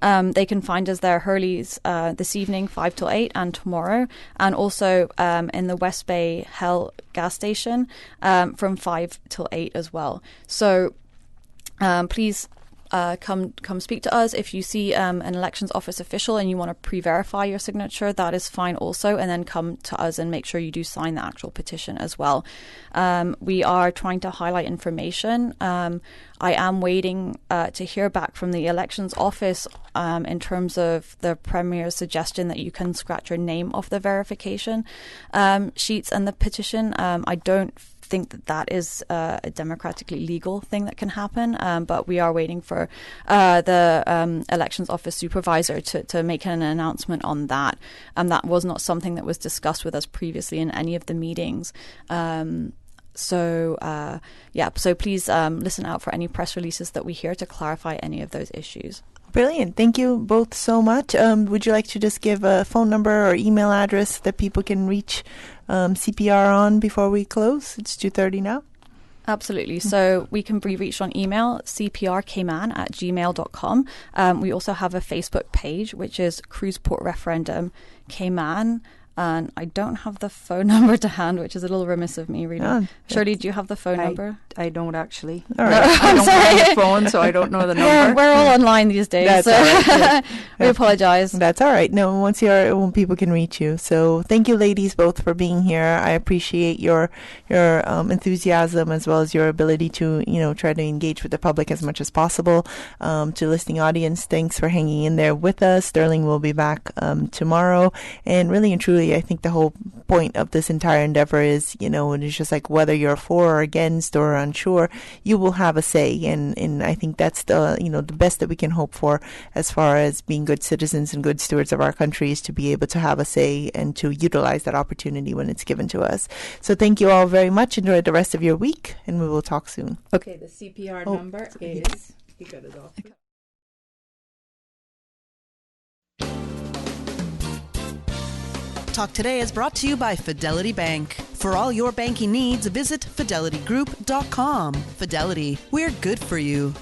They can find us there, Hurley's, this evening, 5 till 8, and tomorrow. And also in the West Bay Hell gas station from 5 till 8 as well. So please come speak to us. If you see an elections office official and you want to pre-verify your signature, that is fine also, and then come to us and make sure you do sign the actual petition as well. We are trying to highlight information. I am waiting to hear back from the elections office in terms of the Premier's suggestion that you can scratch your name off the verification sheets and the petition. I don't think that is a democratically legal thing that can happen, but we are waiting for the elections office supervisor to make an announcement on that. That was not something that was discussed with us previously in any of the meetings. So please listen out for any press releases that we hear to clarify any of those issues. Brilliant. Thank you both so much. Would you like to just give a phone number or email address that people can reach CPR on before we close? It's 2:30 now. Absolutely. So we can be reached on email, cprcayman@gmail.com. We also have a Facebook page, which is Cruiseport Referendum Cayman. And I don't have the phone number to hand, which is a little remiss of me, really. Oh, Shirley, do you have the phone number? I don't actually. All right. I don't have the phone, so I don't know the number. We're all online these days. That's so all right. we apologize. That's all right. No, when people can reach you. So thank you, ladies, both for being here. I appreciate your enthusiasm as well as your ability to try to engage with the public as much as possible. To listening audience, thanks for hanging in there with us. Sterling will be back tomorrow, and really and truly, I think the whole point of this entire endeavor is, and it's just like whether you're for or against or unsure, you will have a say, and I think that's the the best that we can hope for as far as being good citizens and good stewards of our country, is to be able to have a say and to utilize that opportunity when it's given to us. So thank you all very much. Enjoy the rest of your week, and we will talk soon. Okay, the CPR number is, you got it off. Talk Today is brought to you by Fidelity Bank. For all your banking needs, visit fidelitygroup.com. Fidelity, we're good for you.